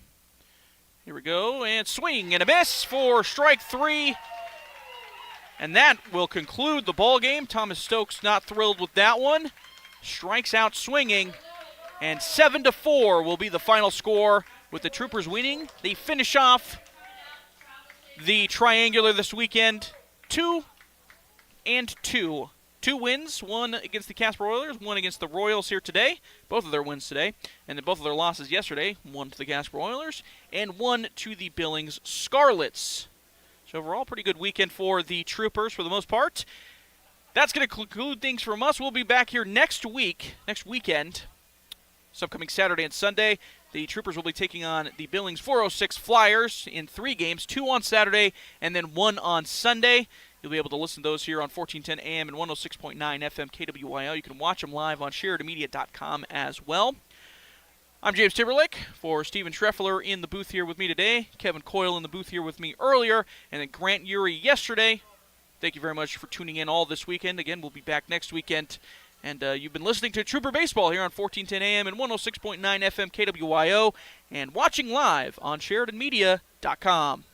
Here we go, and swing and a miss for strike 3. And that will conclude the ball game. Thomas Stokes not thrilled with that one. Strikes out swinging, and 7-4 will be the final score with the Troopers winning. They finish off the triangular this weekend, 2-2. 2 wins, 1 against the Casper Oilers, 1 against the Royals here today. Both of their wins today. And then both of their losses yesterday, 1 to the Casper Oilers and 1 to the Billings Scarlets. So overall, pretty good weekend for the Troopers for the most part. That's going to conclude things from us. We'll be back here next weekend. This upcoming Saturday and Sunday. The Troopers will be taking on the Billings 406 Flyers in 3 games, 2 on Saturday and then 1 on Sunday. You'll be able to listen to those here on 1410 AM and 106.9 FM KWYL. You can watch them live on SheridanMedia.com as well. I'm James Timberlake for Steven Schreffler in the booth here with me today, Kevin Coyle in the booth here with me earlier, and then Grant Urey yesterday. Thank you very much for tuning in all this weekend. Again, we'll be back next weekend. And you've been listening to Trooper Baseball here on 1410 AM and 106.9 FM KWYO and watching live on SheridanMedia.com.